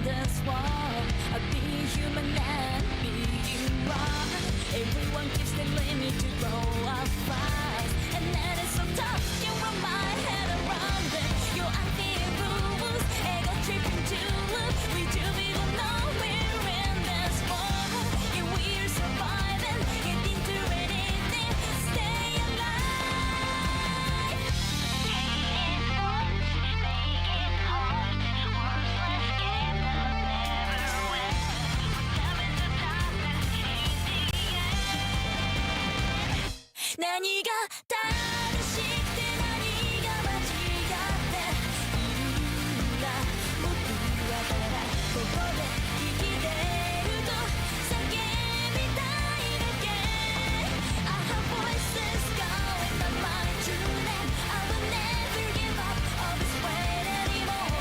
this world. Being human and being wrong. Everyone keeps telling me to grow up fast, and that is so tough. Can't wrap my head around it. Your unfair rules, ego tripping to look. We do even know we're in this world. Yeah, we're surviving, getting through anything. Stay alive. Making hard, worthless game that never wins. Having the darkness in the end. 何が正しくて何が間違っているんだ。僕はただここで生きてると叫びたいだけ。I have voices going my mind tune and I will never give up all this weight anymore.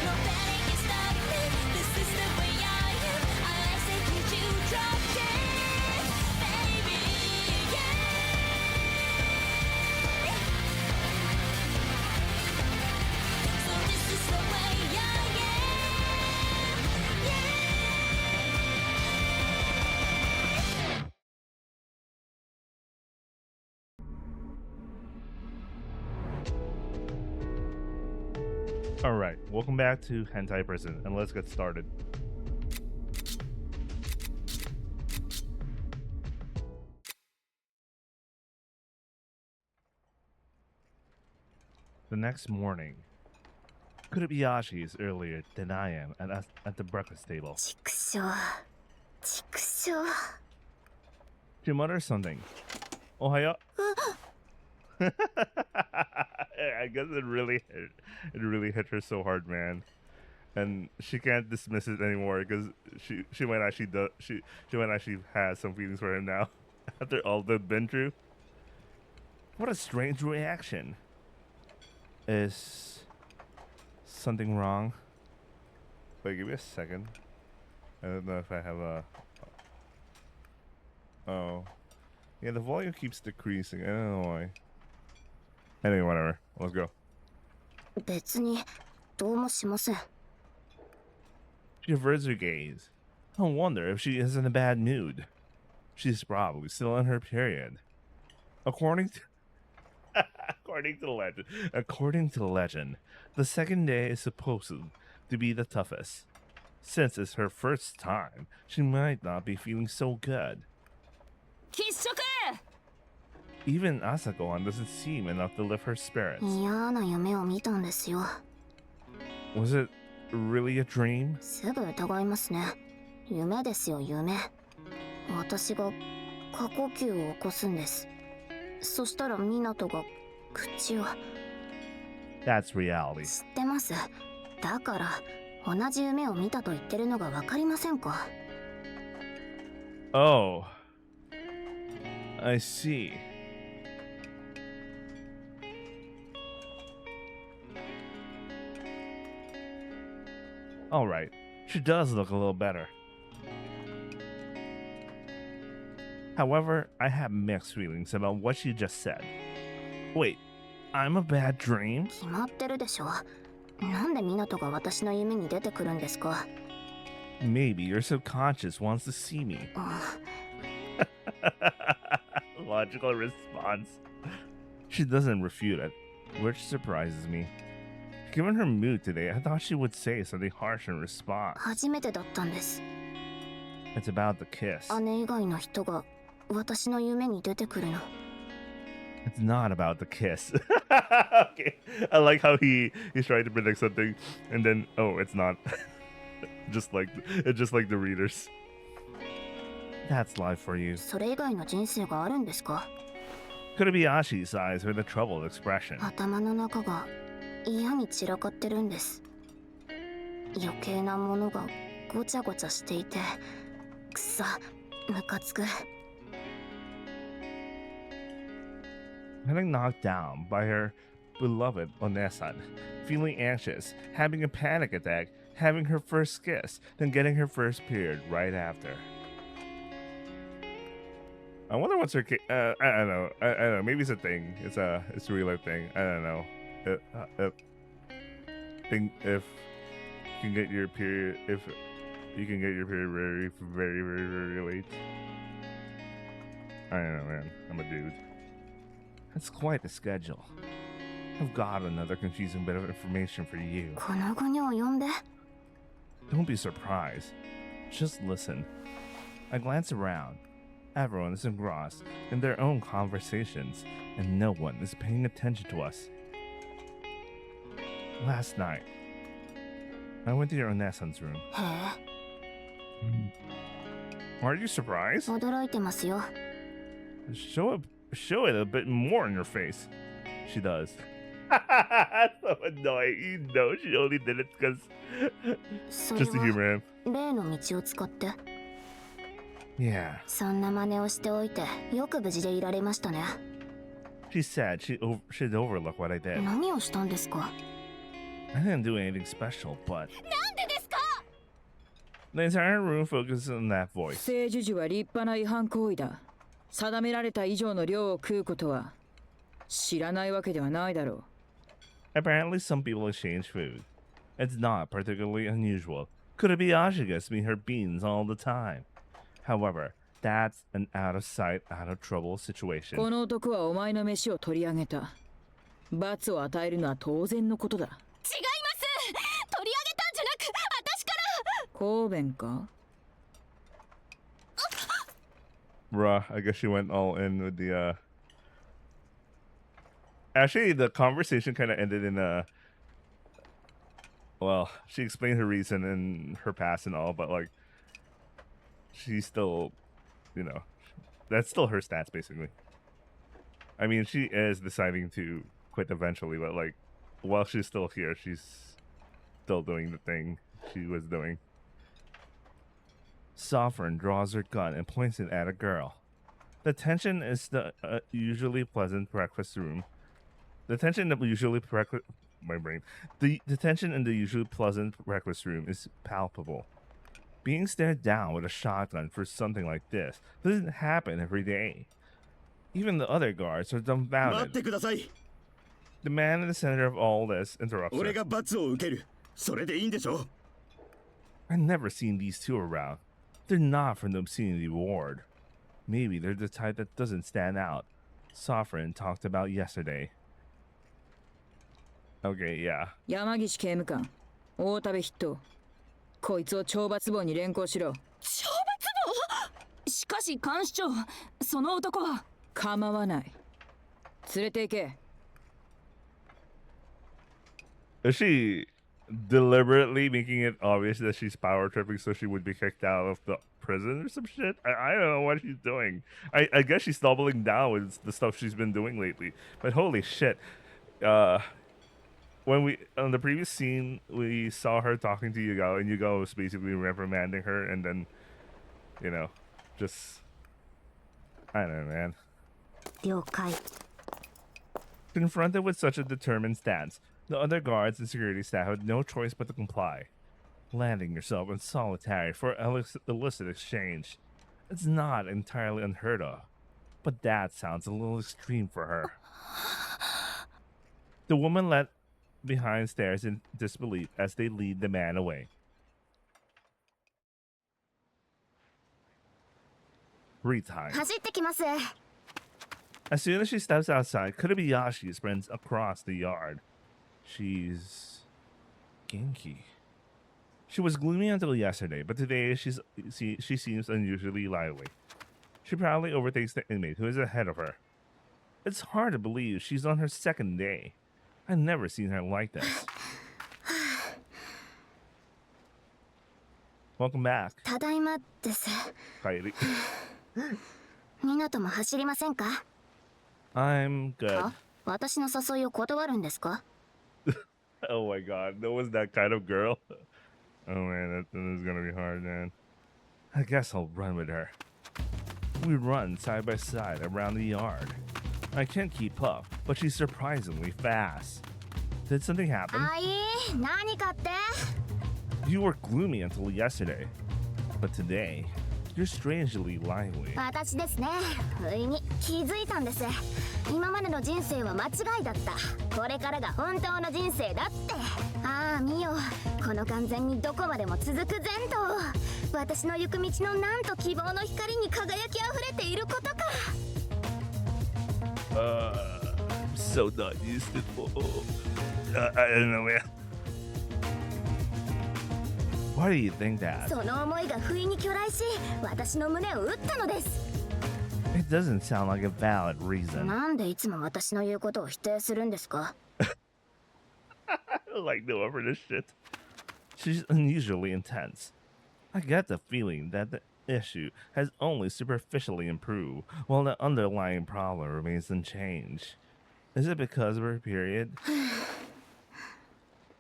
No panic can stop me. This is the way I am. I say could you drop it, baby? Yeah. So this is the way I am. Yeah. Alright, welcome back to Hentai Prison, and let's get started. The next morning, Kurobayashi is earlier than I am at the breakfast table. ちくしょう。ちくしょう。 She mutters something. Ohayo. I guess it really hit her so hard, man. And she can't dismiss it anymore because she might actually has some feelings for him now after all they've been through. What a strange reaction. Is something wrong? Wait, give me a second. I don't know if I have a... Oh. Yeah, the volume keeps decreasing. I don't know why. Anyway, whatever. Let's go. 別にどうもしません。 She averts her gaze. I wonder if she is in a bad mood. She's probably still in her period. According to the legend, the second day is supposed to be the toughest. Since it's her first time, she might not be feeling so good. 喫食 Even Asako-an doesn't seem enough to lift her spirits. 嫌な夢を見たんですよ。 Was it really a dream? すぐ疑いますね。夢ですよ、夢。私が過呼吸を起こすんです。そしたら湊が口を。 That's reality. 知ってます。だから同じ夢を見たと言ってるのがわかりませんか。 Oh. I see. Alright, she does look a little better. However, I have mixed feelings about what she just said. Wait, I'm a bad dream? 決まってるでしょ。なんで湊が私の夢に出てくるんですか。 Maybe your subconscious wants to see me. Logical response. She doesn't refute it, which surprises me. Given her mood today, I thought she would say something harsh in response. 初めてだったんです。 It's about the kiss. 姉以外の人が私の夢に出てくるの。 It's not about the kiss. Okay, I like how he's trying to predict something, and then oh, it's not. just like the readers. That's life for you. それ以外の人生があるんですか。 Kurobayashi's eyes with a troubled expression. 頭の中が嫌に散らかってるんです。余計なものがごちゃごちゃしていて、くさ、ムカつく。 Getting knocked down by her beloved Onesan, feeling anxious, having a panic attack, having her first kiss, then getting her first period right after. I wonder what's her I don't know. I don't know. Maybe it's a thing. It's a real life thing. I don't know. Think if can get your period if you can get your period very, very, very, very late. I don't know, man. I'm a dude. That's quite the schedule. I've got another confusing bit of information for you. この期に及んで Don't be surprised. Just listen. I glance around. Everyone is engrossed in their own conversations, and no one is paying attention to us. Last night, I went to your Renaissance room. へ Are you surprised? え驚いてますよ Show it a bit more in your face. She does. So annoying. You know she only did it because それ just to は humor him. 例の道を使って Yeah. そんな真似をしておいてよく無事でいられましたね She said she'd overlook what I did. 何をしたんですか I didn't do anything special, but なんでですか the entire room focuses on that 不 voice. 正授受は立派な違反行為だ。定められた以上の量を食うことは知らないわけではないだろう。 Apparently, some people exchange food. It's not particularly unusual. Kotobayashi gets me her beans all the time. However, that's an out of sight, out of trouble situation. この男はお前の飯を取り上げた。罰を与えるのは当然のことだ。違います取り上げたんじゃなく私から公弁か Bruh, I guess she went all in with the Actually, the conversation kind of ended in a. Well, she explained her reason and her past and all, but like, she's still, you know, that's still her stats basically. I mean, she is deciding to quit eventually, but like, while she's still here, she's still doing the thing she was doing. Sovereign draws her gun and points it at a girl. The tension is the usually pleasant breakfast room. The tension in the usually the tension in the usually pleasant breakfast room is palpable. Being stared down with a shotgun for something like this doesn't happen every day. Even the other guards are 待っ dumbfounded. てください The man in the center of all this interrupts 俺 her. が罰を受けるそれでいいんでしょ I've never seen these two around. They're not from the obscenity ward. Maybe they're the type that doesn't stand out. Sovereign talked about yesterday. Okay, yeah. 山岸刑務官、大田部筆頭。こいつを懲罰房に連行しろ。懲罰棒しかし監視長その男は構わない。連れて行け。Is she deliberately making it obvious that she's power tripping so she would be kicked out of the prison or some shit? I don't know what she's doing. I guess she's doubling down with the stuff she's been doing lately. But holy shit. When we on the previous scene we saw her talking to Yugao and Yugao was basically reprimanding her and then, you know, just I don't know, man. 了解 Confronted with such a determined stance, the other guards and security staff had no choice but to comply. Landing yourself in solitary for illicit exchange. It's not entirely unheard of, but that sounds a little extreme for her. The woman left behind stares in disbelief as they lead the man away. Retime. 走ってきます As soon as she steps outside, Kotobayashi sprints across the yard. She's Genki. She was gloomy until yesterday, but today she seems unusually lively. She proudly overtakes the inmate who is ahead of her. It's hard to believe she's on her second day. I've never seen her like this. Welcome back. ただいまです Kairi. みなとも走りませんか I'm good. あ私の誘いを断るんですか Oh my god, that was that kind of girl. Oh man, that is gonna be hard, man. I guess I'll run with her. We run side by side around the yard. I can't keep up, but she's surprisingly fast. Did something happen? あい何かって You were gloomy until yesterday, but today, you're strangely lively. 私ですね不意に気づいたんです今までの人生は間違いだった。これからが本当の人生だって。ああ見よ、この完全にどこまでも続く前途。私の行く道のなんと希望の光に輝きあふれていることか。I'm so not used to I don't know, man. Why do you think that? その思いが不意に巨来し、私の胸を打ったのです。It doesn't sound like a valid reason. なんでいつも私の言うことを否定するんですか？ Like no one for this shit. She's unusually intense. I get the feeling that the issue has only superficially improved, while the underlying problem remains unchanged. Is it because of her period?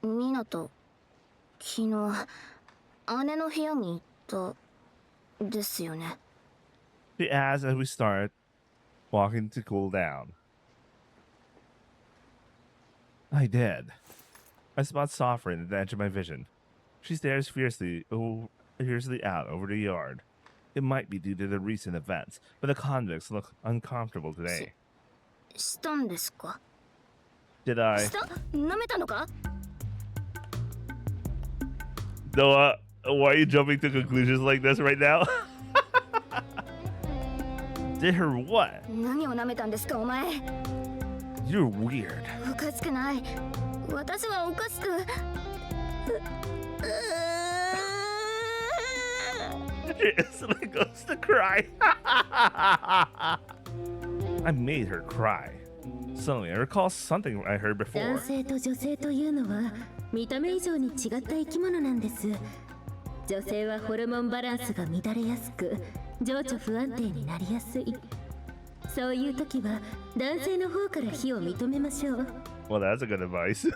ミナと昨日姉の部屋に行ったですよね。She asks as we start walking to cool down. I did. I spot suffering at the edge of my vision. She stares fiercely out over the yard. It might be due to the recent events, but the convicts look uncomfortable today. したんですか？ Did I? 舐めたのか？ Noah, why are you jumping to conclusions like this right now? Did her what? 何を舐めたんですかお前？ You're weird. おかしくない。私はおかしく。She instantly goes to cry. I made her cry. Suddenly, I recall something I heard 男 before. 性と女性というのは見た目以上に違った生き物なんです。女性はホルモンバランスが乱れやすく情緒不安定になりやすい。そういう時は男性の方から非を認めましょう。 Well, that's a good advice.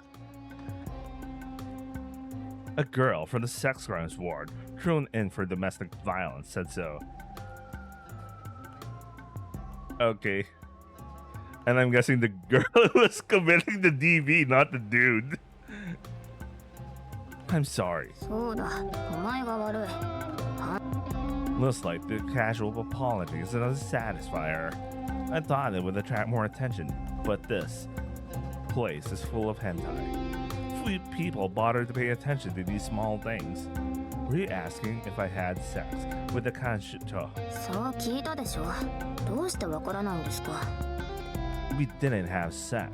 A girl from the sex crimes ward, thrown in for domestic violence, said so. Okay. And I'm guessing the girl was committing the DV, not the dude. I'm sorry. そうだ、お前が悪い。 Looks like the casual apology is enough to satisfy her. I thought it would attract more attention, but this place is full of hentai. Few people bother to pay attention to these small things. Were you asking if I had sex with the kanshito? そう聞いたでしょ。どうしてわからないんですか？ We didn't have sex.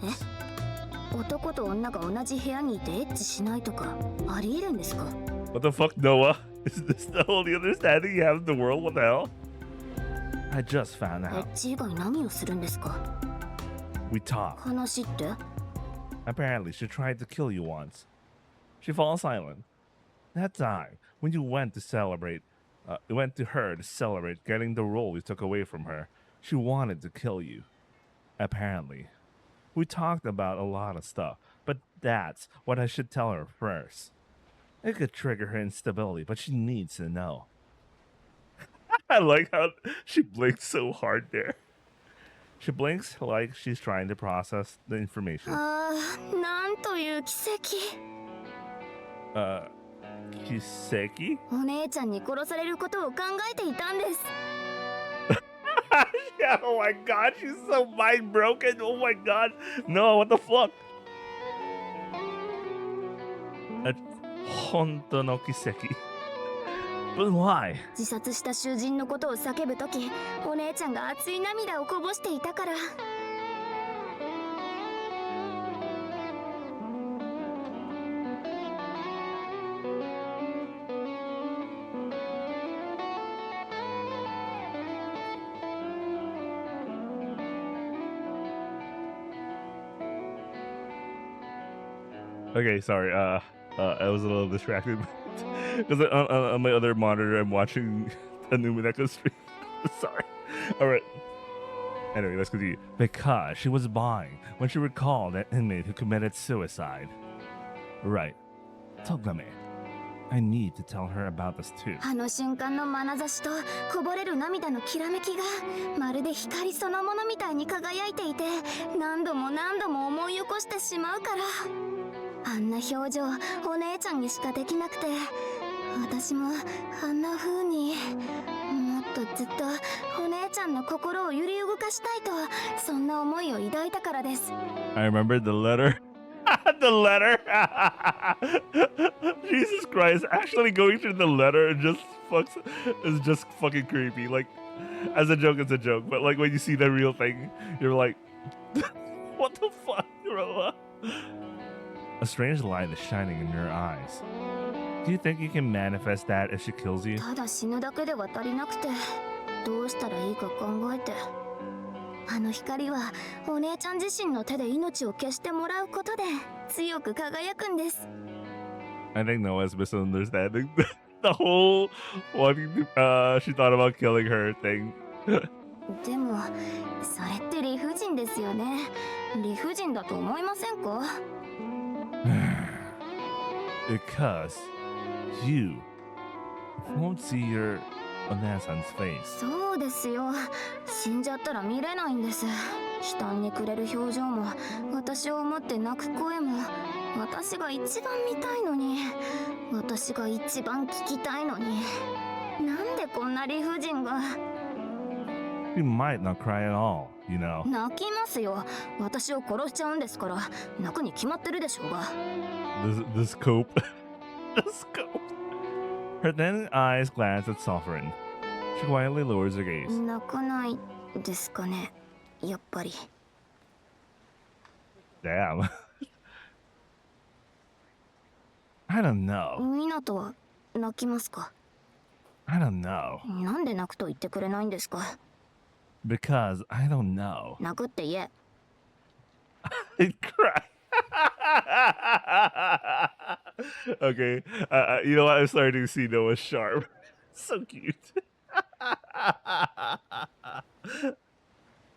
男と女が同じ部屋にいてエッチしないとかありえるんですか？ What the fuck, Noah? Is this the only understanding you have of the world? What the hell? I just found エ out. ッチ以外何をするんですか？ We talked. 話って？ Apparently, she tried to kill you once. She falls silent. That time, when you went to her to celebrate getting the role you took away from her, she wanted to kill you. Apparently. We talked about a lot of stuff, but that's what I should tell her first. It could trigger her instability, but she needs to know. I like how she blinks so hard there. She blinks like she's trying to process the information. ああ、なんという奇跡。Kiseki? お姉ちゃんに殺されることを考えていたんです。Yeah, oh my god, she's so mind broken. Oh my god. No, what the fuck? Honto no kiseki. But why? 自殺した囚人のことを叫ぶとき、お姉ちゃんが熱い涙をこぼしていたから。Okay, sorry. I was a little distracted because on my other monitor I'm watching a new Mineko stream. Sorry. All right. Anyway, let's continue. Because she was buying when she recalled that inmate who committed suicide. Right. Togame. I need to tell her about this too. あの瞬間の眼差しとこぼれる涙のきらめきがまるで光そのものみたいに輝いていて、何度も何度も思い起こしてしまうから。あんな表情お姉ちゃんにしかできなくて、私もあんな風にもっとずっとお姉ちゃんの心を揺り動かしたいと、そんな思いを抱いたからです。 I remember the letter. The letter. Jesus Christ! Actually going through the letter is just fucking creepy. Like, as a joke, it's a joke, but like when you see the real thing, you're like, what the fuck, bro? A strange light is shining in your eyes. Do you think you can manifest that if she kills you? ただ死ぬだけでは足りなくて、どうしたらいいか考えて、あの光はお姉ちゃん自身の手で命を消してもらうことで強く輝くんです。 I think Noah's misunderstanding the whole wanting to, she thought about killing her thing. でもそれって理不尽ですよね。理不尽だと思いませんか？ Because you won't see your Onasan's face. そうですよ。死んじゃったら見れないんです。悲嘆に暮れる表情も、私を思って泣く声も、私が一番見たいのに、私が一番聞きたいのに、なんでこんな理不尽が。 You might not cry at all, you know. 泣きますよ。私を殺しちゃうんですから、泣くに決まってるでしょうが。The scope. The scope. Her thin eyes glance at Sovereign. She quietly lowers her gaze. 泣かないですかね、やっぱり。 Damn. I don't know. 湊は泣きますか？ I don't know. なんで泣くと言ってくれないんですか？ Because I don't know. 泣くって言え。 I'd cry. Okay. You know what? I'm starting to see Noah sharp. So cute.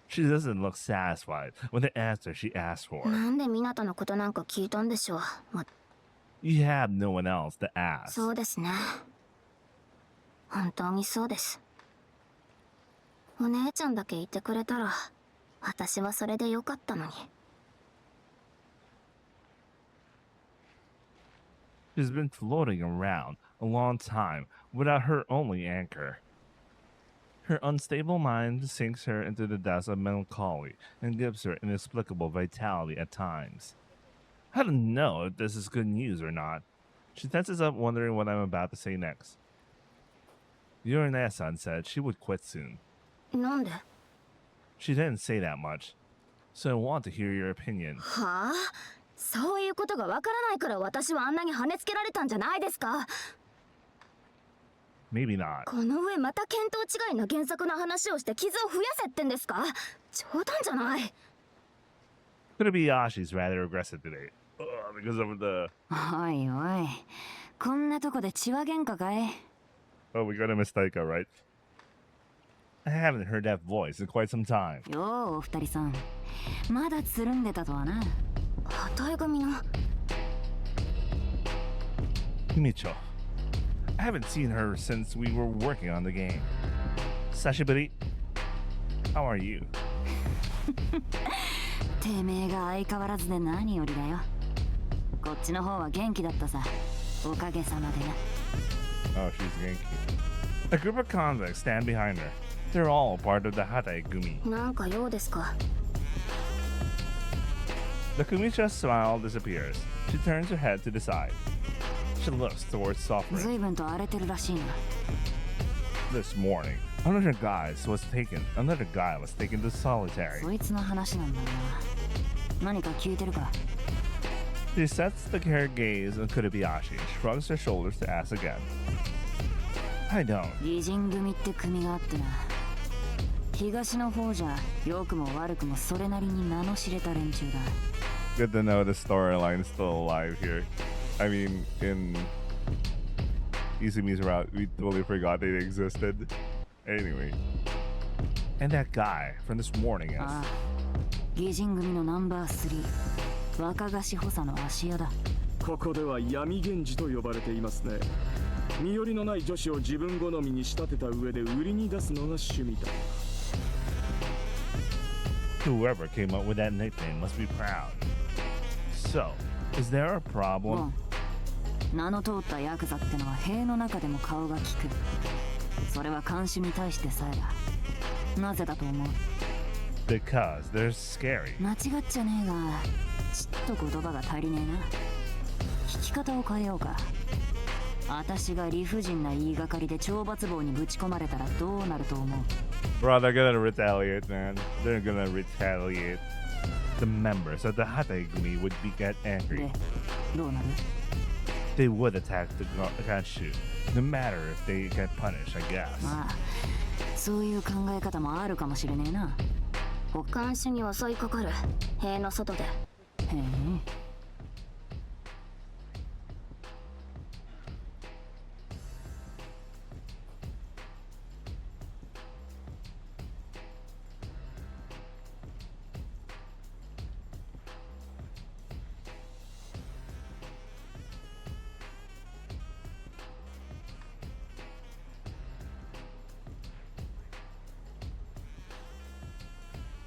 She doesn't look satisfied with the answer she asked for. なんで湊のことなんか聞いたんでしょう。You have no one else to ask. そうですね。本当にそうです。お姉ちゃんだけいてくれたら、私はそれでよかったのに。 She's been floating around a long time without her only anchor. Her unstable mind sinks her into the depths of melancholy and gives her inexplicable vitality at times. I don't know if this is good news or not. She tenses up, wondering what I'm about to say next. Yorine-san said she would quit soon. なんで？ She didn't say that much, so I want to hear your opinion. はあ？そういうことがわからないから私はあんなに跳ねつけられたんじゃないですか？ Maybe not. この上また見当違いな原作の話をして傷を増やせってんですか？冗談じゃない。 Kobayashi's rather aggressive today. Because of the... おいおい、こんなとこで血は喧嘩かい？ Oh, we got a mistake, right? I haven't heard that voice in quite some time. ようお二人さん、まだつるんでたとはな。旗絵組の Micho. I haven't seen her since we were working on the game. Sashiburi, how are you? てめえが相変わらずで何よりだよ。こっちの方は元気だったさ。おかげさまでな。 Oh, she's Genki. A group of convicts stand behind her. They're all part of the Hatae Gumi. なんか用ですか？ The Kumicha's smile disappears. She turns her head to the side. She looks towards Sovereign. 随分と荒れてるらしいな。 This morning, another guy was taken to solitary. そいつの話なんだな。何か聞いてるか？ She sets the her gaze on Kobayashi and shrugs her shoulders to ask again. I don't. 擬人組って組があってな。東の方じゃ良くも悪くもそれなりに名の知れた連中だ。 Good to know the storyline is still alive here. I mean, in Izumi's route, we totally forgot they existed. Anyway. And that guy from this morning is... ああ、擬人組のナンバー3、若菓子補佐の芦屋だ。ここでは闇源氏と呼ばれていますね。身寄りのない女子を自分好みに仕立てた上で売りに出すのが趣味だ。 Whoever came up with that nickname must be proud. So, is there a problem? 名の通ったヤクザってのは塀の中でも顔が利く。それは看守に対してさえだ。なぜだと思う？ Because they're scary. 間違っちゃねえが、ちっと言葉が足りねえな。聞き方を変えようか。私が理不尽な言いがかりで懲罰棒にぶち込まれたらどうなると思う？ Bro, they're gonna retaliate, man. They're gonna retaliate. The members of the Hategumi would get angry. で、どうなる？ They would attack the Kanshu, no matter if they get punished, I guess. まあ、そういう考え方もあるかもしれねえな。監視に襲いかかる。塀の外で。へえ。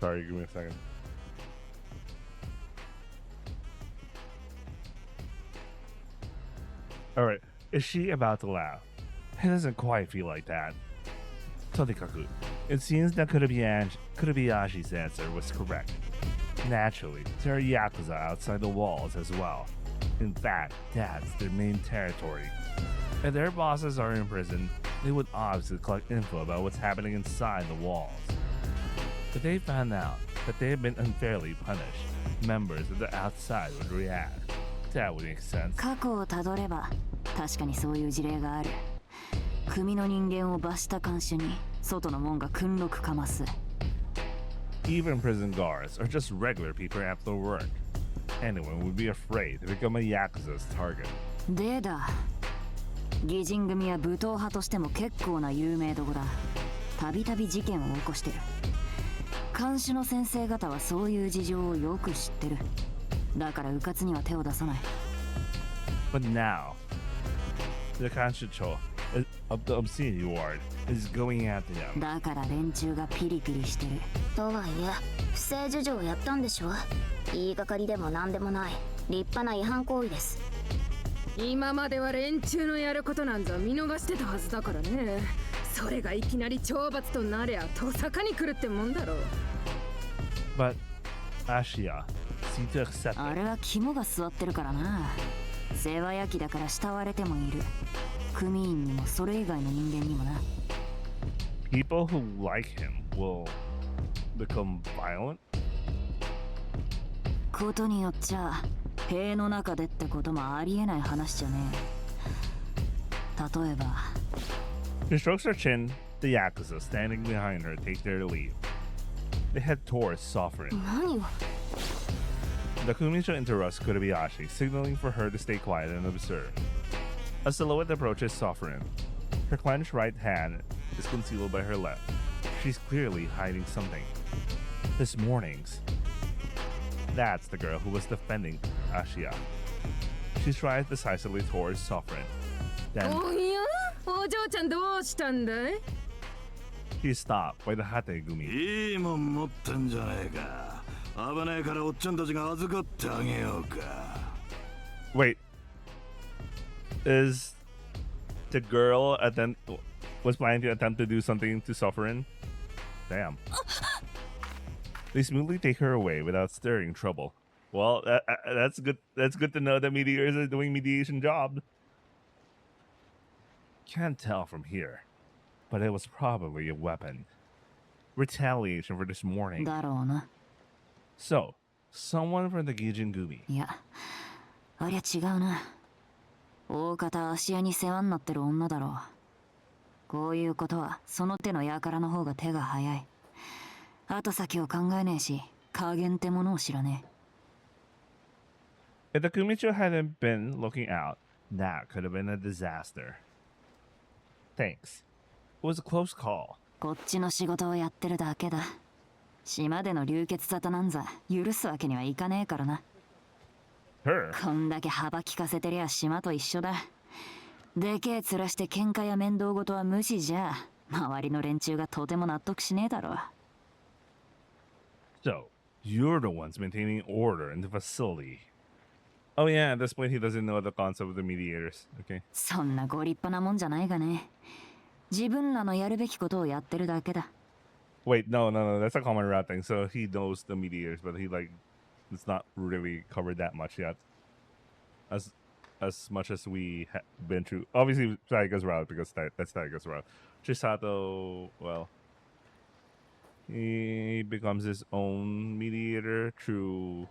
Sorry, give me a second. Alright, is she about to laugh? It doesn't quite feel like that. Todikaku, it seems that Kurabiyashi's answer was correct. Naturally, there are Yakuza outside the walls as well. In fact, that's their main territory. If their bosses are in prison, they would obviously collect info about what's happening inside the walls. If they found out that they had been unfairly punished, members of the outside would react. That would make sense. 過去をたどれば確かにそういう事例がある。組の人間を罰した看守に外の門が訓録かます。 Even prison guards are just regular people after work. Anyone would be afraid to become a Yakuza's target. でだ、義人組は武闘派としても結構な有名どこだ。たびたび事件を起こしてる。看守の先生方はそういう事情をよく知ってる。だから迂闊には手を出さない。 But now, the Kanshicho of the obscenity ward is going after them. だから連中がピリピリしてる。とはいえ、不正受情をやったんでしょ。言いがかりでも何でもない。立派な違反行為です。今までは連中のやることなんざ見逃してたはずだからね。それがいきなり懲罰となりゃとさかに来るってもんだろう。 But Ashiya seemed to accept あ it. れは肝が据わってるからな。世話焼きだから慕われてもいる。組員にもそれ以外の人間にもな。 People who like him will become violent. ことによっちゃ塀の中でってこともありえない話じゃねえ。例えば She strokes her chin. The Yakuza standing behind her take their leave. They head towards Sovereign. 何を。 The Kumicho interrupts Kurabayashi, signaling for her to stay quiet and observe. A silhouette approaches Sovereign. Her clenched right hand is concealed by her left. She's clearly hiding something. This morning's. That's the girl who was defending Ashiya. She strides decisively towards Sovereign. Then おや、お嬢ちゃんどうしたんだい？ she's stopped by the Hategumi. いいもん持ってんじゃねえか。危ねえからおっちゃんたちが預かってあげようか。 Wait. Is the girl was planning to attempt to do something to Sovereign? Damn. They smoothly take her away without stirring trouble. Well, that's good. That's good to know that mediators are doing mediation job. Can't tell from here, but it was probably a weapon. Retaliation for this morning. だろうな。 So, someone from the Gijin Gumi. いや、ありゃ違うな。大方芦屋に世話になってる女だろう。こういうことはその手の輩の方が手が早い。後先を考えねえし、加減ってものを知らねえ。 If the Kumicho hadn't been looking out, that could have been a disaster. Thanks. It was a close call. こっちの仕事をやってるだけだ。島での流血沙汰なんざ許すわけにはいかねえからな。 Her? こんだけ幅利かせてりゃ島と一緒だ。でけえ面して喧嘩や面倒事は無視じゃ、周りの連中がとても納得しねえだろう。 So, you're the ones maintaining order in the facility. Oh yeah, at this point he doesn't know the concept of the mediators. Okay. そんなご立派なもんじゃないがね。自分らのやるべきことをやってるだけだ。 Wait, no, that's a common route thing. So he knows the mediators, but he like it's not really covered that much yet. As much as we have been through. Obviously, Taiga's route because that's Taiga's route. Chisato, well, he becomes his own mediator through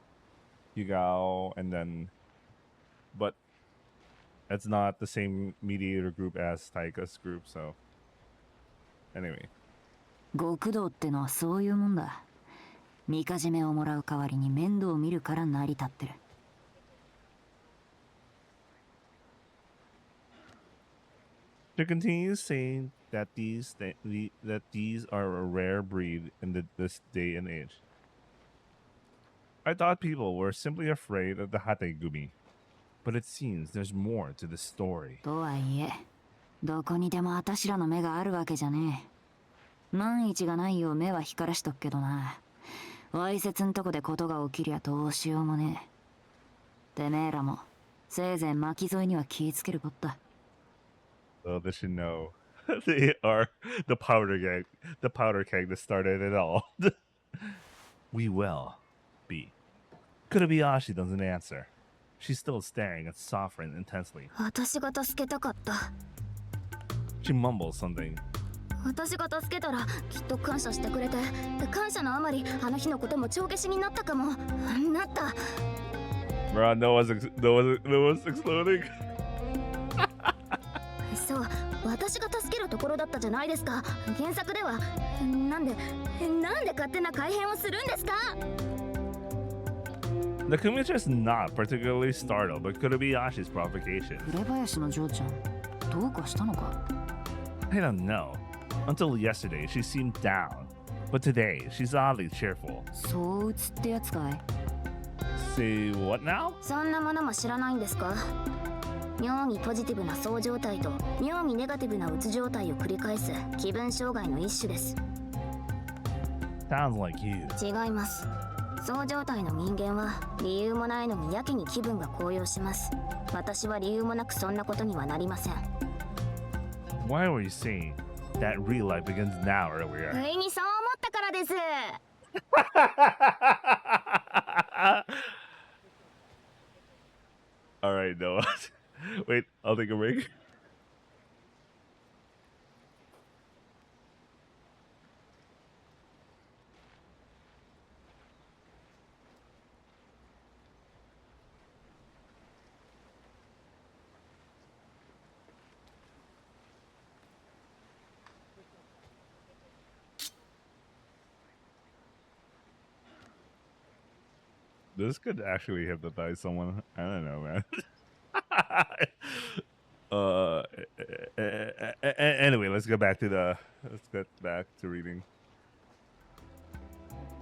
Yugao, and then, but it's not the same mediator group as Taiga's group. So, anyway. 極道ってのはそういうもんだ。みかじめをもらう代わりに面倒を見るから成り立ってる。To continue saying that these are a rare breed in this day and age. I thought people were simply afraid of the Hategumi, but it seems there's more to the story. とはいえ、どこにでもあたしらの目があるわけじゃねえ。万一がないよう目は光らしとくけどな。わいせつんとこでことが起きりゃどうしようもねえ。てめえらもせいぜい巻き添えには気ぃつけるこった。Oh, they should know. They are the powder keg that started it all. We will be. Kurabayashi doesn't answer. She's still staring at Sovereign intensely. 私が助けたかった。 She mumbles something. 私が助けたらきっと感謝してくれて、感謝のあまりあの日のことも帳消しになったかも。なった。 Bro, no one's exploding. そう、私が助けるところだったじゃないですか。原作ではなんで勝手な改変をするんですか。 The Kumicha is not particularly startled by Kurabayashi's provocation. 紅林の嬢ちゃん、どうかしたのか？ I don't know. Until yesterday, she seemed down. But today, she's oddly cheerful. そう映ってやつかい？ Say what now? そんなものも知らないんですか。妙にポジティブなそう状態と妙にネガティブなうつ状態を繰り返す気分障害の一種です。 Sounds like you. 違います。そう状態の人間は理由もないのにやけに気分が高揚します。私は理由もなくそんなことにはなりません。 Why were you saying that real life begins now earlier? 不意にそう思ったからです。 Alright, no. Wait, I'll take a break. This could actually hypnotize someone. I don't know, man. Anyway, let's get back to reading.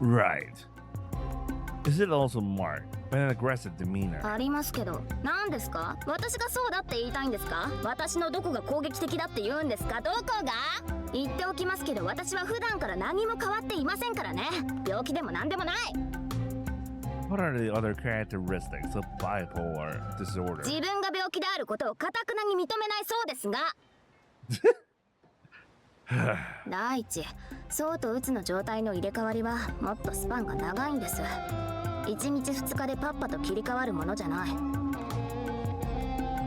Right. Is it also marked by an aggressive demeanor? ありますけど、何ですか？私がそうだって言いたいんですか？私のどこが攻撃的だって言うんですか？どこが？言っておきますけど、私は普段から何も変わっていませんからね。病気でも何でもない。 What are the other characteristics of bipolar disorder? 自分が病気であることを固くなに認めないそうですが。第一、そうとうつの状態の入れ替わりはもっとスパンが長いんです。1日2日でパッパと切り替わるものじゃない。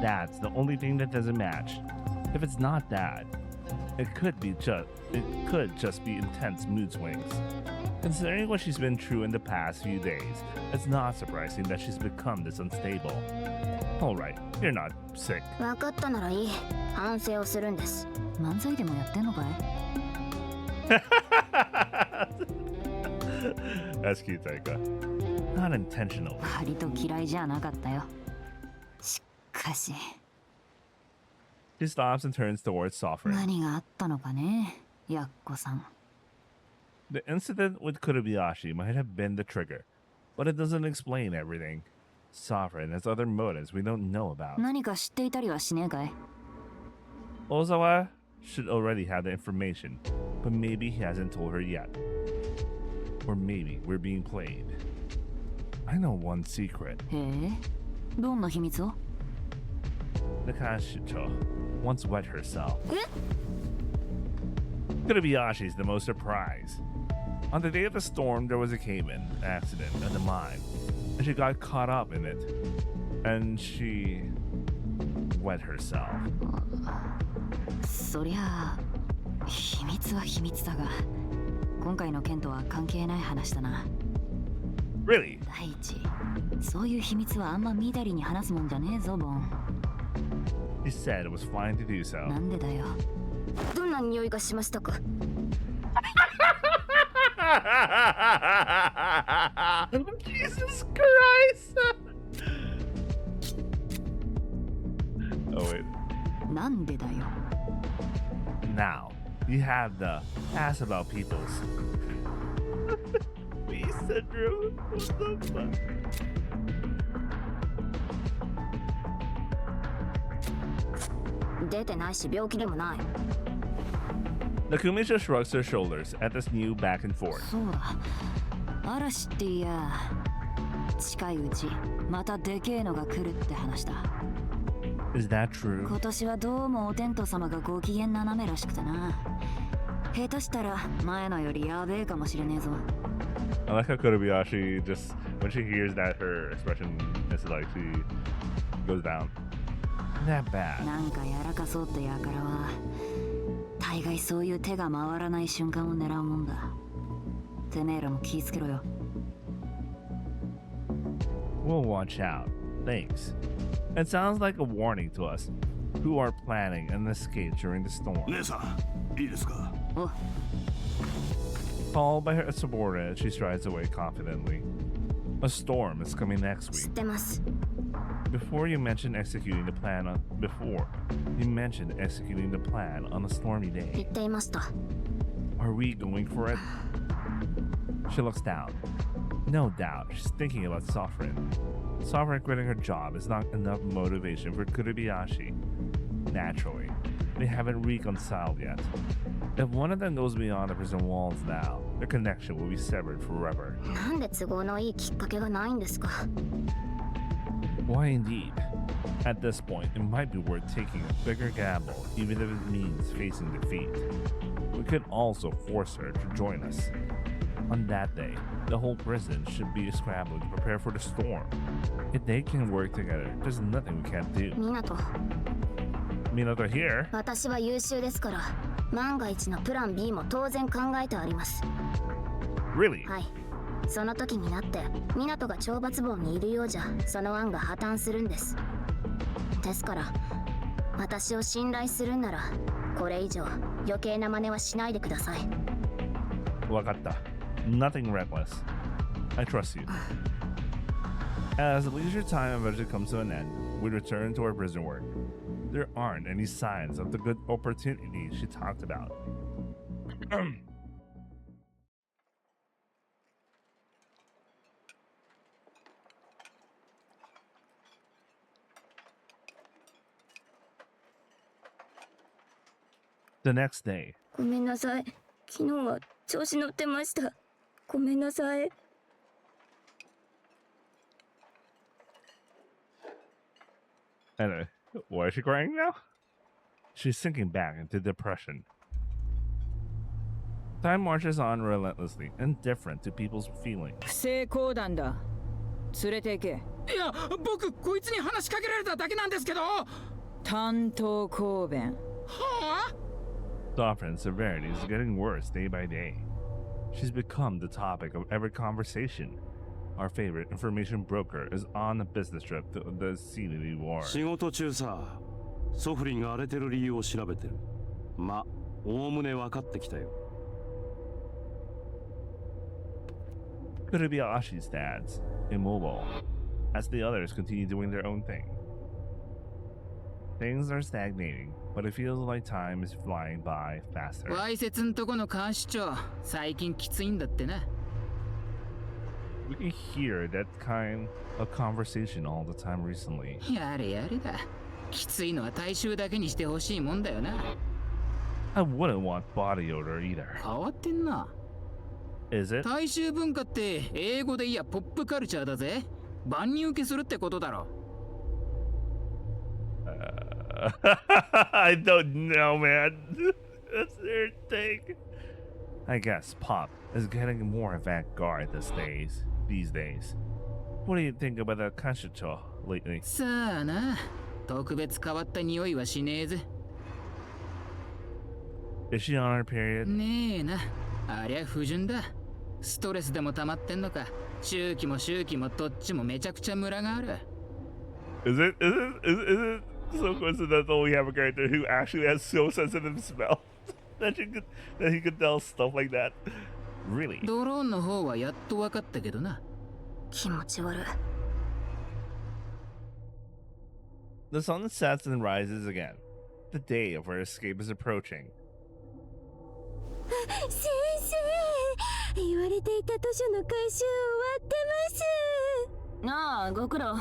That's the only thing that doesn't match. If it's not that, it could just be intense mood swings. Considering what she's been through in the past few days, it's not surprising that she's become this unstable. Alright, you're not sick. 分かったならいい。反省をするんです。漫才でもやってんのかい？ That's cute, Taika. Not intentional. 割と嫌いじゃなかったよ。しかし。 She stops and turns towards Sovereign. 何があったのかね、やっこさん。 The incident with Kurabayashi might have been the trigger, but it doesn't explain everything. Sovereign has other motives we don't know about. 何か知っていたりはしねえかい？ Ozawa should already have the information, but maybe he hasn't told her yet. Or maybe we're being played. I know one secret. へえ、どんな秘密を？ The Kashicho once wet herself. Kurabayashi is the most surprised. On the day of the storm, there was a cave-in accident at the mine, and she got caught up in it, and she wet herself. そりゃあ秘密は秘密だが、今回の件とは関係ない話だな。 Really? 第一、そういう秘密はあんまみだりに話すもんじゃねえぞ、ボン。 He said it was fine to do so. なんでだよ。どんな匂いがしましたか？ Jesus Christ! Oh wait. なんでだよ。 Now you have the ask about people's me syndrome. What the fuck? Nakumisha shrugs her shoulders at this new back and forth. そうだ。嵐っていや、近いうちまたでけえのが来るって話だ。 Is that true? 今年はどうもお天道様がご機嫌斜めらしくてな。下手したら前のよりやべえかもしれねえぞ。 I like how Kurabayashi just when she hears that her expression is like she goes down. That bad. なんかやらかそうってやからは大概そういう手が回らない瞬間を狙うもんだ。てめえらも気ぃつけろよ。 We'll watch out. Thanks. It sounds like a warning to us who are planning an escape during the storm. 姉さん、いいですか？お、 Called by her subordinate, she strides away confidently. A storm is coming next 知っ week. てます。 Before you mentioned executing the plan on a stormy 言 day. っていました。 Are we going for it? She looks down. No doubt, she's thinking about Sovereign. Sovereign quitting her job is not enough motivation for Kurabayashi. Naturally, they haven't reconciled yet. If one of them goes beyond the prison walls now, their connection will be severed forever. なんで都合のいいきっかけがないんですか？ Why indeed? At this point, it might be worth taking a bigger gamble, even if it means facing defeat. We could also force her to join us. On that day, the whole prison should be scrambling to prepare for the storm. If they can work together, there's nothing we can't do. 湊、 Minato here? 私は優秀ですから、万が一のプラン B も当然考えてあります。 Really? はい。その時になって、湊が懲罰房にいるようじゃ、その案が破綻するんです。ですから、私を信頼するんなら、これ以上余計な真似はしないでください。Wakata. Nothing reckless. I trust you. As the leisure time eventually comes to an end, we return to our prison work. There aren't any signs of the good opportunities she talked about. The next day, ごめんなさい。昨日は調子乗ってました。ごめんなさい。 and why is she crying now? She's sinking back into depression. Time marches on relentlessly, indifferent to people's feelings. 不正交談だ。連れて行け。いや、僕こいつに話しかけられただけなんですけど。担当抗弁。はあ？ Sovereign's severity is getting worse day by day. She's become the topic of every conversation. Our favorite information broker is on a business trip to the CDD war. 仕事中さ、ソフリンが荒れてる理由を調べてる。ま、おおむね分かってきたよ。Kurabayashi stands, immobile, as the others continue doing their own thing. Things are stagnating, but it feels like time is flying by faster. わいせつんとこの監視長、最近きついんだってな。We can hear that kind of conversation all the time recently. やれやれだ。きついのは大衆だけにしてほしいもんだよな。I wouldn't want body odor either. 変わってんな。Is it? 大衆文化って英語でいやポップカルチャーだぜ。万人受けするってことだろ。I don't know, man. That's their thing. I guess Pop is getting more avant-garde these days. What do you think about the Kanshito lately? さあな、特別変わった匂いはしねえぜ。Is she on her period? ねえな、ありゃ不純だ。ストレスでも溜まってんのか。周期もどっちもめちゃくちゃムラがある。Is it so coincidental we have a character who actually has so sensitive smell that he could tell stuff like that? Really? ドローンの方はやっと分かったけどな。気持ち悪い。 The sun sets and rises again. The day of her escape is approaching. 先生、言われていた図書の回収終わってます。ああ、ご苦労。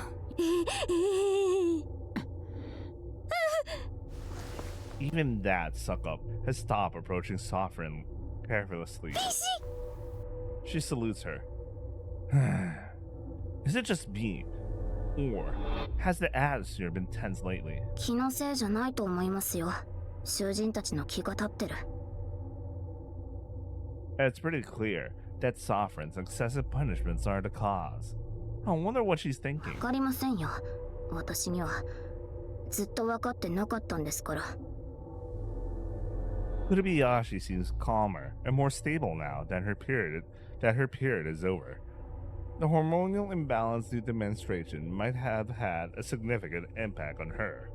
Even that suck-up has stopped approaching Sovereign carelessly. She salutes her. Is it just me? Or has the atmosphere been tense lately? 気のせいじゃないと思いますよ。囚人たちの気が立ってる。It's pretty clear that Sovereign's excessive punishments are the cause. I wonder what she's thinking. わかりませんよ。私にはずっと分かってなかったんですから。Kurubayashi seems calmer and more stable now that her period is over. The hormonal imbalance due to menstruation might have had a significant impact on her.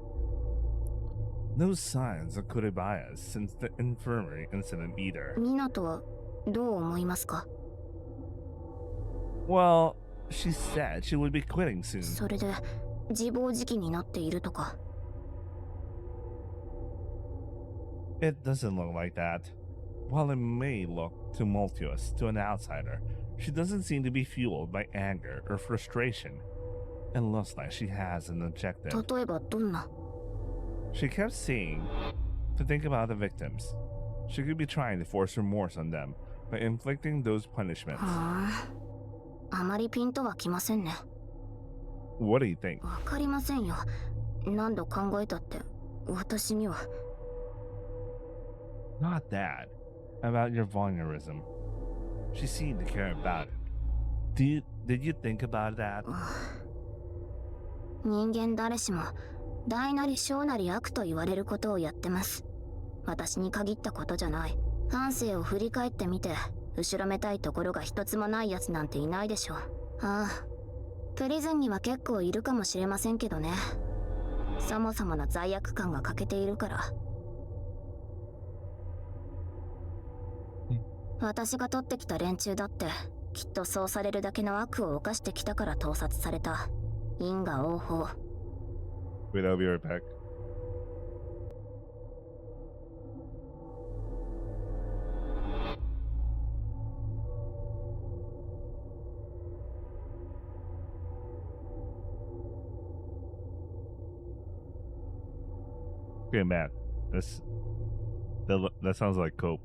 No signs of Kurebaya's since the infirmary incident either. 湊はどう思いますか？ Well, she said she would be quitting soon. それで自暴自棄になっているとか。 It doesn't look like that. While it may look tumultuous to an outsider, she doesn't seem to be fueled by anger or frustration. It looks like she has an objective. 例えばどんな？ She kept saying to think about the victims. She could be trying to force remorse on them by inflicting those punishments. あまりピンとはきませんね。 What do you think? わかりませんよ。何度考えたって私には。 Not that. About your voyeurism. She seemed to care about it. Did you think about that? 人間誰しも大なり小なり悪と言われることをやってます。私に限ったことじゃない。半生を振り返ってみて後ろめたいところが一つもないやつなんていないでしょう。ああ、プリズンには結構いるかもしれませんけどね。そもそもの罪悪感が欠けているから。私が取ってきた連中だってきっとそうされるだけの悪を犯してきたから盗撮された。因果応報。 Wait, I'll be right back. Okay, Matt. That sounds like cope.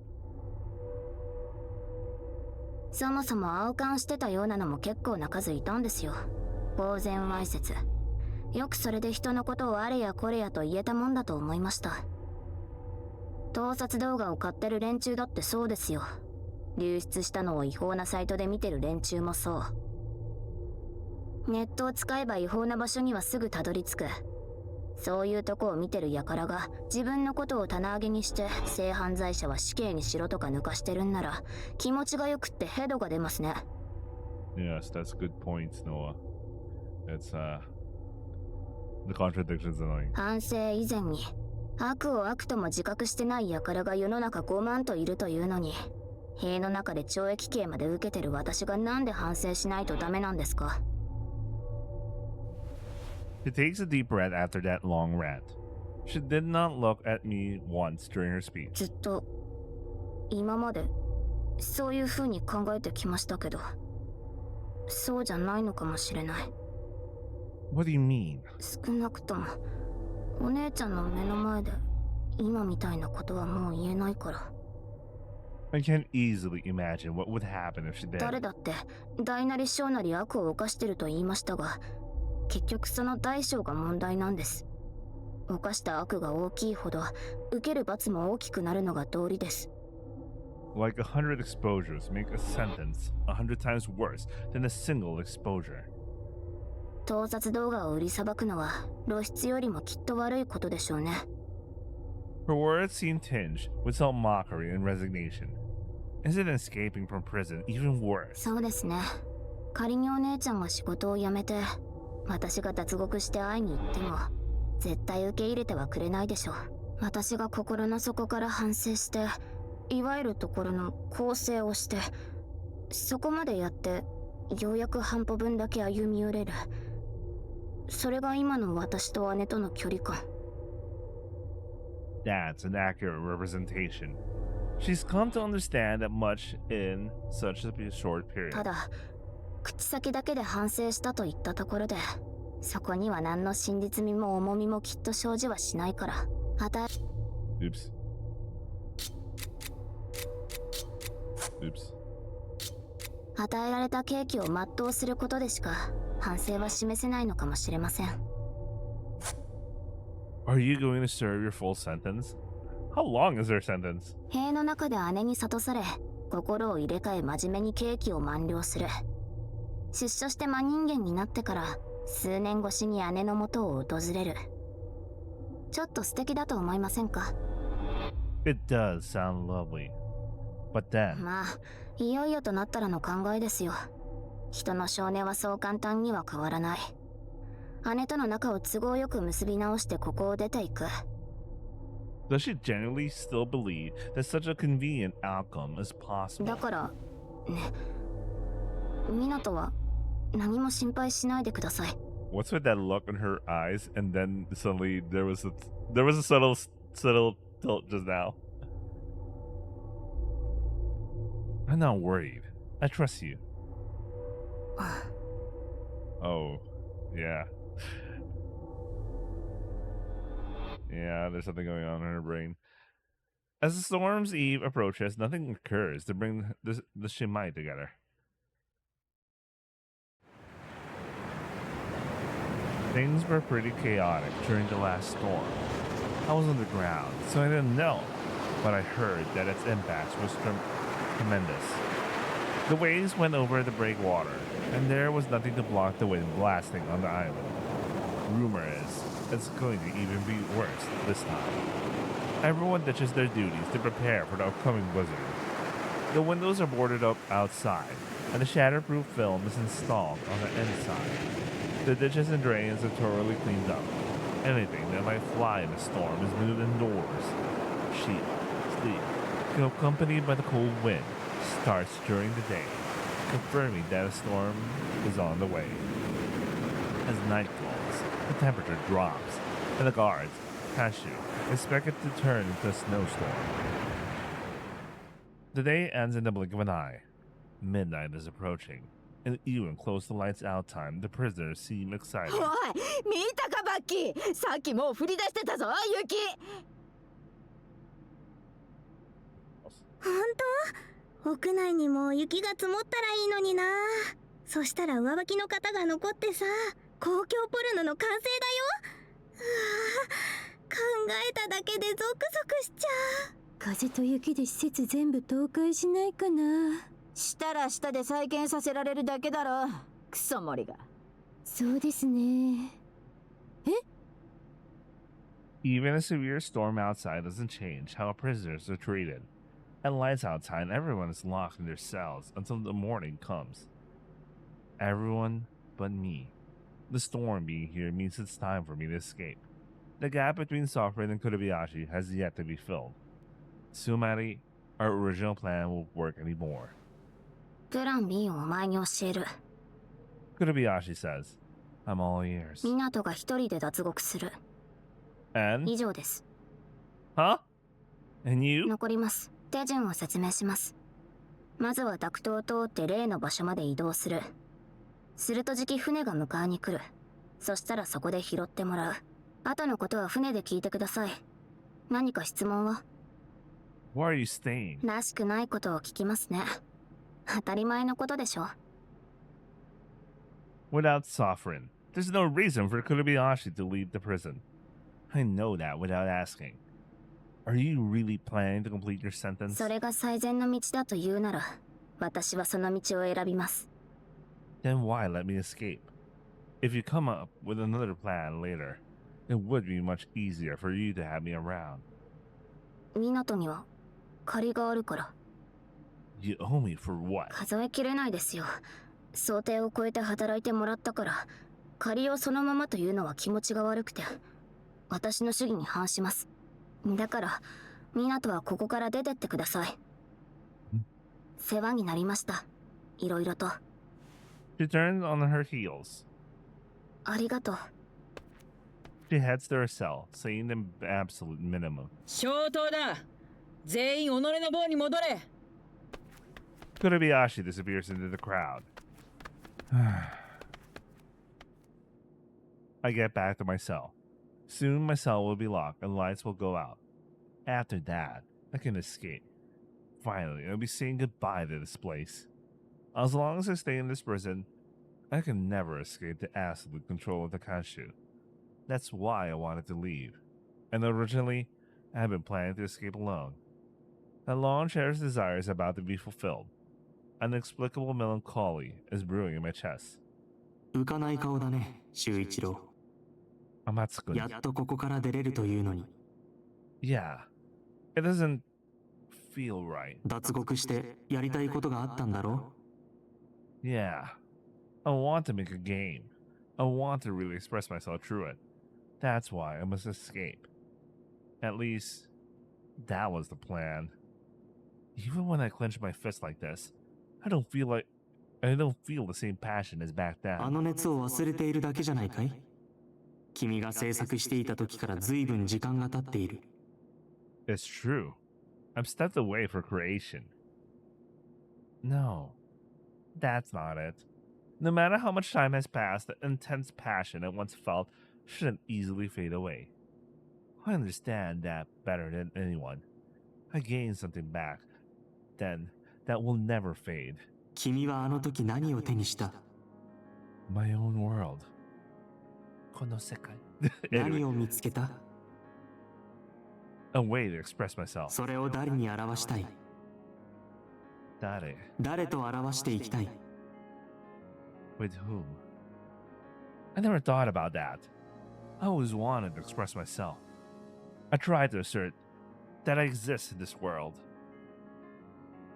そもそも青缶してたようなのも結構な数いたんですよ。公然わいせつ。よくそれで人のことをあれやこれやと言えたもんだと思いました。盗撮動画を買ってる連中だってそうですよ。流出したのを違法なサイトで見てる連中もそう。ネットを使えば違法な場所にはすぐたどり着く。そういうとこを見てる輩が自分のことを棚上げにして性犯罪者は死刑にしろとか抜かしてるんなら気持ちがよくってヘドが出ますね。 Yes, that's good points, Noah. It's the contradiction's annoying. 反省以前に悪を悪とも自覚してない輩が世の中5万といるというのに、塀の中で懲役刑まで受けてる私がなんで反省しないとダメなんですか？ She takes a deep breath after that long rant. She did not look at me once during her speech. ずっと今までそういう風に考えてきましたけど、そうじゃないのかもしれない。 What do you mean? 少なくともお姉ちゃんの目の前で今みたいなことはもう言えないから。 I can't easily imagine what would happen if she did. 誰だって大なり小なり悪を犯してると言いましたが、結局その大小が問題なんです。犯した悪が大きいほど受ける罰も大きくなるのが道理です。Like 100 exposures make a sentence 100 times worse than a single exposure. 盗撮動画を売りさばくのは露出よりもきっと悪いことでしょうね。Her words seem tinged with self-mockery and resignation. Isn't escaping from prison even worse? そうですね。仮にお姉ちゃんが仕事を辞めて私が脱獄して会いに行っても絶対受け入れてはくれないでしょう。私が心の底から反省していわゆるところの更生をしてそこまでやってようやく半歩分だけ歩み寄れる。それが今の私と姉との距離感。That's an accurate representation. She's come to understand that much in such a short period. ただ口先だけで反省したと言ったところでそこには何の真実味も重みもきっと生じはしないから。Oops. Oops. 与えられた刑期を全うすることでしか反省は示せないのかもしれません。Are you going to serve your full sentence? How long is their sentence? 塀の中で姉に諭され心を入れ替え真面目に刑期を満了する。出所して真人間になってから数年越しに姉の元を訪れる。ちょっと素敵だと思いませんか？ It does sound lovely. But then... まあいよいよとなったらの考えですよ。人の性根はそう簡単には変わらない。姉との仲を都合よく結び直してここを出ていく。Does she genuinely still believe that such a convenient outcome is possible? だからね、湊は何も心配しないでください。 What's with that look in her eyes, and then suddenly there was a subtle tilt just now. I'm not worried. I trust you. Oh, yeah. Yeah, there's something going on in her brain. As the storm's eve approaches, nothing occurs to bring the Shimai together. Things were pretty chaotic during the last storm. I was on the ground, so I didn't know, but I heard that its impact was tremendous. The waves went over the breakwater, and there was nothing to block the wind blasting on the island. Rumor is, it's going to even be worse this time. Everyone ditches their duties to prepare for the upcoming blizzard. The windows are boarded up outside, and the shatterproof film is installed on the inside. The ditches and drains are thoroughly cleaned up. Anything that might fly in a storm is moved indoors. Sheep, sleep, accompanied by the cold wind, starts during the day, confirming that a storm is on the way. As night falls, the temperature drops, and the guards, past you, expect it to turn into a snowstorm. The day ends in the blink of an eye. Midnight is approaching, and even close to lights out time, the prisoners seem excited. おい、見たかバッキー。さっきもう降り出してたぞ、雪。本当？屋内にも雪が積もったらいいのにな。そしたら上履きの型が残ってさ、公共ポルノの完成だよ。考えただけでゾクゾクしちゃう。風と雪で施設全部倒壊しないかな。したら下で再建させられるだけだろ。クソ森が。そうですね。え？ Even a severe storm outside doesn't change how prisoners are treated. At lights out time, everyone is locked in their cells until the morning comes. Everyone but me. The storm being here means it's time for me to escape. The gap between Sovereign and Kurobayashi has yet to be filled. Sumari, our original plan won't work anymore. プラン B をお前に教える。 Kurobayashi says, I'm all ears. 湊が一人で脱獄する。 And? 以上です。 Huh? And you? 残ります。手順を説明します。まずはダクトを通って例の場所まで移動する。するとじき船が迎えに来る。そしたらそこで拾ってもらう。後のことは船で聞いてください。何か質問は？ Why are you staying? らしくないことを聞きますね。当たり前のことでしょ。 Without Sovereign, there's no reason for Kurobayashi to leave the prison. I know that without asking. Are you really planning to complete your sentence? それが最善の道だと言うなら、私はその道を選びます。Then why let me escape? If you come up with another plan later, it would be much easier for you to have me around. 港には借りがあるから。You owe me for what? 数えきれないですよ。想定を超えて働いてもらったから、借りをそのままというのは気持ちが悪くて、私の主義に反します。だから、港はここから出てってください。世話になりました。いろいろと。She turns on her heels. ありがとう。She heads to her cell, saying the absolute minimum. 消灯だ。全員己の棒に戻れ。Kurobayashi disappears into the crowd. I get back to my cell. Soon my cell will be locked and lights will go out. After that, I can escape. Finally, I'll be saying goodbye to this place. As long as I stay in this prison, I can never escape the absolute control of the Kanshu. That's why I wanted to leave. And originally, I had been planning to escape alone. A long cherished desire is about to be fulfilled. An inexplicable melancholy is brewing in my chest. 浮かない顔だね、修一郎。Amatsuku. やっとここから出れるというのに。Yeah, it doesn't feel right. 脱獄してやりたいことがあったんだろ Yeah, I want to make a game. I want to really express myself through it. That's why I must escape. At least, that was the plan. Even when I clench my fist like this, I don't feel the same passion as back あ then. の熱を忘れているだけじゃないかい君が制作していた時から随分時間が経っている。It's true. I'm stepped away for creation. No, that's not it. No matter how much time has passed, the intense passion I once felt shouldn't easily fade away. I understand that better than anyone. I gained something back, then, that will never fade. 君はあの時何を手にした My own world. この世界。何を見つけた A way to express myself. それを誰に表したい誰と表していきたい With whom? I never thought about that. I always wanted to express myself. I tried to assert that I exist in this world.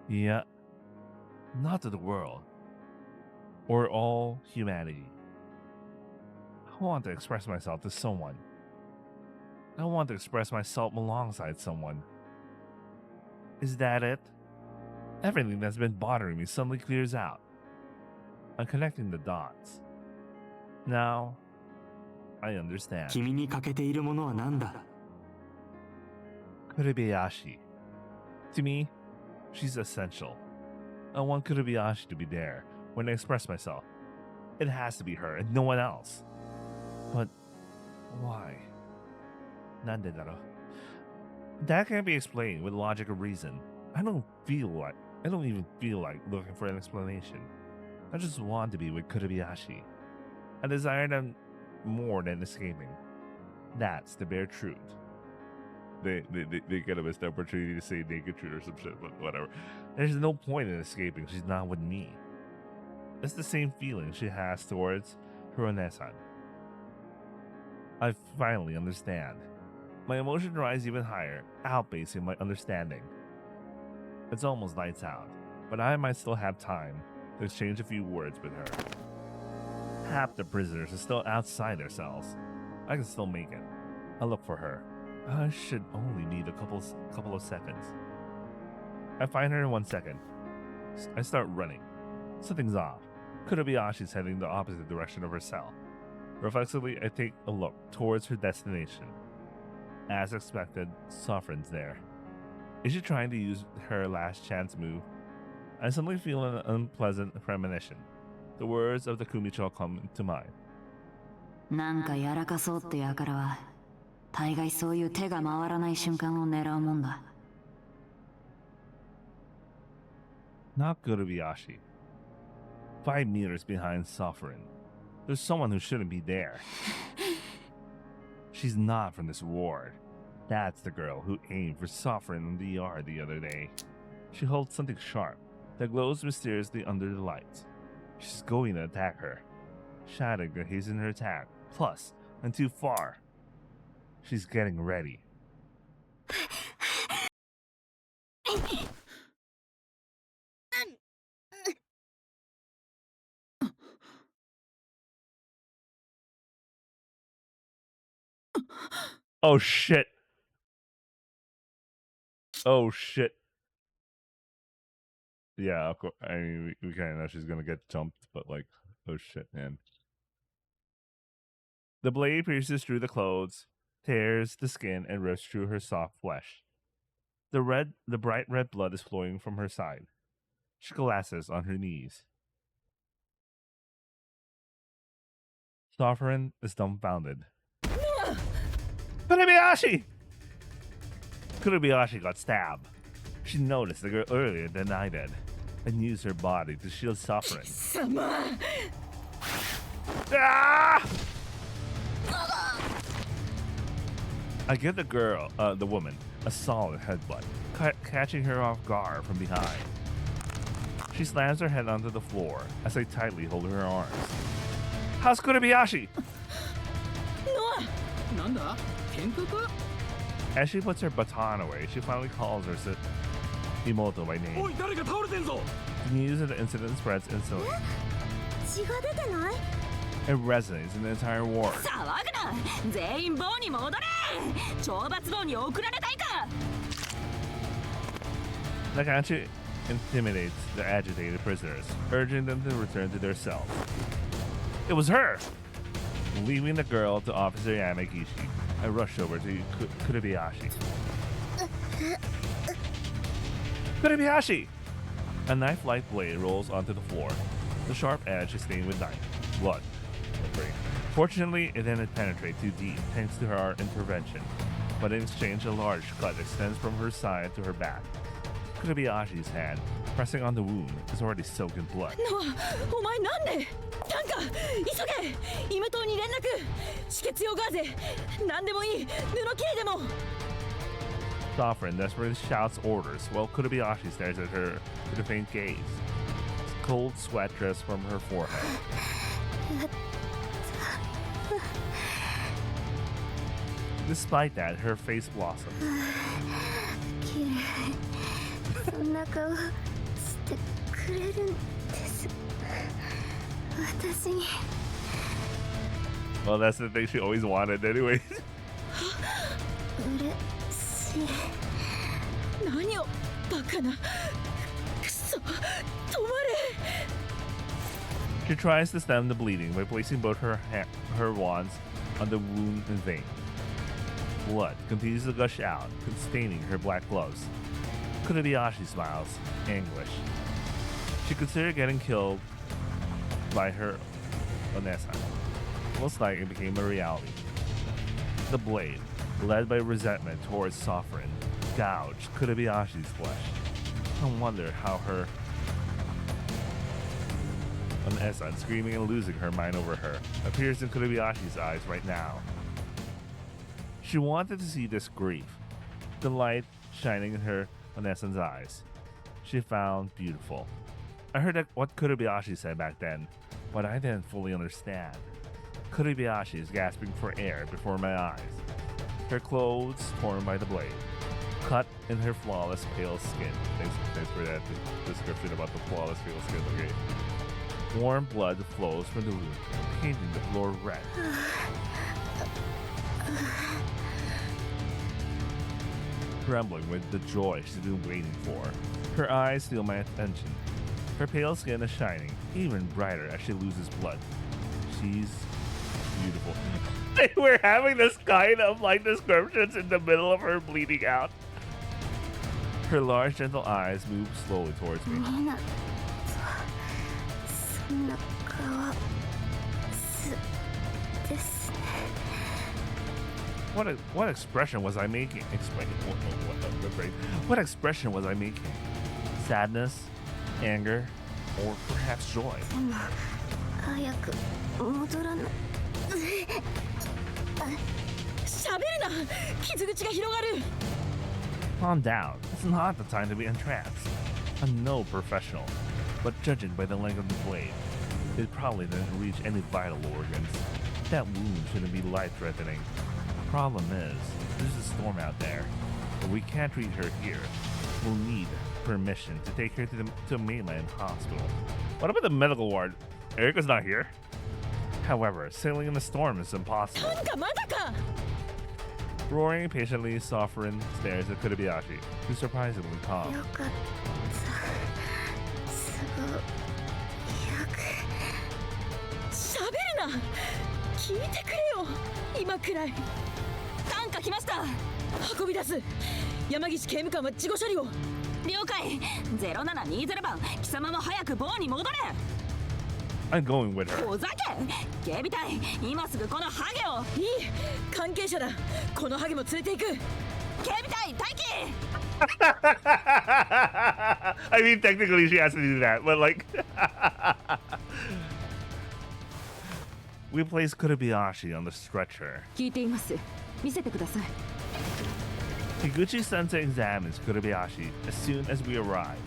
Yeah, not to the world, or all humanity. I want to express myself to someone. I want to express myself alongside someone. Is that it? Everything that's been bothering me suddenly clears out. I'm connecting the dots. Now, I understand. 君に欠けているものは何だ Kurobayashi. To me, she's essential. I want Kurobayashi to be there when I express myself. It has to be her and no one else. But why? Nande daro? That can't be explained with logic or reason. I don't even feel like looking for an explanation. I just want to be with Kurobayashi. I desire them more than escaping. That's the bare truth. They get a missed opportunity to say naked truth or some shit, but whatever. There's no point in escaping. She's not with me. It's the same feeling she has towards Hironesan. I finally understand. My emotion rises even higher, outpacing my understanding. It's almost lights out, but I might still have time to exchange a few words with her. Half the prisoners are still outside their cells. I can still make it. I look for her. I should only need a couple of seconds. I find her in 1 second. I start running. Something's off. Kurobayashi's heading the opposite direction of her cell. Reflexively, I take a look towards her destination. As expected, Sovereign's there. Is she trying to use her last chance move? I suddenly feel an unpleasant premonition. The words of the Kumicho come to mind. なんかやらかそうってやからは大概そういう手が回らない瞬間を狙うもんだ Not Kurobayashi. 5 meters behind Sovereign. There's someone who shouldn't be there. She's not from this ward. That's the girl who aimed for Sovereign in the yard the other day. She holds something sharp that glows mysteriously under the lights. She's going to attack her. Shouting to hasten her attack. Plus, I'm too far. She's getting ready. Oh shit. Oh shit. Yeah, of course. I mean, we kind of know she's gonna get jumped, but like, oh shit, man. The blade pierces through the clothes, tears the skin, and rips through her soft flesh. The bright red blood is flowing from her side. She collapses on her knees. Sovereign is dumbfounded. Kurebayashi! Kurebayashi got stabbed. She noticed the girl earlier than I did, and used her body to shield Sovereign. Ah! I give the woman, a solid headbutt, catching her off guard from behind. She slams her head onto the floor as I tightly hold her arms. How's Kurebayashi? As she puts her baton away, she finally calls her Imoto by name. The news of the incident spreads instantly. It resonates in the entire ward. Nakachi intimidates the agitated prisoners, urging them to return to their cells. It was her! Leaving the girl to Officer Yamagishi, I rush over to Kurebayashi. Kurebayashi! A knife-like blade rolls onto the floor. The sharp edge is stained with blood. Fortunately, it didn't penetrate too deep thanks to our intervention, but in exchange a large cut extends from her side to her back. Kurebayashi's hand, pressing on the wound, is already soaked in blood. Sovereign desperately shouts orders while Kurebayashi stares at her with a faint gaze. Cold sweat drips from her forehead. Despite that, her face blossoms. Well, that's the thing she always wanted anyway. She tries to stem the bleeding by placing both her wands on the wound and vein. Blood continues to gush out, staining her black gloves. Kurebayashi smiles, anguish. She considered getting killed by her Onesa. Most likely it became a reality. The blade, led by resentment towards Sovereign, gouged Kurebayashi's flesh. I wonder how her Onesa, screaming and losing her mind over her, appears in Kurebayashi's eyes right now. She wanted to see this grief, the light shining in her Onesa's eyes. She found beautiful. I heard what Kurebayashi said back then, but I didn't fully understand. Kurebayashi is gasping for air before my eyes. Her clothes torn by the blade, cut in her flawless pale skin. Thanks for that description about the flawless pale skin. Okay. Warm blood flows from the wound, painting the floor red. Trembling with the joy she's been waiting for, her eyes steal my attention. Her pale skin is shining, even brighter as she loses blood. She's beautiful. They were having this kind of like descriptions in the middle of her bleeding out. Her large, gentle eyes move slowly towards me. What expression was I making? What expression was I making? Sadness, anger, or perhaps joy? 喋るな。傷口が広がる。 Calm down. It's not the time to be entranced. I'm no professional, but judging by the length of the blade, it probably didn't reach any vital organs. That wound shouldn't be life-threatening. Problem is, there's a storm out there, but we can't treat her here. We'll need permission to take her to a mainland hospital. What about the medical ward? Erika's not here. However, sailing in the storm is impossible. なんかまだか。 Roaring impatiently, Sovereign stares at Kurobayashi, who's surprisingly calm. よかった。すご喋るな。聞いてくれよ。今くらい。担架来ました。運び出す。山岸刑務官は事後処理を。了解。0720番、貴様も早く棒に戻れ。 I'm going with her. おざけ。警備隊、今すぐこのハゲを。いい。関係者だ。このハゲも連れて行く。警備隊、待機。 I mean, technically she has to do that, but like... We place Kurobayashi on the stretcher. 聞いています。見せてください。 Higuchi-sensei examines Kurobayashi as soon as we arrive,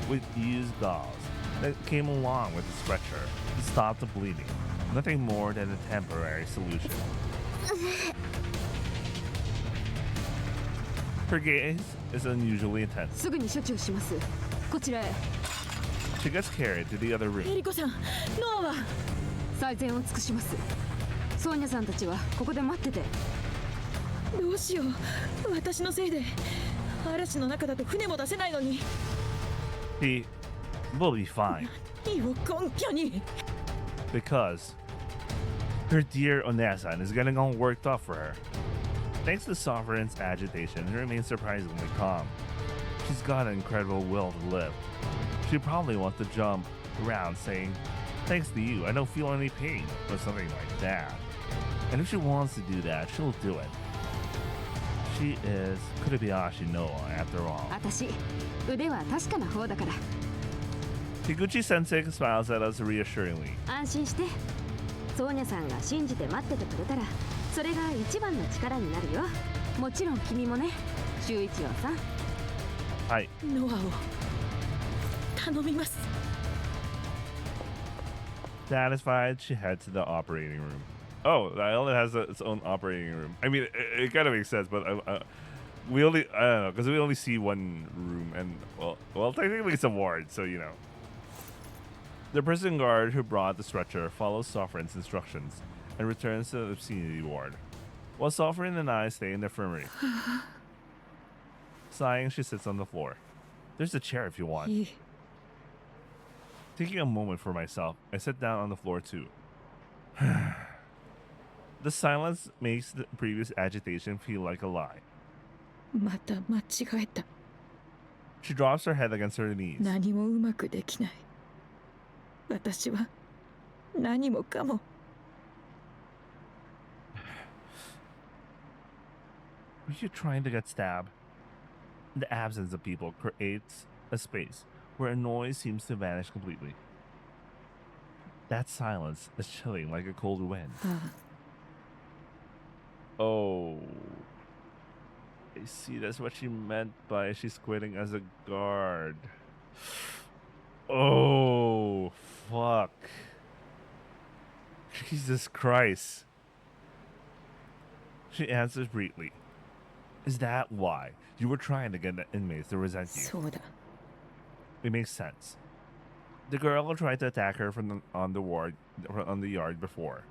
with used gauze that came along with the stretcher to stop the bleeding. Nothing more than a temporary solution. Her gaze is unusually intense. すぐに処置をします。こちらへ。 She gets carried to the other エ room. リコさん、ノアは。最善を尽くします。ソーニャさんたちはここで待ってて。どうしよう。私のせいで嵐の中だと船も出せないのに。 He will be fine 何を根拠に。 because her dear Onesan is getting all worked up for her. Thanks to Sovereign's agitation, she remains surprisingly calm. She's got an incredible will to live. She probably wants to jump around saying, "Thanks to you, I don't feel any pain," or something like that. And if she wants to do that, she'll do it. She is Kurobayashi Noa, after all. 私、腕は確かな方だから。 Higuchi-sensei smiles at us reassuringly. 安心して。ソーニャさんが信じて待っててくれたら、それが一番の力になるよ。もちろん君もね、修一郎さん。はい。ノアを頼みます。 Satisfied, she heads to the operating room. Oh, the island has its own operating room. I mean, it kind of makes sense, but we only, I don't know, because we only see one room, and well, technically it's a ward, so you know. The prison guard who brought the stretcher follows Sovereign's instructions and returns to the obscenity ward, while Sovereign and I stay in the infirmary. Sighing, she sits on the floor. There's a chair if you want. いい。 Taking a moment for myself, I sit down on the floor too. The silence makes the previous agitation feel like a lie. また間違えた。 She drops her head against her knees. 何もうまくできない。私は何もかも。 Were you trying to get stabbed? The absence of people creates a space where a noise seems to vanish completely. That silence is chilling like a cold wind. ああ。 Oh. I see, that's what she meant by she's quitting as a guard. Oh, fuck. Jesus Christ. She answers briefly. Is that why you were trying to get the inmates to resent you? そうだ。 It makes sense. The girl tried to attack her on the yard before.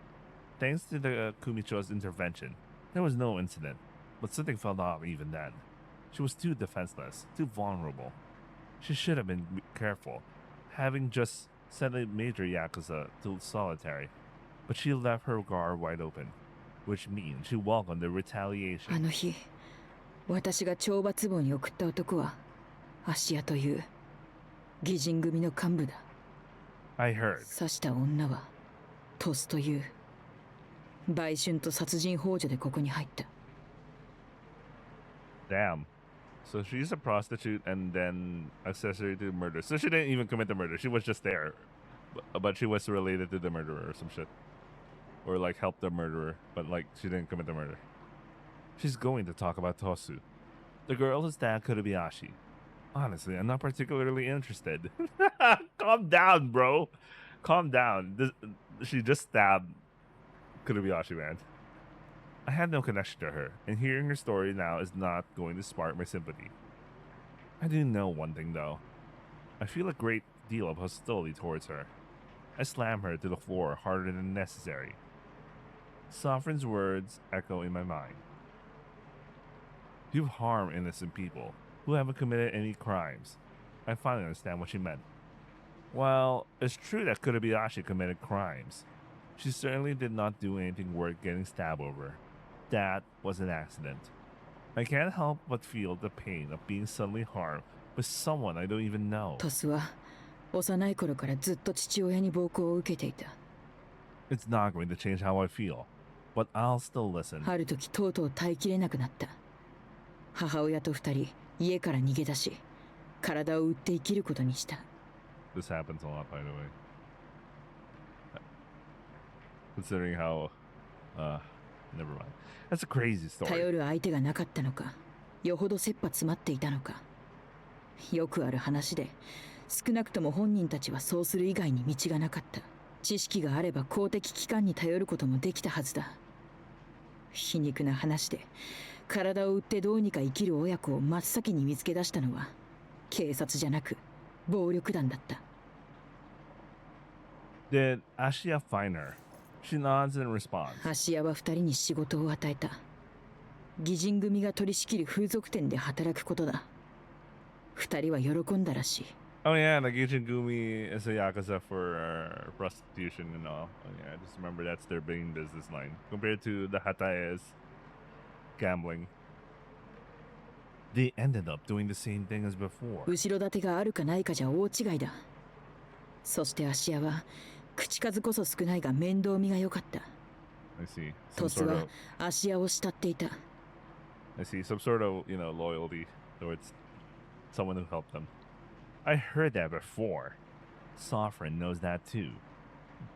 Thanks to the Kumicho's intervention, there was no incident, but something felt off even then. She was too defenseless, too vulnerable. She should have been careful, having just sent a major Yakuza to solitary, but she left her guard wide open, which means she welcomed the あ retaliation. の日、私が懲罰房に送った男は芦屋という義人組の幹部だ。 I heard. 刺した女はトスという売春と殺人幇助でここに入った。 Damn. So she's a prostitute and then accessory to murder. So she didn't even commit the murder. She was just there. But she was related to the murderer or some shit. Or like helped the murderer. But like she didn't commit the murder. She's going to talk about Tosu, the girl who stabbed Kurobayashi. Honestly, I'm not particularly interested. Calm down, bro. Calm down. She just stabbed Kurobayashi, man. I had no connection to her, and hearing her story now is not going to spark my sympathy. I do know one thing, though. I feel a great deal of hostility towards her. I slam her to the floor harder than necessary. Sovereign's words echo in my mind. You've harmed innocent people who haven't committed any crimes. I finally understand what she meant. While it's true that Kurobayashi committed crimes, she certainly did not do anything worth getting stabbed over. That was an accident. I can't help but feel the pain of being suddenly harmed by someone I don't even know. トスは幼い頃からずっと父親に暴行を受けていた。 It's not going to change how I feel, but I'll still listen. ある時とうとう耐えきれなくなった。母親と二人家から逃げ出し、体を売って生きることにした。 This happens a lot, by the way. Considering how, never mind. That's a crazy story. 頼る相手がなかったのか、よほど切羽詰まっていたのか。よくある話で、少なくとも本人たちはそうする以外に道がなかった。知識があれば公的機関に頼ることもできたはずだ。皮肉な話で、体を売ってどうにか生きる親子を真っ先に見つけ出したのは、警察じゃなく、暴力団だった。Did Ashiya find her? She nods in response. 芦屋は二人に仕事を与えた。義人組が取り仕切る風俗店で働くことだ。二人は喜んだらしい。Oh yeah, the Gijin Gumi is a yakuza for prostitution and all. Oh yeah, I just remember that's their main business line compared to the Hataya's gambling. They ended up doing the same thing as before. 後ろ盾があるかないかじゃ大違いだ。そして芦屋は口数こそ少ないが面倒見が良かった。I see. トスは芦屋を慕っていた。I see some sort of, loyalty towards someone who helped them. I heard that before. Sovereign knows that too.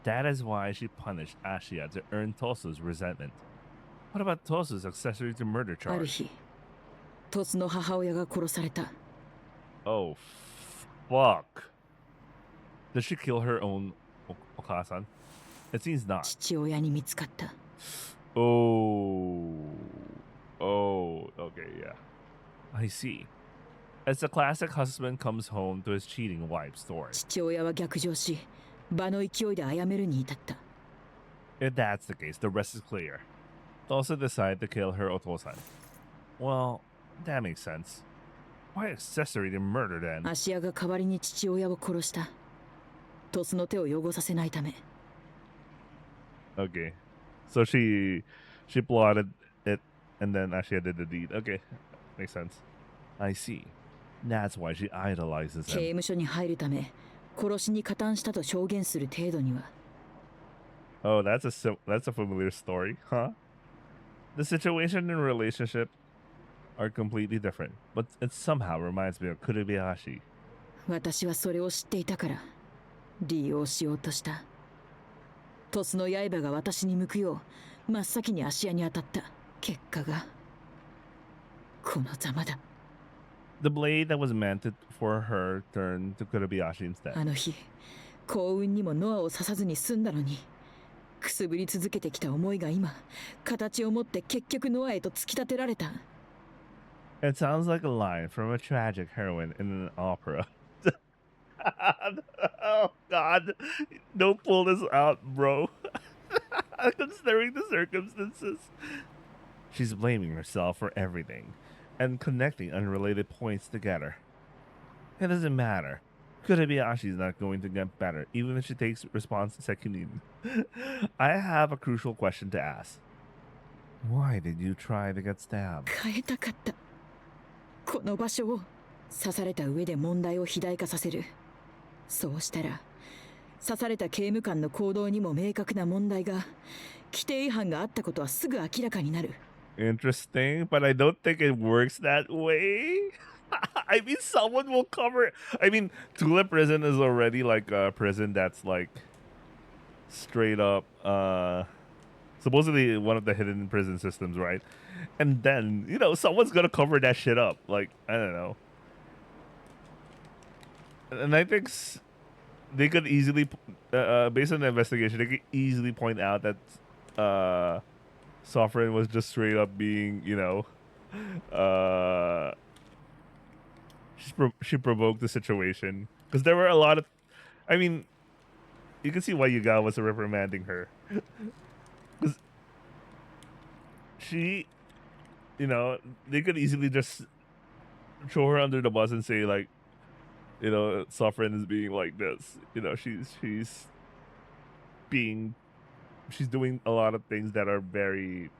That is why she punished Ashiya to earn Tosu's resentment. What about Tosu's accessory to murder ある charge? 日、トスの母親が殺された。Oh, fuck. Did she kill her own Okasan? It seems not. 父親に見つかった。Oh, okay, yeah. I see. It's a classic husband comes home to his cheating wife story. 父親は逆上し、場の勢いで殺めるに至った。If that's the case, the rest is clear. Tosa decided to kill her Otosan. Well, that makes sense. Why accessory to murder then? 芦屋が代わりに父親を殺した。トスの手を汚させないため。Okay. So she plotted it and then Ashiya did the deed. Okay. Makes sense. I see. That's why she idolizes 刑 him. 務所に入るため、殺しに加担したと証言する程度には。Oh, that's a familiar story, huh? The situation and relationship are completely different, but it somehow reminds me of Kurobayashi. 私はそれを知っていたから利用しようとした。トスの刃が私に向くよう真っ先に芦屋に当たった。結果がこのざまだ。The blade that was meant for her turned to Kurobayashi instead. あの日幸運にもノアを刺さずに済んだのに、くすぶり続けてきた思いが今形を持って結局ノアへと突き立てられた。 It sounds like a line from a tragic heroine in an opera. Oh God, don't pull this out, bro. Considering the circumstances. She's blaming herself for everything and connecting unrelated points together. It doesn't matter. Kurobayashi's not going to get better, even if she takes responsibility. I have a crucial question to ask. Why did you try to get stabbed? 変えたかった。この場所を刺された上で問題を肥大化させる。そうしたら刺された刑務官の行動にも明確な問題が、規定違反があったことはすぐ明らかになる。 Interesting, but I don't think it works that way. I mean, someone will cover. I mean, Tula prison is already like a prison that's like straight up supposedly one of the hidden prison systems, right? And then, you know, someone's gonna cover that shit up. Like, I don't know. And I think they could easily, based on the investigation, they could easily point out that Sovereign was just straight up being, you know, she provoked the situation. Because there were a lot of, I mean, you can see why Yuga was reprimanding her. Because she, you know, they could easily just throw her under the bus and say, like, you know, Sovereign is being like this. You know, she's doing a lot of things that are very,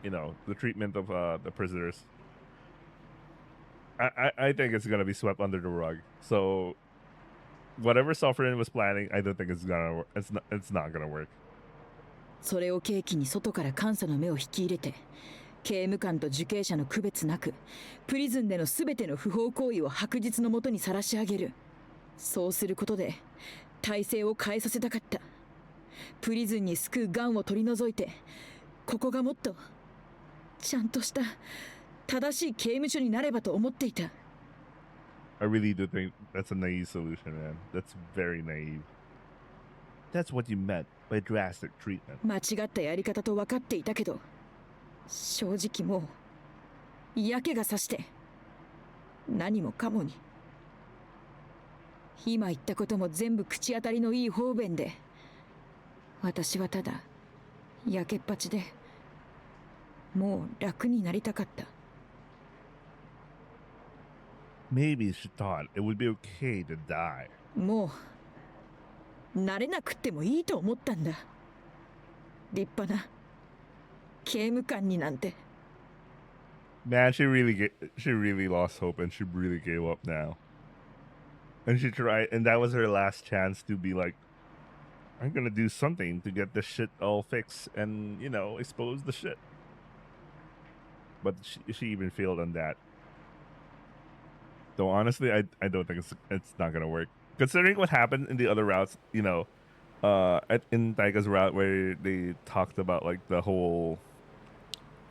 you know, the treatment of the prisoners. I think it's gonna be swept under the rug. So whatever Sovereign was planning, I don't think it's gonna work. It's not gonna work. それを契機に外から監査の目を引き入れて、刑務官と受刑者の区別なく、プリズンでの全ての不法行為を白日の下にさらし上げる。そうすることで体制を変えさせたかった。プリズンに救う癌を取り除いて、ここがもっとちゃんとした正しい刑務所になればと思っていた。I really do think that's a naive solution, man. That's very naive. That's what you meant by drastic treatment. 間違ったやり方と分かっていたけど、正直もう嫌気がさして何もかもに。今言ったことも全部口当たりのいい方便で、私はただやけっぱちでもう楽になりたかった。Maybe she thought it would be okay to die. もう慣れなくてもいいと思ったんだ。立派な刑務官になんて。Man, she really lost hope and she really gave up now. And she tried, and that was her last chance to be like, I'm gonna do something to get this shit all fixed and, you know, expose the shit. But she even failed on that. Though honestly, I don't think it's not gonna work. Considering what happened in the other routes, you know, in Taiga's route where they talked about like the whole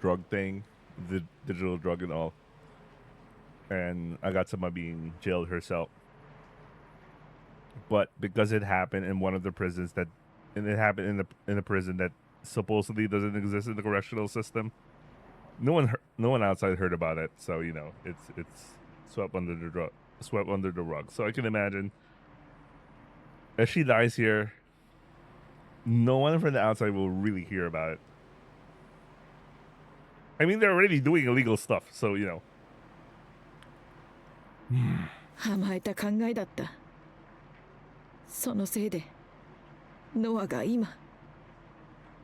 drug thing, the digital drug and all, and Agatsuma being jailed herself. But because it happened in one of the prisons and it happened in a prison that supposedly doesn't exist in the correctional system, no one outside heard about it. So you know, it's swept under the rug. So I can imagine if she dies here, no one from the outside will really hear about it. I mean, they're already doing illegal stuff, so you know. 甘えた考えだった。そのせいでノアが今。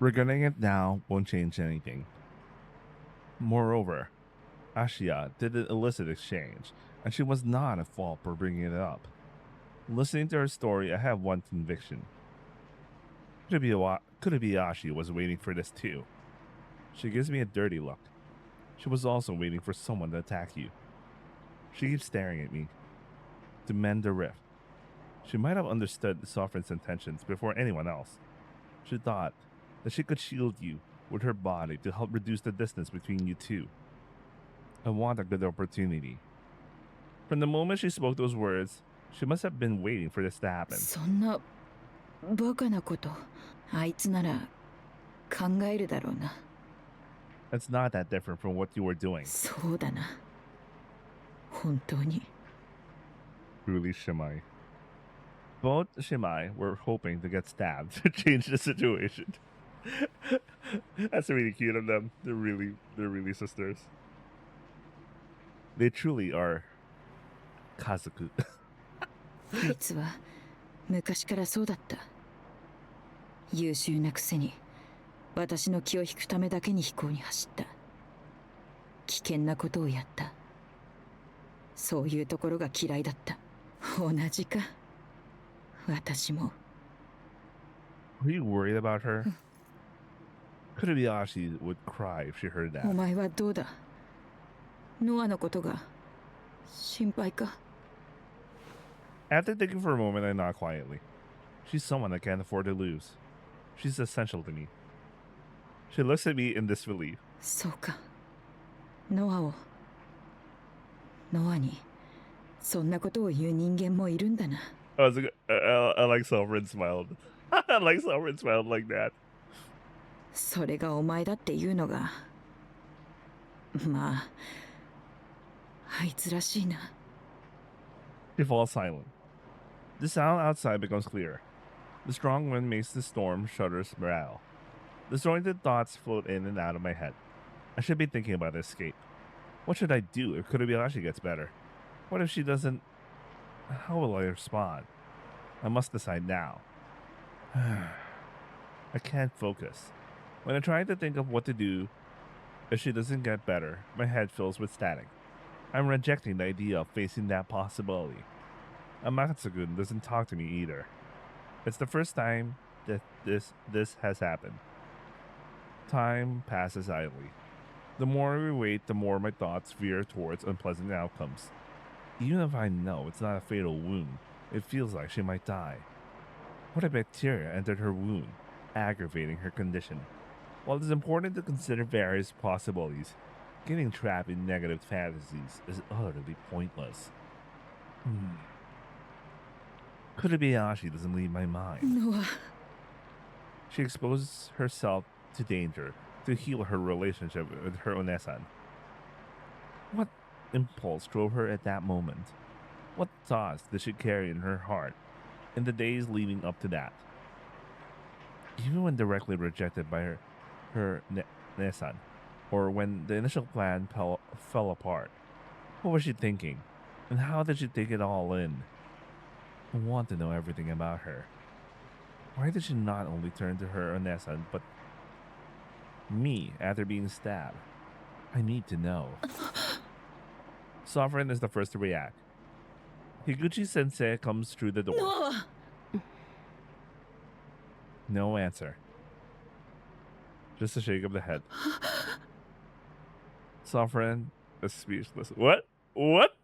Regretting it now won't change anything. Moreover, Ashia did an illicit exchange, and she was not at fault for bringing it up. Listening to her story, I have one conviction. Kurubiyashi was waiting for this too. She gives me a dirty look. She was also waiting for someone to attack you. She keeps staring at me. To mend the rift. She might have understood the Sovereign's intentions before anyone else. She thought that she could shield you with her body to help reduce the distance between you two. I want a good opportunity. From the moment she spoke those words, she must have been waiting for this to happen. そんなバカなことあいつなら考えるだろうな。That's not that different from what you were doing. そうだな。本当に。Truly Shimai. Both Shimai were hoping to get stabbed to change the situation. That's really cute of them. They're really sisters. They truly are Kazoku. あいつは昔からそうだった。優秀なくせに私の気を引くためだけに飛行に走った。危険なことをやった。そういうところが嫌いだった。同じか。私も。Were you worried about her? Kurubiyashi would cry if she heard that. お前はどうだ。ノアのことが心配か。After thinking for a moment, I nod quietly. She's someone I can't afford to lose. She's essential to me. She looks at me in disbelief. そうか。ノアを。ノアにそんなことを言う人間もいるんだな。I was like, I like Sovereign smiled. I like Sovereign smiled like that. それがお前だっていうのが、まあ、あいつらしいな。She falls silent. The sound outside becomes clearer. The strong wind makes the storm shudder's brow. Disjointed thoughts float in and out of my head. I should be thinking about escape. What should I do if Kurobayashi gets better? What if she doesn't? How will I respond? I must decide now. I can't focus. When I try to think of what to do if she doesn't get better, my head fills with static. I'm rejecting the idea of facing that possibility. Amatsugun doesn't talk to me either. It's the first time that this has happened. Time passes idly. The more we wait, the more my thoughts veer towards unpleasant outcomes. Even if I know it's not a fatal wound, it feels like she might die. What if bacteria entered her wound, aggravating her condition? While it's important to consider various possibilities, getting trapped in negative fantasies is utterly pointless. Kurobayashi doesn't leave my mind. Noah. She exposes herself to danger to heal her relationship with her Onesan. What impulse drove her at that moment? What thoughts did she carry in her heart in the days leading up to that? Even when directly rejected by her Nesan, or when the initial plan fell apart, what was she thinking, and how did she take it all in? I want to know everything about her. Why did she not only turn to her Onesan, but me after being stabbed? I need to know. Sovereign is the first to react. Higuchi-sensei comes through the door. Noah! No answer. Just a shake of the head. Sovereign is speechless. What? What?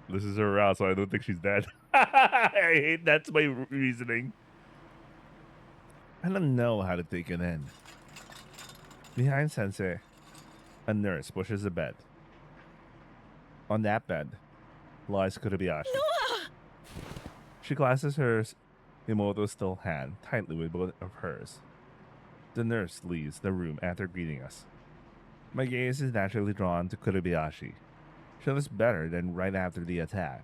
This is her route, so I don't think she's dead. I hate that's my reasoning. I don't know how to take it in. Behind Sensei, a nurse pushes a bed. On that bed lies Kurobayashi. Noah! She clasps her Imoto's still hand tightly with both of hers. The nurse leaves the room after greeting us. My gaze is naturally drawn to Kurobayashi. She looks better than right after the attack.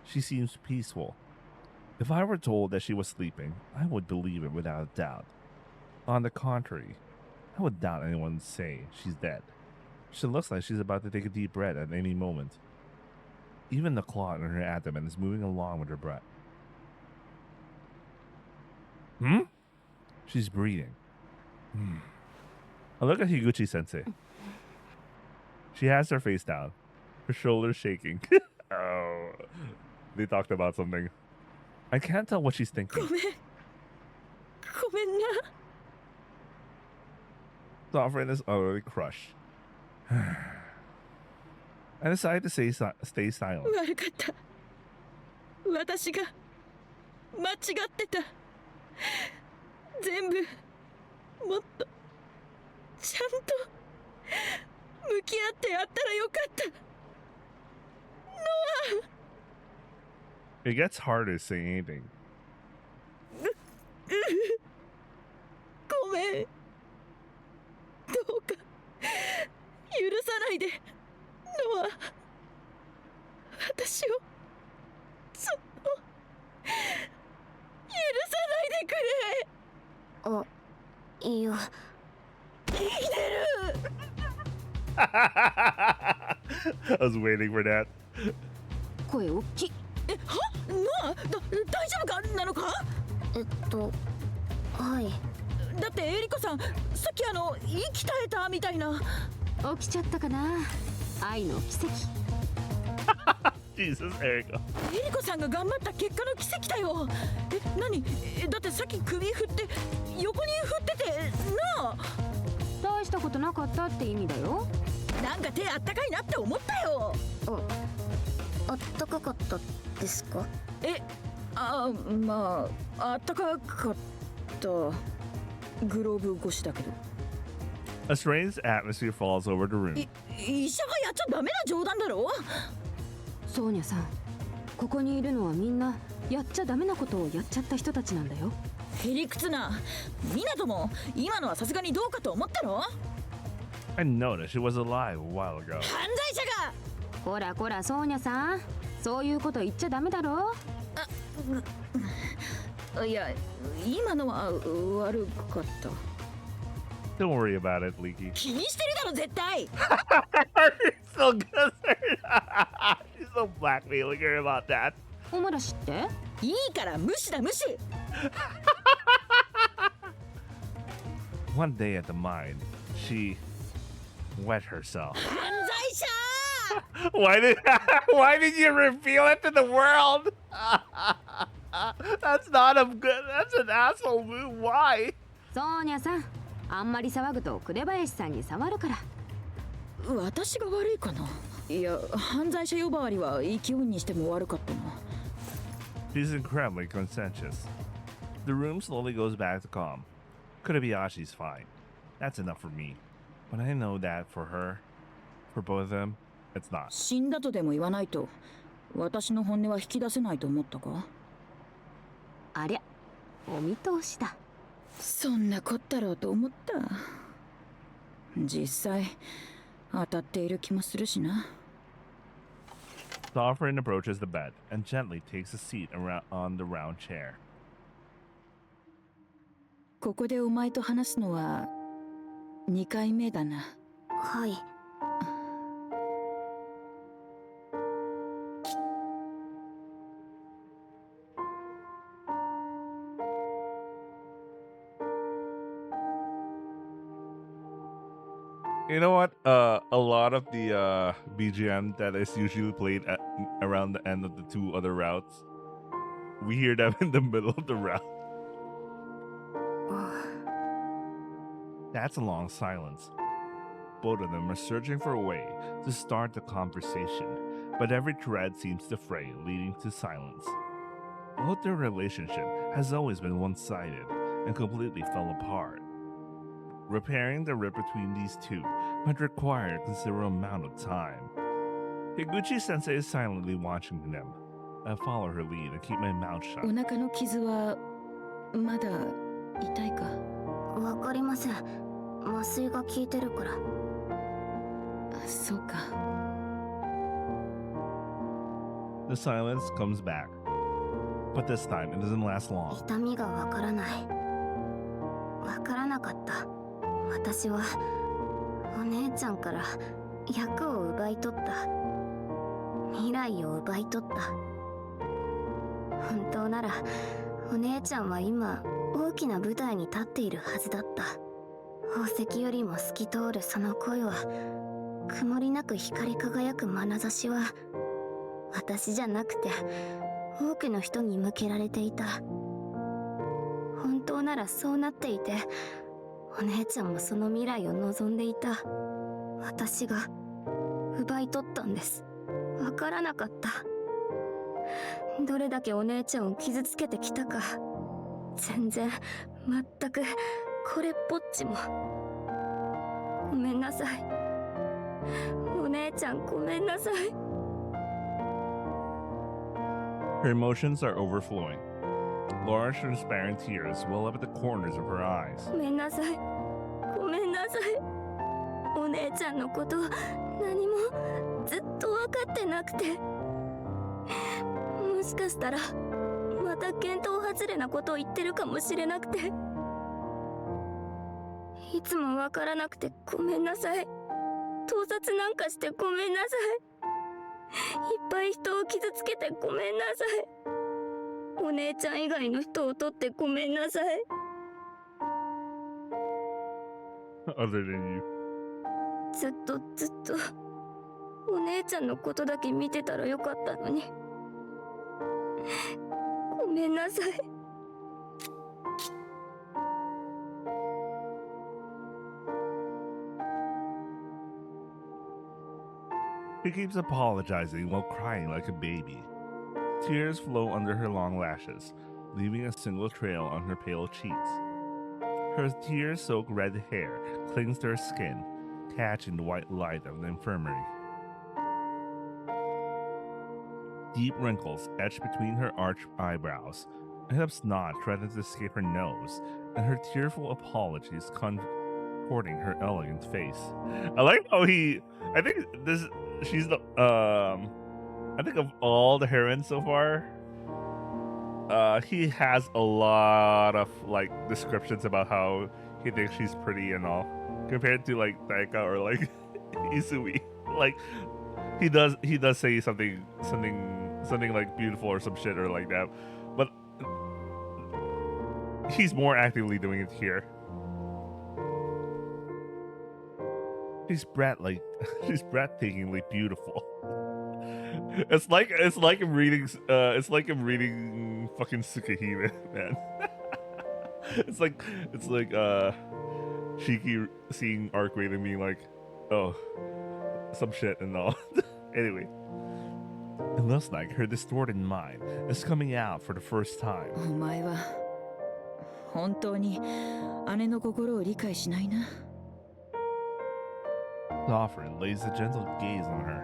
She seems peaceful. If I were told that she was sleeping, I would believe it without a doubt. On the contrary, I would doubt anyone say she's dead. She looks like she's about to take a deep breath at any moment. Even the clot in her abdomen is moving along with her breath. She's breathing. I look at Higuchi-sensei. She has her face down, her shoulders shaking. Oh, they talked about something. I can't tell what she's thinking. ごめんな。Sovereign is utterly crushed. I decide to stay silent. 悪かった。私が間違ってた。全部もっとちゃんと向き合ってやったらよかった。ノア。It gets harder to say anything. ごめん。どうか許さないで、ノア。私をずっと許さないでくれ。あ、いや。生きてる。I was waiting for that. 声大きい。は？ノア、大丈夫かなのか？はい。だってエリコさん、さっき息絶えたみたいな。起きちゃったかな。愛の奇跡。Jesus, Erica. エリコさんが頑張った結果の奇跡だよ。何？だってさっき首振って横に振っててなあ。大したことなかったって意味だよ。なんか手あったかいなって思ったよ。あったかかったですか？まああったかかった。グローブ越しだけど。 A strange atmosphere falls over the room. 医者がやっちゃダメな冗談だろ。ソーニャさん、ここにいるのはみんなやっちゃダメなことをやっちゃった人たちなんだよ。へりくつな。ミナトも今のはさすがにどうかと思ったろ。 I noticed she was alive a while ago. 犯罪者が。こらこらソーニャさん、そういうこと言っちゃダメだろ。いや、今のは悪かった。 Don't worry about it, Leaky. 気にしてるだろ絶対。 She's so good. She's so blackmailing her about that. お前ら知って？いいから無視だ無視。 One day at the mine, she wet herself. 犯罪者。 Why did you reveal it to the world? That's not a good. That's an asshole move. Why? ソーニャさん、あんまり騒ぐと紅林さんに触るから。私が悪いかな。いや、犯罪者呼ばわりは勢いにしても悪かったな。 She's incredibly conscientious. The room slowly goes back to calm. Kobayashi's fine. That's enough for me. But I know that for her, for both of them, it's not. 死んだとでも言わないと、私の本音は引き出せないと思ったか。ありゃ、お見通しだ。そんなこったろうと思った。実際当たっている気もするしな。 Sovereign approaches the bed and gently takes a seat on the round chair. ここでお前と話すのは2回目だな。はい。 You know what? A lot of the BGM that is usually played around the end of the two other routes, we hear them in the middle of the route. That's a long silence. Both of them are searching for a way to start the conversation, but every thread seems to fray, leading to silence. Both their relationship has always been one-sided and completely fell apart. Repairing the rift between these two might require a considerable amount of time. Higuchi-sensei is silently watching them. I follow her lead and keep my mouth shut. お腹の傷はまだ痛いか。わかりません。麻酔が効いてるから。そうか。 The silence comes back, but this time it doesn't last long. 痛みがわからない。わからなかった。私はお姉ちゃんから役を奪い取った。未来を奪い取った。本当ならお姉ちゃんは今大きな舞台に立っているはずだった。宝石よりも透き通るその声は、曇りなく光り輝く眼差しは、私じゃなくて多くの人に向けられていた。本当ならそうなっていて、お姉ちゃんもその未来を望んでいた。私が奪い取ったんです。わからなかった。どれだけお姉ちゃんを傷つけてきたか、全然全くこれっぽっちも。ごめんなさい。お姉ちゃんごめんなさい。 Her emotions are overflowing. Large, transparent tears well up at the corners of her eyes. ごめんなさい。ごめんなさい。お姉ちゃんのこと何もずっと分かってなくて。もしかしたらまた見当外れなことを言ってるかもしれなくて。いつも分からなくてごめんなさい。盗撮なんかしてごめんなさい。いっぱい人を傷つけてごめんなさい。お姉ちゃん以外の人を取ってごめんなさい。 Other than you. ずっとお姉ちゃんのことだけ見てたらよかったのに。ごめんなさい。 She keeps apologizing while crying like a baby. Tears flow under her long lashes, leaving a single trail on her pale cheeks. Her tear-soaked red hair clings to her skin, catching the white light of the infirmary. Deep wrinkles etched between her arched eyebrows. A hip snot threatens to escape her nose, and her tearful apologies contorting her elegant face. I like how I think this. She's the. I think of all the heroines so far, he has a lot of like descriptions about how he thinks she's pretty and all, compared to like Taika or like Izumi. Like he does say something like beautiful or some shit or like that, but he's more actively doing it here. She's breathtakingly beautiful. It's like I'm reading fucking Tsukahime, man. it's like Shiki seeing Arcway and being like, oh, some shit and all. Anyway, it looks like her distorted mind is coming out for the first time. お前は本当に姉の心を理解しないな。Sovereign lays a gentle gaze on her.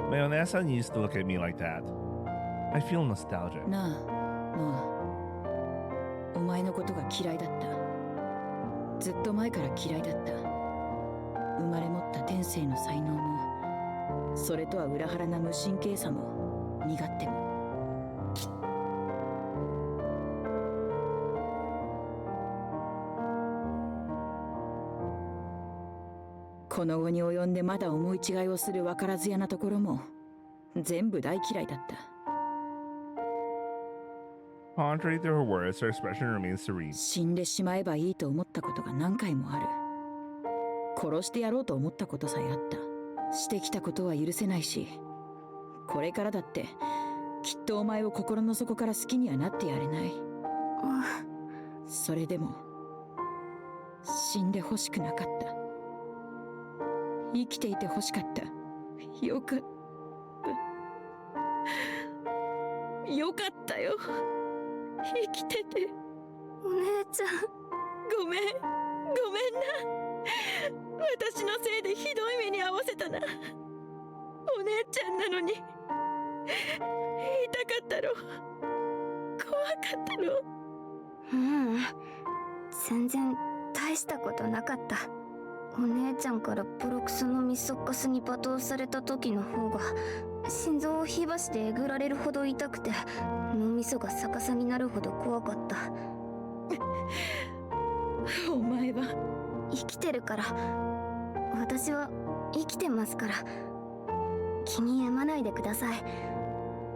Mayonesa used to look at me like that. I feel nostalgic. なあ、ノア。お前のことが嫌いだった。ずっと前から嫌いだった。生まれ持った天性の才能も、それとは裏腹な無神経さも、身勝手も。この後に及んでまだ思い違いをする分からずやなところも全部大嫌いだった。Contrary to her words, her expression remains serene. 死んでしまえばいいと思ったことが何回もある。殺してやろうと思ったことさえあった。してきたことは許せないし、これからだってきっとお前を心の底から好きにはなってやれない。それでも死んでほしくなかった。生きていてほしかった。よかった。よかったよ。生きてて。お姉ちゃん、ごめんな。私のせいでひどい目に遭わせたな。お姉ちゃんなのに。痛かったろ。怖かったろ。全然大したことなかった。お姉ちゃんからボロクソのミソッカスに罵倒された時の方が心臓を火箸でえぐられるほど痛くて脳みそが逆さになるほど怖かった。お前は生きてるから。私は生きてますから。気に病まないでください。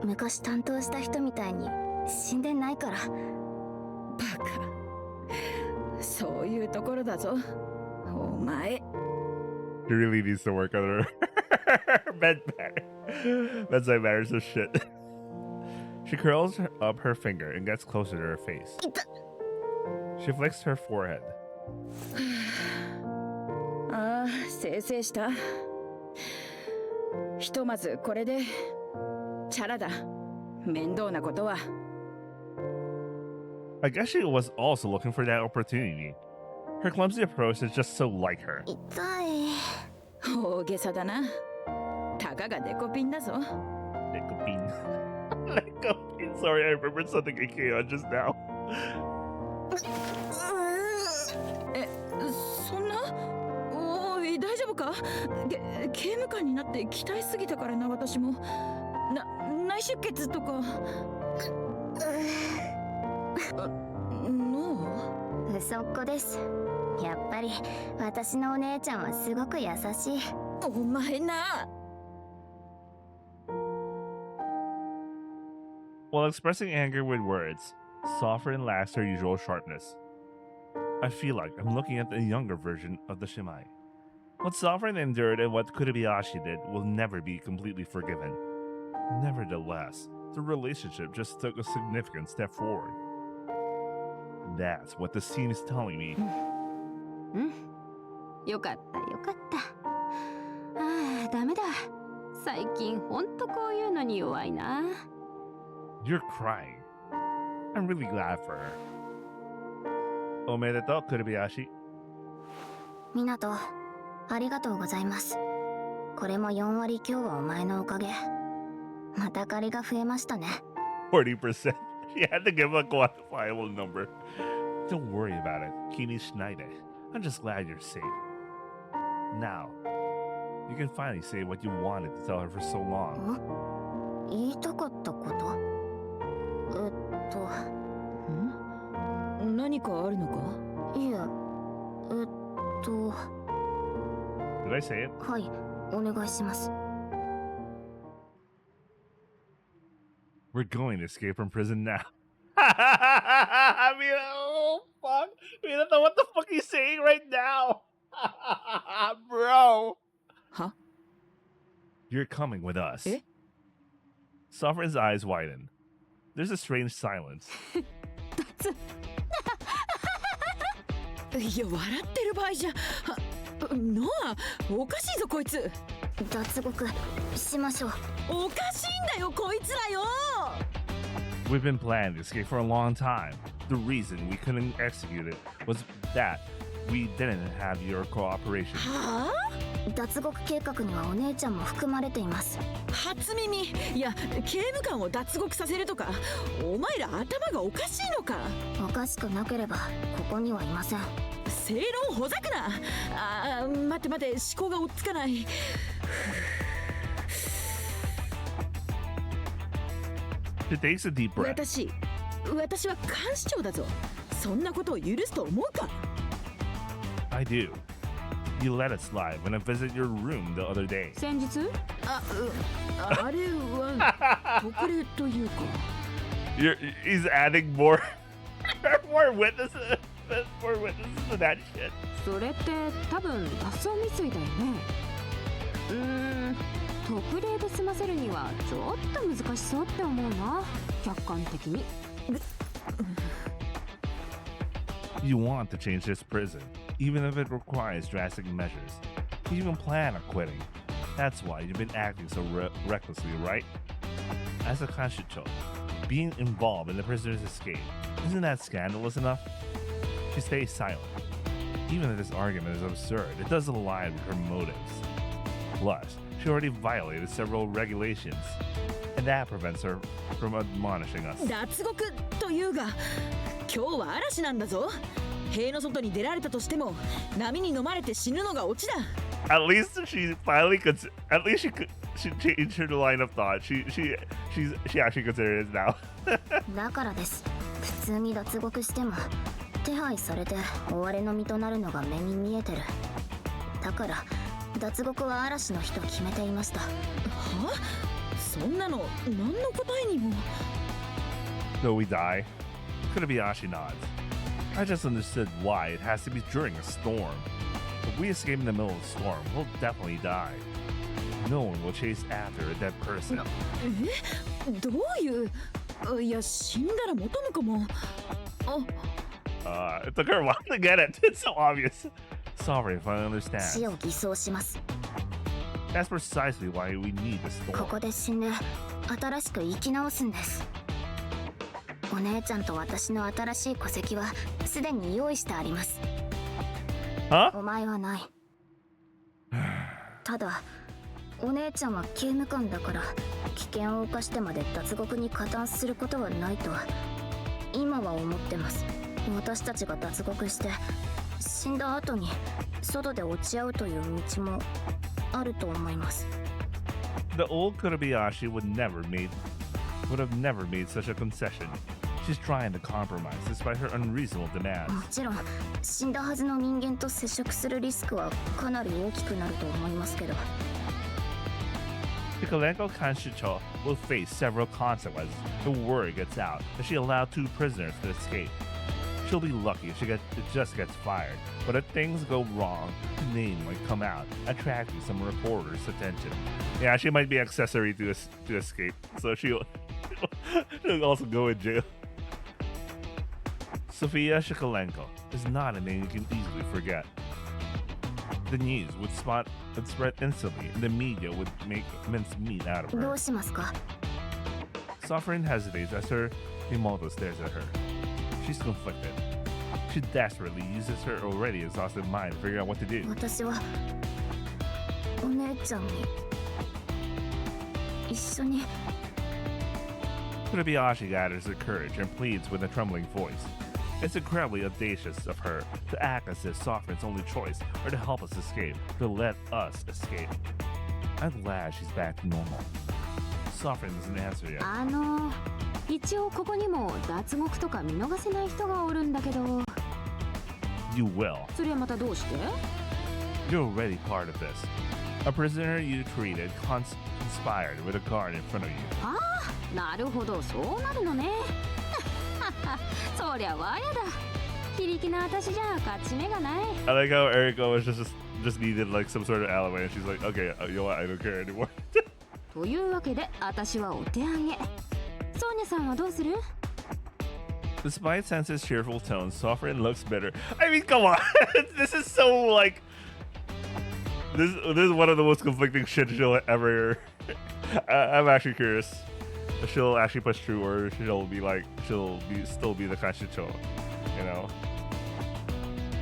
昔担当した人みたいに死んでないから。バカ。そういうところだぞ。お前。 She really needs to work on her bedside manners of shit. She curls up her finger and gets closer to her face. She flicks her forehead. ああ、清々した。ひとまずこれでチャラだ。面倒なことは。I guess she was also looking for that opportunity. Her clumsy approach is just so like her. 痛い。大げさだな。たかがデコピンだぞ。デコピン。デコピン。Sorry, I remembered something that came on just now. そんな？おい、大丈夫か？刑務官になって鍛えすぎたからな、私も。内出血とか。嘘っこです。やっぱり私のお姉ちゃんはすごく優しい。お前な。 While expressing anger with words, Sovereign lacks her usual sharpness. I feel like I'm looking at the younger version of the Shimai. What Sovereign endured and what Kurebayashi did will never be completely forgiven. Nevertheless, the relationship just took a significant step forward. That's what the scene is telling me. よかったよかった。ああ、ダメだ。最近ほんとこういうのに弱いな。You're crying. I'm really glad for her. おめでとう、クルビアシ。湊、ありがとうございます。これも4割強はお前のおかげ。また借りが増えましたね。40%. You had to give a quantifiable number. Don't worry about it, Kini Schneide. I'm just glad you're safe. Now, you can finally say what you wanted to tell her for so long. 言いたかったこと？何かあるのか？いえ、Did I say it? はい、お願いします。We're going to escape from prison now. I mean, oh fuck. I mean, what the fuck are you saying right now? Bro. Huh? You're coming with us. Eh? Sovereign's eyes widen. There's a strange silence. いや、笑ってる場合じゃ。ノア、おかしいぞこいつ。脱獄しましょう。おかしいんだよこいつらよ。We've been planning to escape for a long time. The reason we couldn't execute it was that we didn't have your cooperation. はあ？脱獄計画にはお姉ちゃんも含まれています。初耳。いや、刑務官を脱獄させるとか、お前ら頭がおかしいのか？おかしくなければここにはいません。正論ほざくな。待って思考が追っつかない。She takes a deep breath. 私は監視長だぞ。そんなことを許すと思うか？ I do. You let it slide when I visited your room the other day. 先日？あれは特例というか。He's adding more witnesses. More witnesses to that shit. それって多分脱走未遂だよね。特例で済ませるにはちょっと難しそうって思うな、客観的に。You want to change this prison, even if it requires drastic measures. You even plan on quitting. That's why you've been acting so recklessly, right? As a Kashicho, being involved in the prisoner's escape, isn't that scandalous enough? She stays silent. Even if this argument is absurd, it does align with her motives. Plus, she already violated several regulations, and that prevents her from admonishing us. 脱獄というが、今日は嵐なんだぞ。塀の外に出られたとしても、波に飲まれて死ぬのがオチだ。At least she finally at least she changed her line of thought. She actually considers it now. だからです。普通に脱獄しても手配されて終わりの身となるのが目に見えてる。だから脱獄は嵐の日と決めていました。は？そんなの何の答えにも。So we die? Kobayashi nods. I just understood why it has to be during a storm. If we escape in the middle of the storm, we'll definitely die. No one will chase after a dead person. どういう？いや、死んだら元も子も。It took her a while to get it. It's so obvious. Sorry if I understand. 死を偽装します。That's precisely why we need the storm. ここで死んで新しく生き直すんです。お姉ちゃんと私の新しい戸籍はすでに用意してあります。は？お前はない。ただお姉ちゃんは刑務官だから危険を冒してまで脱獄に加担することはないと今は思ってます。私たちが脱獄して死んだ後に外で落ち合うという道もあると思います。 The old Kobayashi would have never made such a concession. She's trying to compromise despite her unreasonable demands. もちろん死んだはずの人間と接触するリスクはかなり大きくなると思いますけど。Pikolenko Kanshicho will face several consequences if word gets out that she allowed 2 prisoners to escape. She'll be lucky if it just gets fired, but if things go wrong, her name might come out, attracting some reporters' attention. Yeah, she might be accessory to escape, so she'll also go in jail. Sofia Shikolenko is not a name you can easily forget. The news would spread instantly, and the media would make mincemeat out of her. どうしますか? Suffering hesitates as her Imoto stares at her. She's conflicted. She desperately uses her already exhausted mind to figure out what to do. 私はお姉ちゃんに一緒に Kurabayashi gathers her courage and pleads with a trembling voice. It's incredibly audacious of her to act as if Sovereign's only choice are to help us escape, to let us escape. I'm glad she's back to normal. Sovereign doesn't answer yet. 一応ここにも脱獄とか見逃せない人がおるんだけど。You will. それはまたどうして？ You're already part of this. A prisoner you treated conspired with a guard in front of you. ああ、なるほど、そうなるのね。そりゃわやだ。非力な私じゃ勝ち目がない。I like how Eriko was just needed like some sort of alibi, and she's like, okay, you know what, I don't care anymore. というわけで、私はお手上げ。ソーニャさんはどうする？ Despite Sensei's cheerful tone, Sovereign looks bitter. I mean, come on, this is so like this is one of the most conflicting shit she'll ever. I'm actually curious if she'll actually push through, or still be the Kashicho, you know.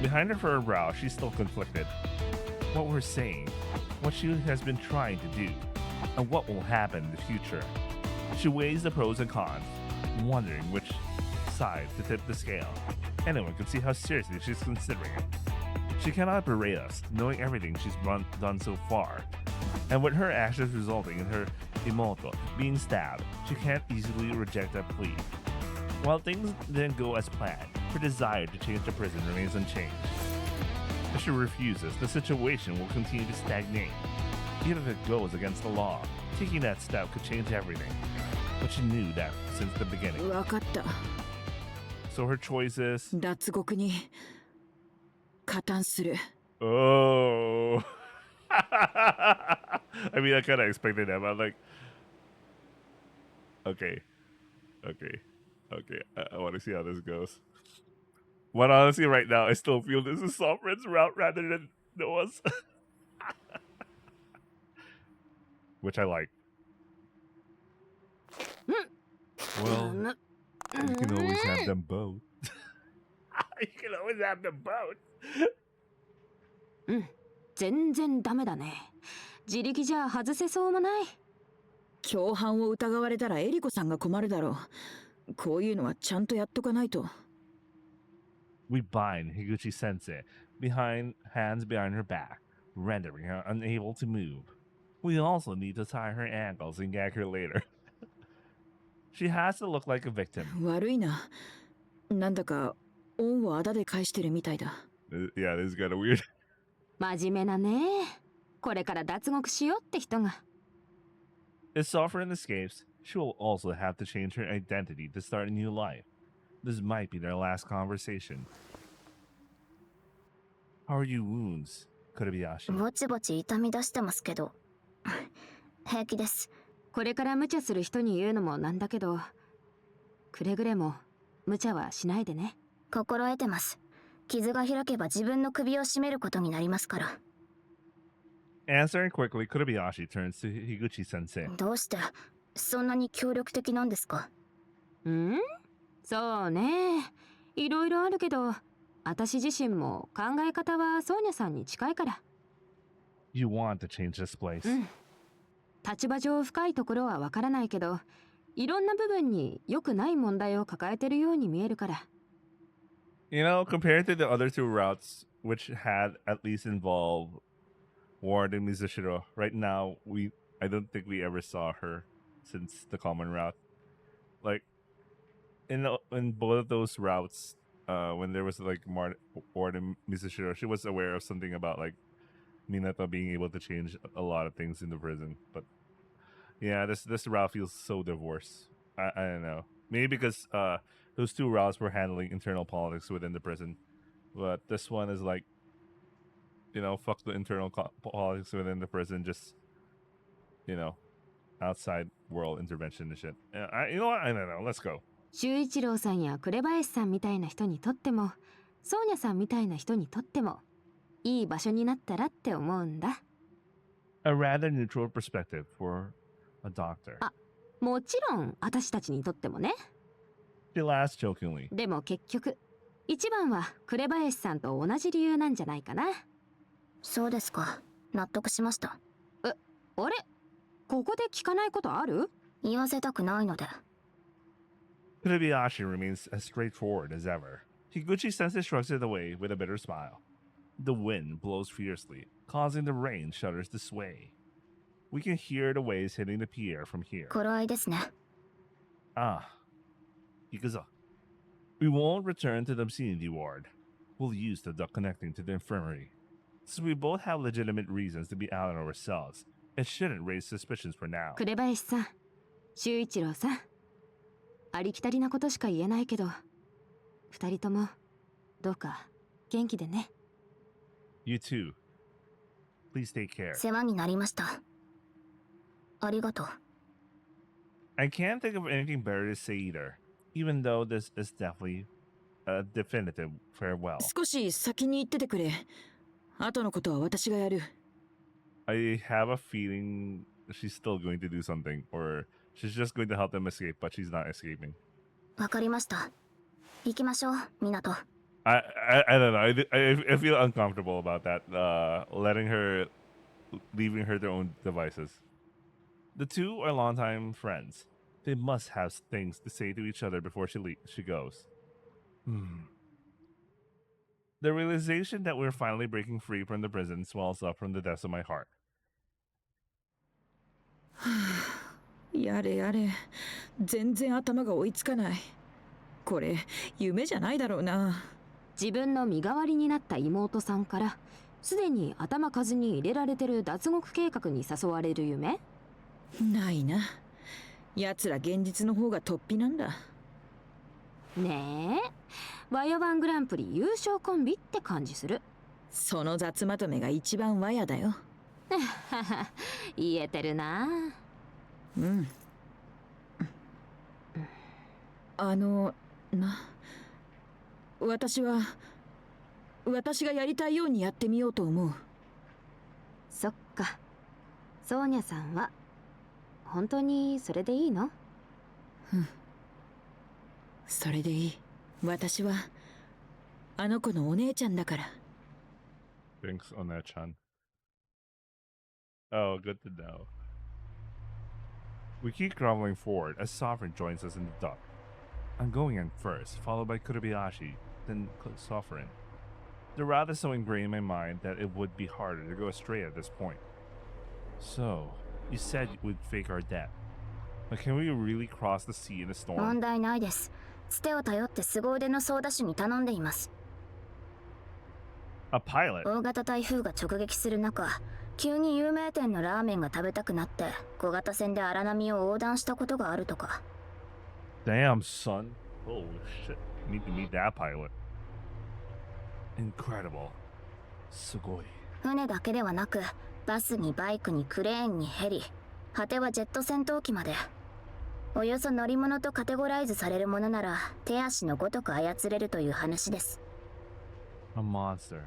Behind her furrowed brow, she's still conflicted. What we're saying, what she has been trying to do, and what will happen in the future. She weighs the pros and cons, wondering which side to tip the scale. Anyone can see how seriously she's considering it. She cannot berate us, knowing everything she's done so far. And with her actions resulting in her Imoto being stabbed, she can't easily reject that plea. While things didn't go as planned, her desire to change the prison remains unchanged. If she refuses, the situation will continue to stagnate. Even if it goes against the law, taking that step could change everything. But she knew that since the beginning. わかった。 So her choice is 脱獄に加担する。 Oh. I mean, I kind of expected that, but I'm like, okay. I want to see how this goes. But honestly, right now, I still feel this is Sovereign's route rather than Noah's. Which I like. Well, you can always have them both. You can always have them both. 全然ダメだね。自力じゃ外せそうもない。共犯を疑われたらエリコさんが困るだろう。こういうのはちゃんとやっとかないと。We bind Higuchi Sensei hands behind her back, rendering her unable to move. We also need to tie her ankles and gag her later. She has to look like a victim. 悪いな。なんだか恩をあだで返してるみたいだ。Yeah, this is kind of weird. 真面目なね。これから脱獄しようって人が。If Sovereign escapes, she will also have to change her identity to start a new life. This might be their last conversation. How are your wounds, Kurabayashi? ぼちぼち痛み出してますけど平気です。これから無茶する人に言うのもなんだけど、くれぐれも無茶はしないでね。心得てます。傷が開けば自分の首を絞めることになりますから。Answering quickly, Kurabayashi turns to Higuchi Sensei. どうしてそんなに協力的なんですか？そうね。いろいろあるけど、私自身も考え方はソーニャさんに近いから。You want to change this place. 立場上深いところはわからないけど、いろんな部分に良くない問題を抱えてるように見えるから。You know, compared to the other two routes, which had at least involved Ward and Mizushiro, right now I don't think we ever saw her since the common route. Like in both of those routes, when there was like Ward and Mizushiro, she was aware of something about like Minato being able to change a lot of things in the prison. But yeah, this route feels so divorced. I don't know. Maybe because those two routes were handling internal politics within the prison, but this one is like, you know, fuck the internal politics within the prison, just, you know, outside world intervention and shit. You know what? I don't know. Let's go. 修一郎さんや紅林さんみたいな人にとっても、ソーニャさんみたいな人にとっても、いい場所になったらって思うんだ。A rather neutral perspective for a doctor. あ、もちろん私たちにとってもね。She laughs jokingly. でも結局、一番は紅林さんと同じ理由なんじゃないかな。そうですか。納得しました。あれ、ここで聞かないことある？言わせたくないので。Kurebayashi remains as straightforward as ever. Higuchi sensei shrugs it away with a bitter smile. The wind blows fiercely, causing the rain shutters to sway. We can hear the waves hitting the pier from here. 頃合いですね。Ah, Ikuzo. We won't return to the obscenity ward. We'll use the duct connecting to the infirmary. Since we both have legitimate reasons to be out on ourselves, it shouldn't raise suspicions for now. 紅林さん、修一郎さん、ありきたりなことしか言えないけど、二人ともどうか元気でね。You too. Please take care. 世話になりました。ありがとう。I can't think of anything better to say either, even though this is definitely a definitive farewell. 少し先に行っててくれ。後のことは私がやる。I have a feeling she's still going to do something, or she's just going to help them escape, but she's not escaping. わかりました。行きましょう、港。I don't know. I feel uncomfortable about that. Leaving her their own devices. The two are longtime friends. They must have things to say to each other before she goes. The realization that we're finally breaking free from the prison swells up from the depths of my heart. やれやれ、全然頭が追いつかない。これ夢じゃないだろうな。自分の身代わりになった妹さんからすでに頭数に入れられてる脱獄計画に誘われる夢？ないな。奴ら現実の方が突飛なんだ。ねえ、ワヤワングランプリ優勝コンビって感じする。その雑まとめが一番ワヤだよ。言えてるな。うん。私がやりたいようにやってみようと思う。そっか。ソーニャさんは本当にそれでいいの？うん。それでいい。私はあの子のお姉ちゃんだから。Thanks, One-chan. Oh, good to know. We keep groveling forward as Sovereign joins us in the dock. I'm going in first, followed by Kurebayashi, then Sovereign. The route is so ingrained in my mind that it would be harder to go astray at this point. So, you said you would fake our death. But can we really cross the sea in a storm? 問題ないです。つてを頼って凄腕の操舵手に頼んでいます。A pilot? 大型台風が直撃する中、急に有名店のラーメンが食べたくなって小型船で荒波を横断したことがあるとか。Damn, son. Holy shit. Need to meet that pilot. Incredible. すごい。船だけではなく、バスにバイクにクレーンにヘリ、果てはジェット戦闘機まで。およそ乗り物とカテゴライズされるものなら手足のごとく操れるという話です。A monster.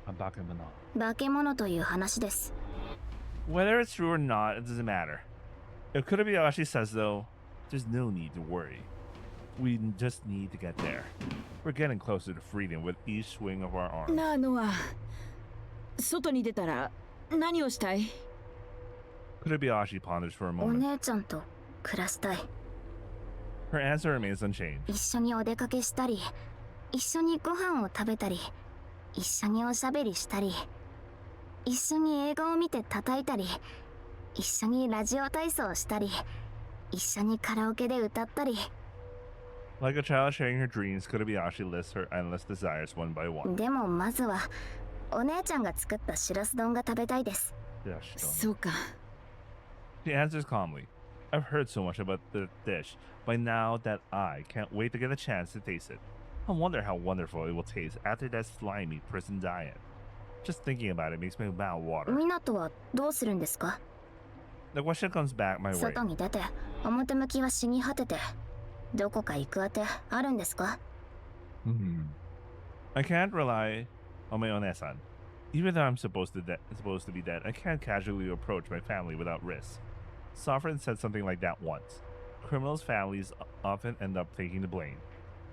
A 化け物。化け物という話です。Whether it's true or not, it doesn't matter. If Kurebayashi says though, there's no need to worry. We just need to get there. We're getting closer to freedom with each swing of our arms. なのは、外に出たら何をしたい？ Kurebayashi ponders for a お moment. 姉ちゃんと暮らしたい。Her answer remains unchanged. 一緒にお出かけしたり、一緒にご飯を食べたり、一緒におしゃべりしたり、一緒に映画を見て叩いたり、一緒にラジオ体操したり、一緒にカラオケで歌ったり。Like a child sharing her dreams, Kurebayashi lists her endless desires one by one. でもまずはお姉ちゃんが作ったしらす丼が食べたいです。そうか。She answers calmly. I've heard so much about the dish by now that I can't wait to get a chance to taste it. I wonder how wonderful it will taste after that slimy prison diet. Just thinking about it makes my mouth water. 港はどうするんですか？ The question comes back my way. 外に出て表向きは死に果ててどこか行くあてあるんですか？ I can't rely on my onesan. Even though I'm supposed to be dead, I can't casually approach my family without risk. Sovereign said something like that once. Criminals' families often end up taking the blame.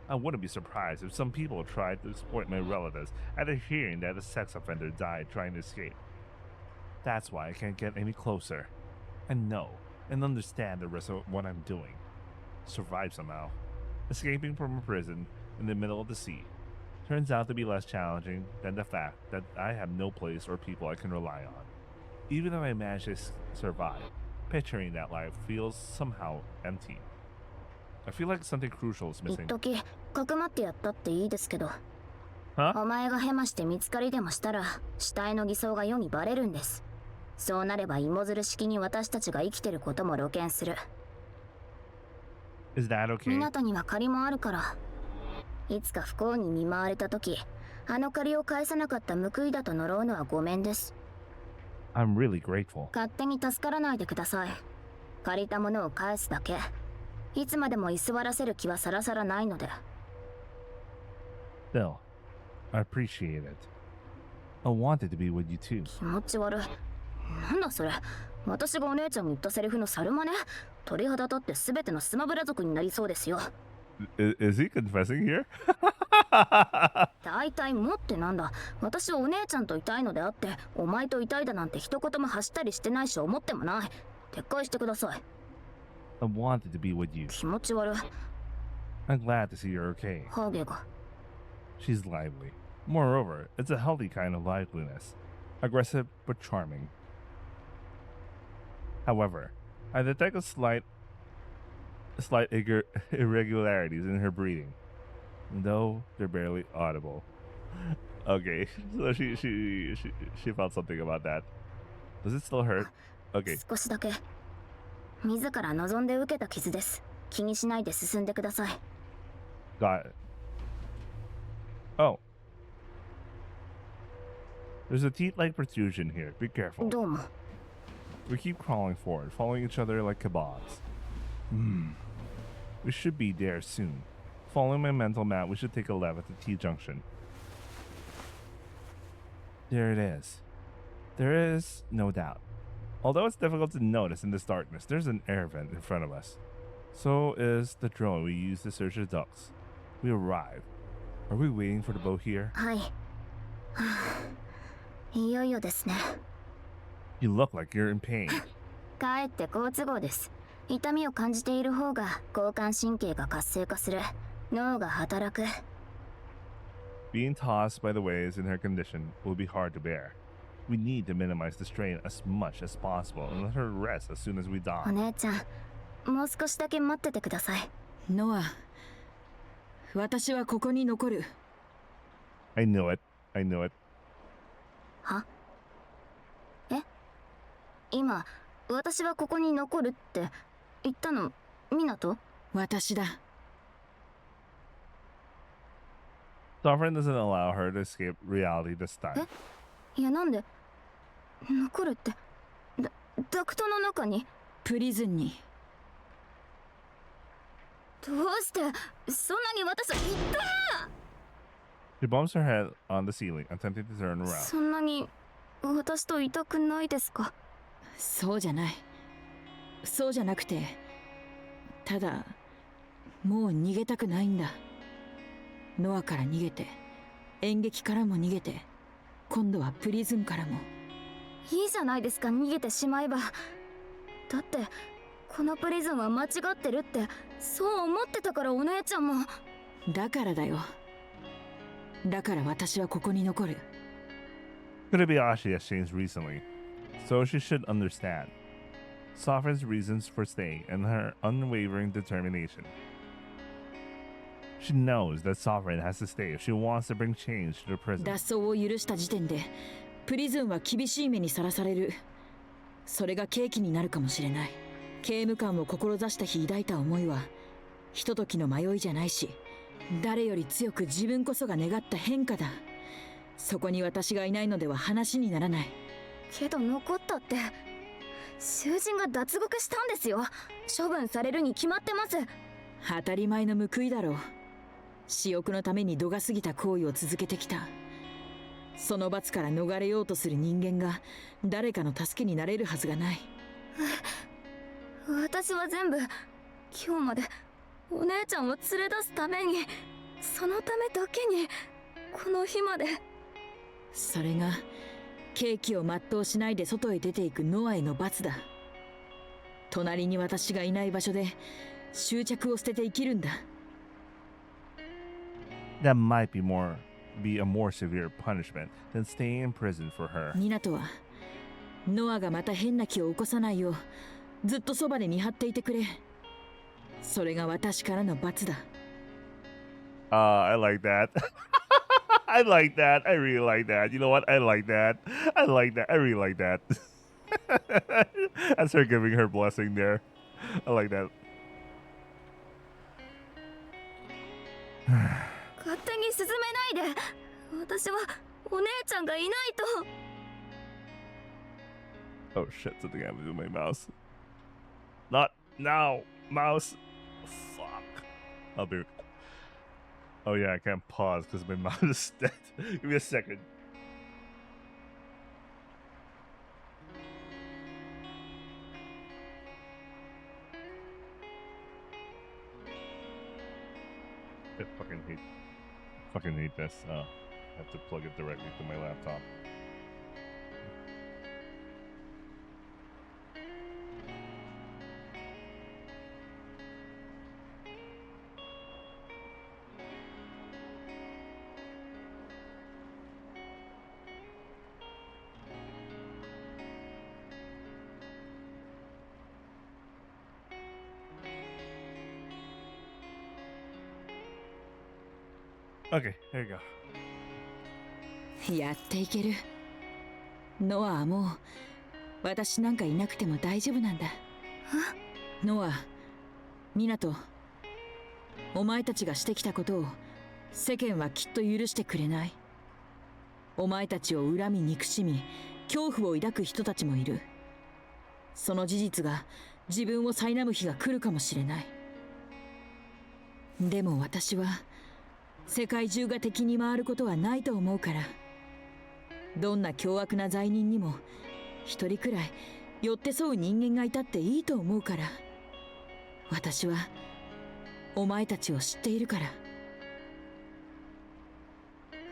I wouldn't be surprised if some people tried to exploit my relatives after hearing that a sex offender died trying to escape. That's why I can't get any closer. I know and understand the rest of what I'm doing. Survive somehow. Escaping from a prison in the middle of the sea turns out to be less challenging than the fact that I have no place or people I can rely on. Even if I manage to survive, picturing that life feels somehow empty. I feel like something crucial is 一 missing. 時かくまってやったっていいですけど、 Huh? お前がヘマして見つかりでもしたら死体の偽装が世にバレるんです。そうなれば芋づる式に私たちが生きてることも露見する。 Is that okay? 港には借りもあるから、いつか不幸に見舞われた時、あの借りを返さなかった報いだと呪うのはごめんです。 I'm really grateful. 勝手に助からないでください。借りたものを返すだけ。いつまでも居座らせる気はさらさらないので。 Still, I appreciate it. I wanted to be with you too. 気持ち悪い。なんだそれ。私がお姉ちゃんに言ったセリフの猿真似？鳥肌立って全てのスマブラ族になりそうですよ。Is he confessing here? 大体もってなんだ。私はお姉ちゃんといたいのであって、お前といたいだなんて一言も発したりしてないし思ってもない。撤回してください。 I wanted to be with you. 気持ち悪い。 I'm glad to see you're okay. ハゲが。 She's lively. Moreover, it's a healthy kind of liveliness. Aggressive but charming. However, I detect a slight irregularities in her breathing, though they're barely audible. Okay, so she felt something about that. Does it still hurt? Okay. 少しだけ。自ら望んで受けた傷です。気にしないで進んでください。 Got it. Oh. There's a teeth-like protrusion here. Be careful. どうも。 We keep crawling forward, following each other like kebabs. We should be there soon. Following my mental map, we should take a left at the T-junction. There it is. There is no doubt. Although it's difficult to notice in this darkness, there's an air vent in front of us. So is the drone we use to search the ducks. We arrive. Are we waiting for the boat here? はい。いよいよですね。 You look like you're in pain. かえって好都合です。痛みを感じている方が交感神経が活性化する。脳が働く。 Being tossed by the waves in her condition will be hard to bear. We need to minimize the strain as much as possible and let her rest as soon as we お dock. 姉ちゃん、もう少しだけ待っててください。ノア、私はここに残る。 I knew it. I knew it. は？え？今、私はここに残るって言ったの、港？私だ。 Sovereign doesn't allow her to escape reality this time. いやなんで残るってダクトの中にプリズンに。どうしてそんなに私いった！ She bumps her head on the ceiling, attempting to turn around. そんなに私といたくないですか？そうじゃない。そうじゃなくて、ただもう逃げたくないんだ。ノアから逃げて、演劇からも逃げて、今度はプリズンからも。いいじゃないですか、逃げてしまえば。だってこのプリズンは間違ってるってそう思ってたから、お姉ちゃんも。だからだよ。だから私はここに残る。 Kurebayashi has changed recently, so she should understand. Sovereign's reasons for staying and her unwavering determination. She knows that Sovereign has to stay if she wants to bring change to the prison. 脱走を許した時点でプリズンは厳しい目にさらされる。それが契機になるかもしれない。刑務官を志した日抱いた思いはひとときの迷いじゃないし、誰より強く自分こそが願った変化だ。そこに私がいないのでは話にならない。けど残ったって囚人が脱獄したんですよ。処分されるに決まってます。当たり前の報いだろう。私欲のために度が過ぎた行為を続けてきた。その罰から逃れようとする人間が誰かの助けになれるはずがない。私は全部今日までお姉ちゃんを連れ出すために。そのためだけにこの日まで。それが刑期を全うしないで外へ出ていくノアへの罰だ。隣に私がいない場所で執着を捨てて生きるんだ。That might be a more severe punishment than staying in prison for her. ミナトはノアがまた変な気を起こさないようずっとそばで見張っていてくれ。それが私からの罰だ。I like that. I like that. I really like that. You know what? I like that. I like that. I really like that. That's her giving her blessing there. I like that. 勝手に進めないで。私はお姉ちゃんがいないと。 Oh shit, something happened to my mouse. Not now, mouse. Fuck. I'll be. Oh yeah, I can't pause because my mouse is dead. Give me a second. I fucking hate this. I have to plug it directly to my laptop. Okay, there you go. やっていける。ノアはもう私なんかいなくても大丈夫なんだ。ノア、ミナト、お前たちがしてきたことを世間はきっと許してくれない。お前たちを恨み憎しみ恐怖を抱く人たちもいる。その事実が自分を苛む日が来るかもしれない。でも私は世界中が敵に回ることはないと思うから、どんな凶悪な罪人にも一人くらい寄って添う人間がいたっていいと思うから。私はお前たちを知っているから。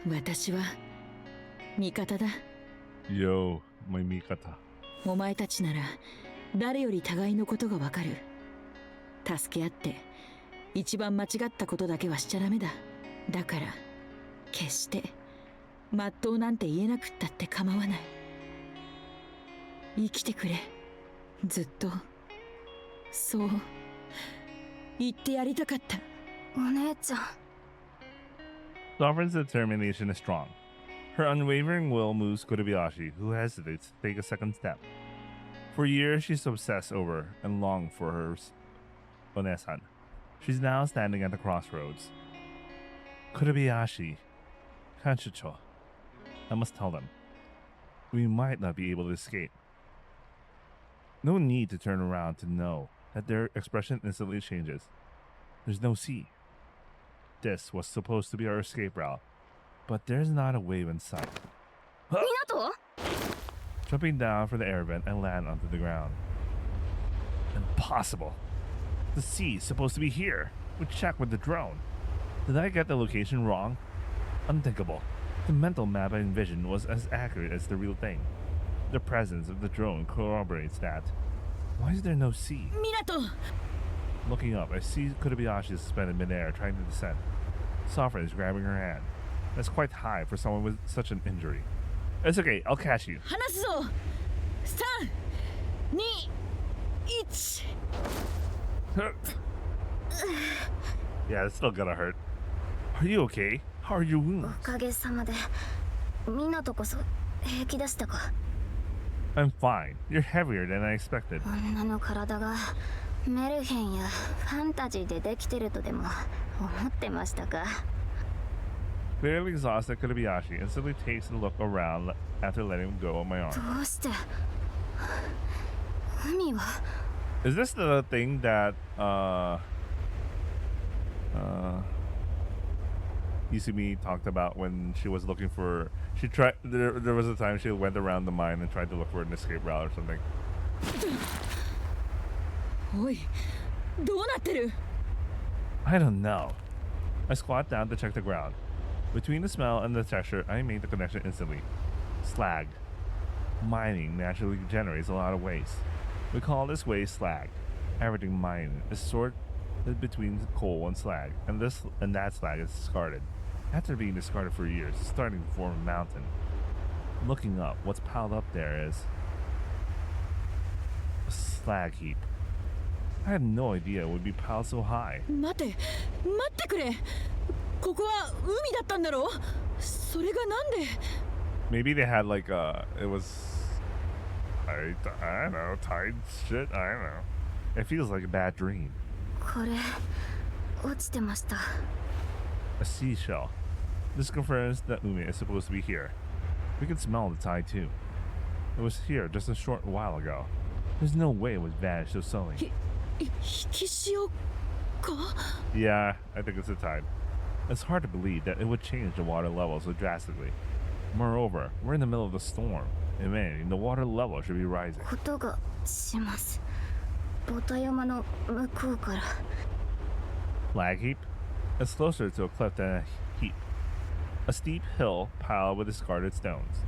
私は味方だ。 Yo, my 味方。お前たちなら誰より互いのことがわかる。助け合って一番間違ったことだけはしちゃダメだ。だから決してまっとうなんて言えなくったって構わない。生きてくれ。ずっとそう言ってやりたかった。お姉ちゃん。 Sovereign's determination is strong. Her unwavering will moves Kotobayashi, who hesitates to take a second step. For years, she's obsessed over and longed for her Onesan. She's now standing at the crossroads. Kotobayashi, Kanchicho. I must tell them. We might not be able to escape. No need to turn around to know that their expression instantly changes. There's no sea. This was supposed to be our escape route, but there's not a wave in sight. Minato? Jumping down from the air vent, I land onto the ground. Impossible. The sea is supposed to be here. We checked with the drone. Did I get the location wrong? Unthinkable. The mental map I envisioned was as accurate as the real thing. The presence of the drone corroborates that. Why is there no sea? Minato! Looking up, I see Kotobayashi suspended midair, trying to descend. Sovereign is grabbing her hand. That's quite high for someone with such an injury. It's okay, I'll catch you. 離すぞ。3、2、1。Yeah, it's still gonna hurt. Are you okay? How are your wounds? おかげさまで。minatoこそ平気でしたか？ I'm fine. You're heavier than I expected. 女の体がメルヘンやファンタジーでできてるとでも思ってましたか？ Clearly exhausted, Kotobayashi instantly takes a look around after letting him go on my arm. どうして海は Is this the thing that Izumi talked about when she was looking for there was a time she went around the mine and tried to look for an escape route or something. おい、どうなってる？ I don't know. I squat down to check the ground. Between the smell and the texture, I made the connection instantly. Slag. Mining naturally generates a lot of waste. We call this waste slag. Everything mined is sorted between coal and slag, and that slag is discarded. After being discarded for years, it's starting to form a mountain. Looking up, what's piled up there is a slag heap. I had no idea it would be piled so high. 待ってくれ。ここは海だったんだろ。それがなんで。 Maybe they had like it was I don't know, tide shit, I don't know. It feels like a bad dream. これ落ちてました。 A seashell. This confirms that Umi is supposed to be here. We can smell the tide too. It was here just a short while ago. There's no way it would vanish so suddenly. 引き潮か。 Yeah, I think it's the tide. It's hard to believe that it would change the water level so drastically. Moreover, we're in the middle of the storm. If anything, the water level should be rising. 音がします。ボタ山の向こうから。 Lag heap? It's closer to a cliff than a heap. A steep hill piled with discarded stones.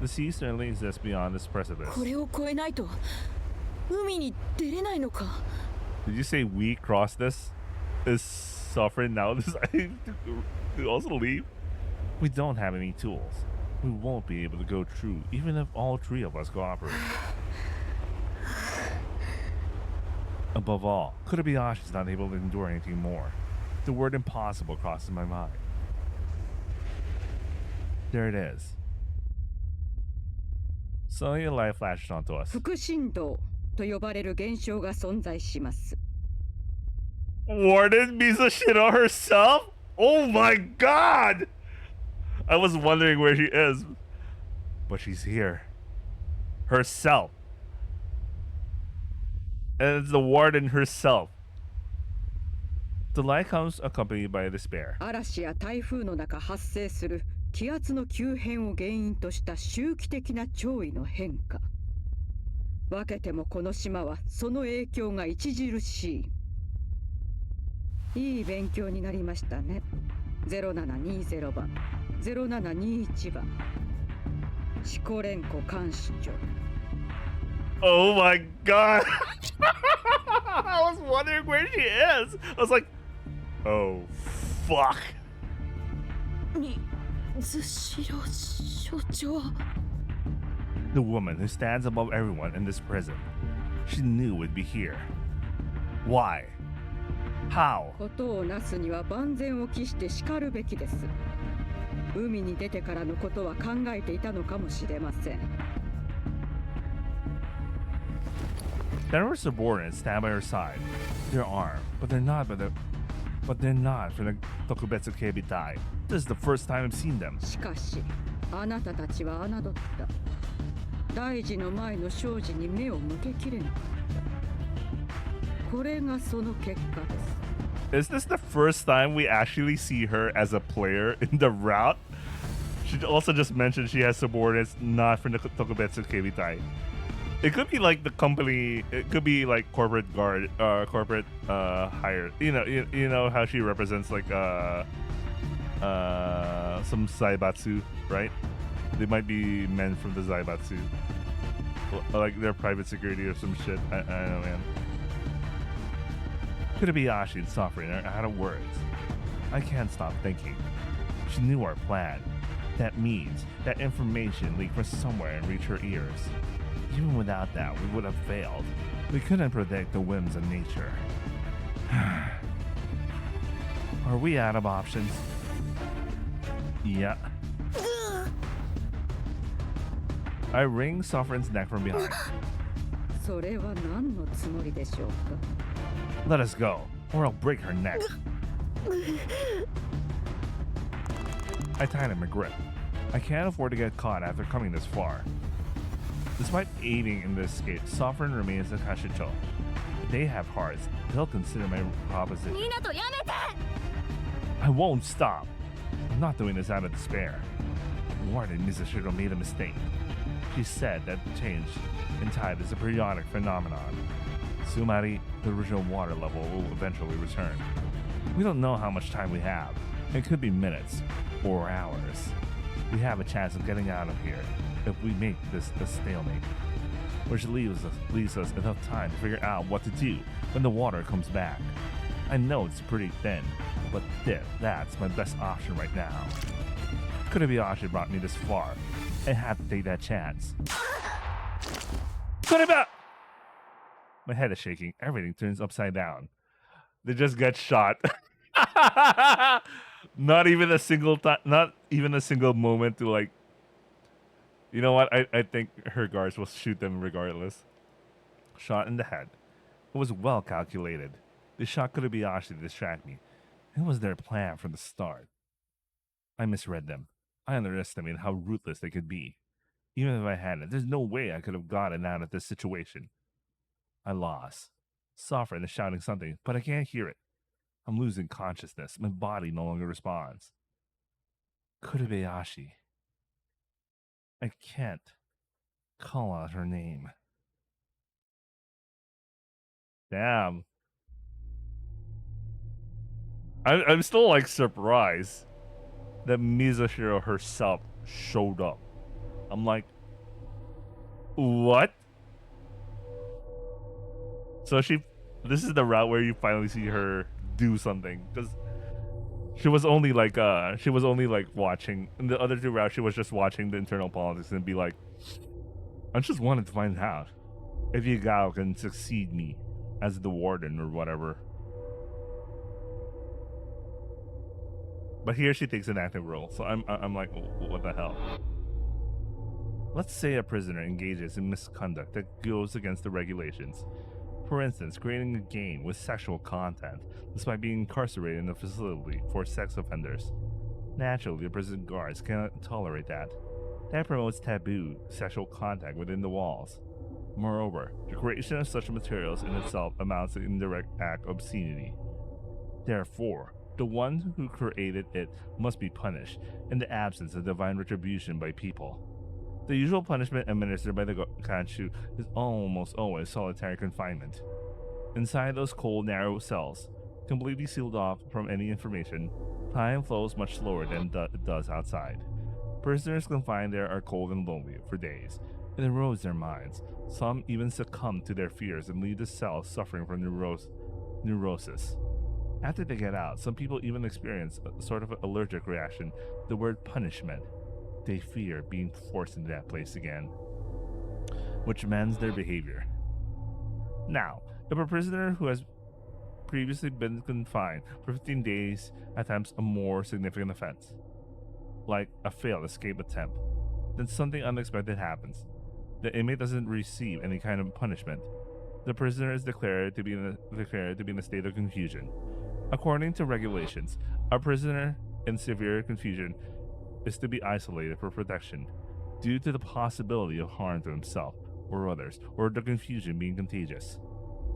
The sea certainly exists beyond this precipice. これを越えないと海に出れないのか。 Did you say we cross this? Is suffering now deciding to also leave? We don't have any tools. We won't be able to go through, even if all three of us cooperate. Above all, Kurabayashi's not able to endure anything more. The word impossible crosses my mind. There it is. Suddenly a light flashes onto us. 副振動と呼ばれる現象が存在します。 Warden Misa shit on herself? Oh my god! I was wondering where she is. But she's here. Herself. And it's the warden herself. The light comes accompanied by despair. 嵐や台風の中発生する気圧の急変を原因とした周期的な潮位の変化。分けてもこの島はその影響が著しい。いい勉強になりましたね。0720番、0721番。シコレンコ監視長。Oh my god! I was wondering where she is. I was like, oh fuck. 水代所長。 The woman who stands above everyone in this prison. She knew we'd be here. Why? How? ことをなすには万全を期してしかるべきです。海に出てからのことは考えていたのかもしれません。 There were subordinates stand by her side. They're armed, but they're not from the Tokubetsu Keibitai. This is the first time I've seen them. しかし、あなたたちは侮った。大事の前の生児に目を向けきれなかった。これがその結果です。 Is this the first time we actually see her as a player in the route? She also just mentioned she has subordinates not from the Tokubetsu Keibitai. It could be like the company. It could be like corporate guard, corporate hire. You know how she represents like some Zaibatsu, right? They might be men from the Zaibatsu, like their private security or some shit. I don't know, man. Kurabayashi and suffering are out of words. I can't stop thinking. She knew our plan. That means that information leaked from somewhere and reached her ears. Even without that, we would have failed. We couldn't predict the whims of nature. Are we out of options? Yeah. I wring Sovereign's neck from behind. それは何のつもりでしょうか。 Let us go, or I'll break her neck. I tighten my grip. I can't afford to get caught after coming this far. Despite aiding in this escape, Sovereign remains a Kashicho. If they have hearts, they'll consider my proposition. I won't stop. I'm not doing this out of despair. Warden Mizashiro made a mistake. She said that the change in tide is a periodic phenomenon. Sumari, the original water level will eventually return. We don't know how much time we have. It could be minutes or hours. We have a chance of getting out of here if we make this a stalemate, which leaves us enough time to figure out what to do when the water comes back. I know it's pretty thin, but that's my best option right now. Korebayashi brought me this far. I had to take that chance. Koreba! My head is shaking. Everything turns upside down. They just get shot. Not even a single time. Not even a single moment to like. You know what? I think her guards will shoot them regardless. Shot in the head. It was well calculated. They shot Korebayashi to distract me. It was their plan from the start. I misread them. I underestimated how ruthless they could be. Even if I hadn't, there's no way I could have gotten out of this situation. I lost. Sofra is shouting something, but I can't hear it. I'm losing consciousness. My body no longer responds. Korebayashi. I can't call out her name. Damn. I'm still like surprised that Mizushiro herself showed up. I'm like, what? So this is the route where you finally see her do something, because she was only like watching. In the other two routes, she was just watching the internal politics and be like, I just wanted to find out if Yagao can succeed me as the warden or whatever. But here she takes an active role, so I'm like, what the hell? Let's say a prisoner engages in misconduct that goes against the regulations. For instance, creating a game with sexual content despite being incarcerated in a facility for sex offenders. Naturally, the prison guards cannot tolerate that. That promotes taboo sexual contact within the walls. Moreover, the creation of such materials in itself amounts to an indirect act of obscenity. Therefore, the one who created it must be punished in the absence of divine retribution by people. The usual punishment administered by the Kanchu is almost always solitary confinement. Inside those cold, narrow cells, completely sealed off from any information, time flows much slower than it does outside. Prisoners confined there are cold and lonely for days. It erodes their minds. Some even succumb to their fears and leave the cells suffering from neurosis. After they get out, some people even experience a sort of allergic reaction to the word punishment. They fear being forced into that place again, which mends their behavior. Now, if a prisoner who has previously been confined for 15 days attempts a more significant offense, like a failed escape attempt, then something unexpected happens. The inmate doesn't receive any kind of punishment. The prisoner is declared to be in a state of confusion. According to regulations, a prisoner in severe confusion is to be isolated for protection due to the possibility of harm to himself or others, or the confusion being contagious.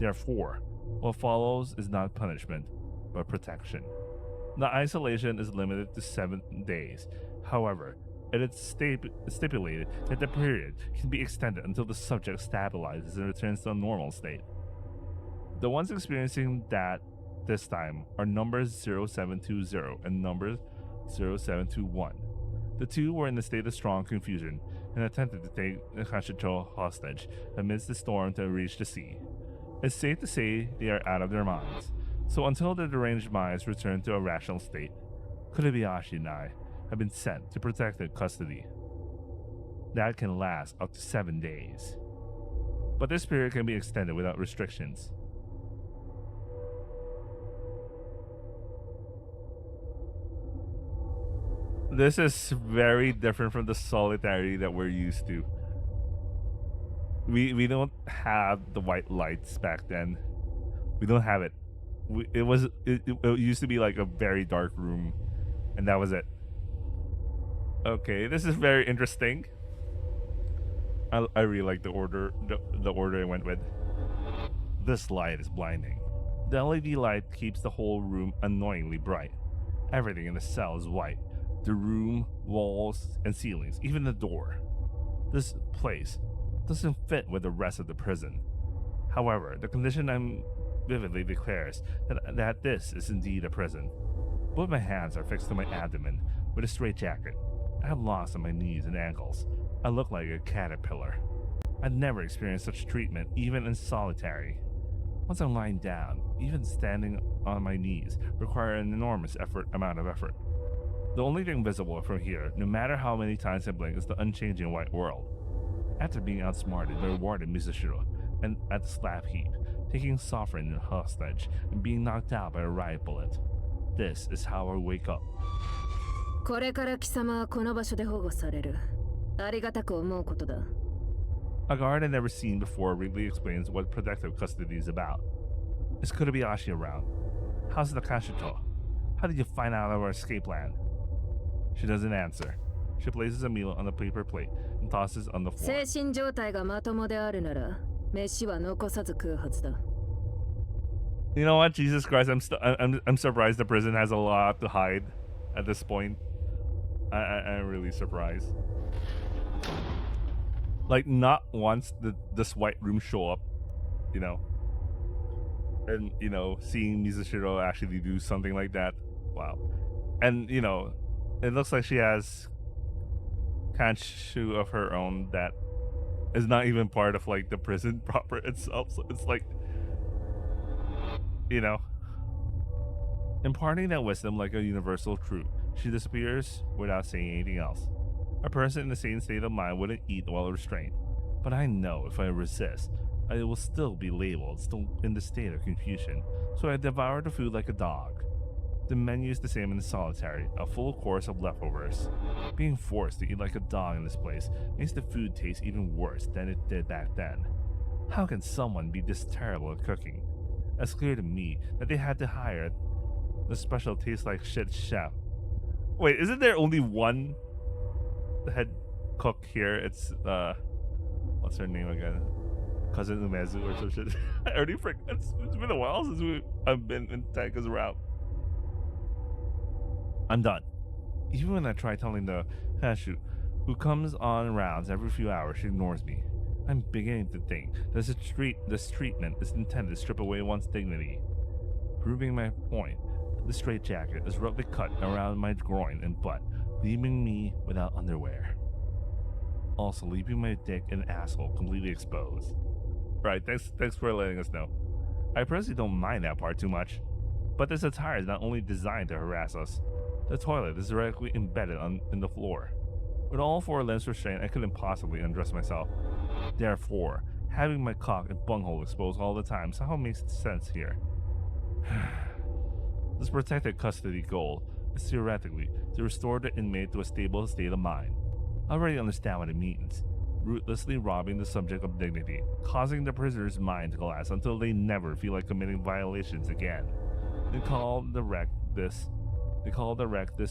Therefore, what follows is not punishment, but protection. The isolation is limited to 7 days. However, it is stipulated that the period can be extended until the subject stabilizes and returns to a normal state. The ones experiencing that this time are numbers 0720 and numbers 0721. The two were in a state of strong confusion and attempted to take Kashicho hostage amidst the storm to reach the sea. It's safe to say they are out of their minds, so until their deranged minds return to a rational state, Korebayashi and I have been sent to protected custody. That can last up to 7 days. But this period can be extended without restrictions. This is very different from the solidarity that we're used to. We don't have the white lights back then. We don't have it. It used to be like a very dark room, and that was it. Okay, this is very interesting. I really like the order I went with. This light is blinding. The LED light keeps the whole room annoyingly bright. Everything in the cell is white. The room, walls, and ceilings, even the door. This place doesn't fit with the rest of the prison. However, the condition I'm vividly declares that this is indeed a prison. Both my hands are fixed to my abdomen with a straitjacket. I have loss on my knees and ankles. I look like a caterpillar. I'd never experienced such treatment, even in solitary. Once I'm lying down, even standing on my knees require an enormous amount of effort. The only thing visible from here, no matter how many times I blink, is the unchanging white world. After being outsmarted by Warden Mizushiro and at the slap heap, taking Sovereign in hostage, and being knocked out by a riot bullet, this is how I wake up. これから貴様はこの場所で保護される。ありがたく思うことだ。A guard I'd never seen before really explains what protective custody is about. Is Kurobayashi around? How's the Kashuto? How did you find out of our escape plan? She doesn't answer. She places a meal on a paper plate and tosses on the floor. 精神状態がまともであるなら、飯は残さず食うはずだ。You know what? Jesus Christ, I'm surprised the prison has a lot to hide at this point. I'm really surprised. Like, not once did this white room show up, you know, and, you know, seeing Mizushiro actually do something like that. Wow. And, you know, it looks like she has kanshu of her own that is not even part of, like, the prison proper itself. So it's like, you know, imparting that wisdom like a universal truth, she disappears without saying anything else. A person in the same state of mind wouldn't eat while restrained, but I know if I resist, I will still be labeled, still in the state of confusion, so I devour the food like a dog. The menu is the same in the solitary, a full course of leftovers. Being forced to eat like a dog in this place makes the food taste even worse than it did back then. How can someone be this terrible at cooking? It's clear to me that they had to hire the special taste like shit chef. Wait, isn't there only one head cook here? It's what's her name again? Cousin Umezu or some shit. I already forgot. It's been a while since I've been in Taika's route. I'm done. Even when I try telling the Hashu, who comes on rounds every few hours, she ignores me. I'm beginning to think that this treatment is intended to strip away one's dignity. Proving my point, the straitjacket is roughly cut around my groin and butt, leaving me without underwear. Also leaving my dick and asshole completely exposed. Right, thanks for letting us know. I personally don't mind that part too much. But this attire is not only designed to harass us. The toilet is directly embedded in the floor. With all four limbs restrained, I couldn't possibly undress myself. Therefore, having my cock and bunghole exposed all the time somehow makes sense here. This protected custody goal is theoretically to restore the inmate to a stable state of mind. I already understand what it means. Ruthlessly robbing the subject of dignity, causing the prisoner's mind to collapse until they never feel like committing violations again. They call the wreck this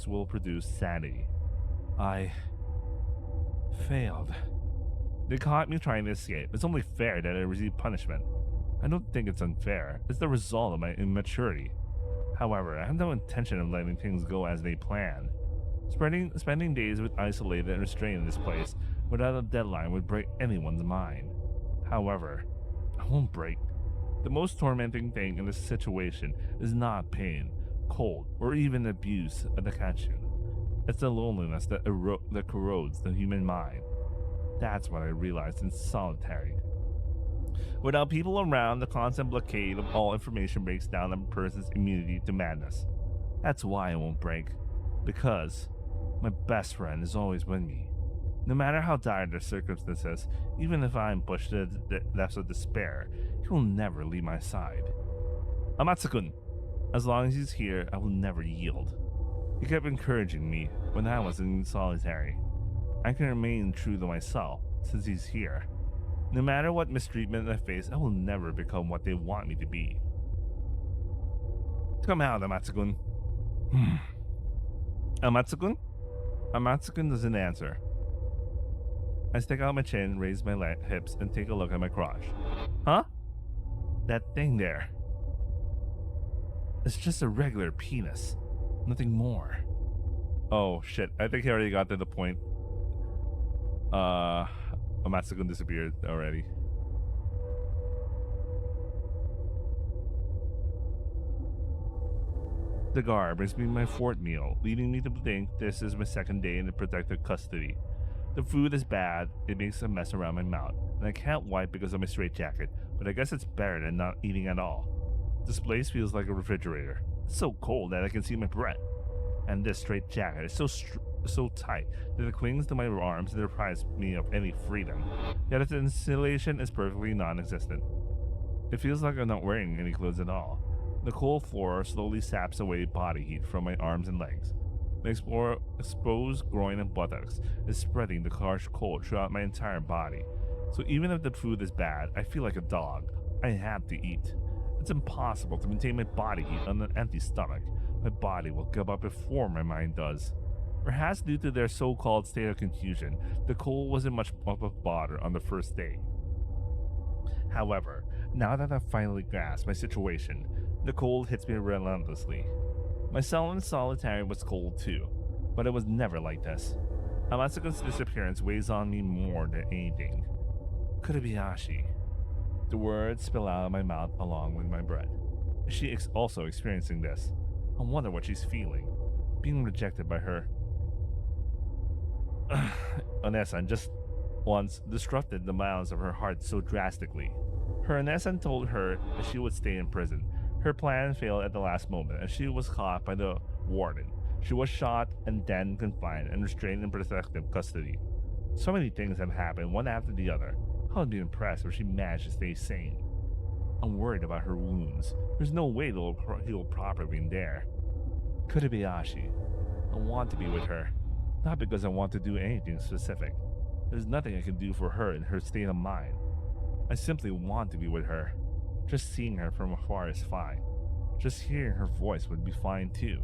will produce sanity. I failed. They caught me trying to escape. It's only fair that I receive punishment. I don't think it's unfair. It's the result of my immaturity. However, I have no intention of letting things go as they planned. Spending days with isolated and restrained in this place without a deadline would break anyone's mind. However, I won't break. The most tormenting thing in this situation is not pain, cold, or even abuse of the kanshu. It's the loneliness that corrodes the human mind. That's what I realized in solitary. Without people around, the constant blockade of all information breaks down a person's immunity to madness. That's why I won't break. Because my best friend is always with me. No matter how dire the circumstances, even if I am pushed to the depths of despair, he will never leave my side. Amatsu-kun, as long as he's here, I will never yield. He kept encouraging me when I was in solitary. I can remain true to myself since he's here. No matter what mistreatment I face, I will never become what they want me to be. Come out, Amatsu-kun. Amatsu-kun? Amatsu-kun doesn't answer. I stick out my chin, raise my hips, and take a look at my crotch. Huh? That thing there. It's just a regular penis. Nothing more. Oh, shit. I think he already got to the point. Amatsu-kun disappeared already. The guard brings me my fourth meal, leading me to think this is my second day in the protective custody. The food is bad, it makes a mess around my mouth, and I can't wipe because of my straitjacket, but I guess it's better than not eating at all. This place feels like a refrigerator. It's so cold that I can see my breath. And this straitjacket is so tight that it clings to my arms and deprives me of any freedom. Yet its insulation is perfectly non-existent. It feels like I'm not wearing any clothes at all. The cold floor slowly saps away body heat from my arms and legs. My exposed groin and buttocks is spreading the harsh cold throughout my entire body. So even if the food is bad, I feel like a dog. I have to eat. It's impossible to maintain my body heat on an empty stomach. My body will give up before my mind does. Perhaps due to their so-called state of confusion, the cold wasn't much of a bother on the first day. However, now that I've finally grasped my situation, the cold hits me relentlessly. My cell in solitary was cold too, but it was never like this. Amatsuko's disappearance weighs on me more than anything. Kobayashi. The words spill out of my mouth along with my breath. Is she also experiencing this? I wonder what she's feeling. Being rejected by her Onesan just once disrupted the balance of her heart so drastically. Her Onesan told her that she would stay in prison. Her plan failed at the last moment and she was caught by the warden. She was shot and then confined and restrained in protective custody. So many things have happened one after the other. I would be impressed if she managed to stay sane. I'm worried about her wounds. There's no way they'll heal properly in there. Kobayashi. I want to be with her. Not because I want to do anything specific. There's nothing I can do for her in her state of mind. I simply want to be with her. Just seeing her from afar is fine. Just hearing her voice would be fine too.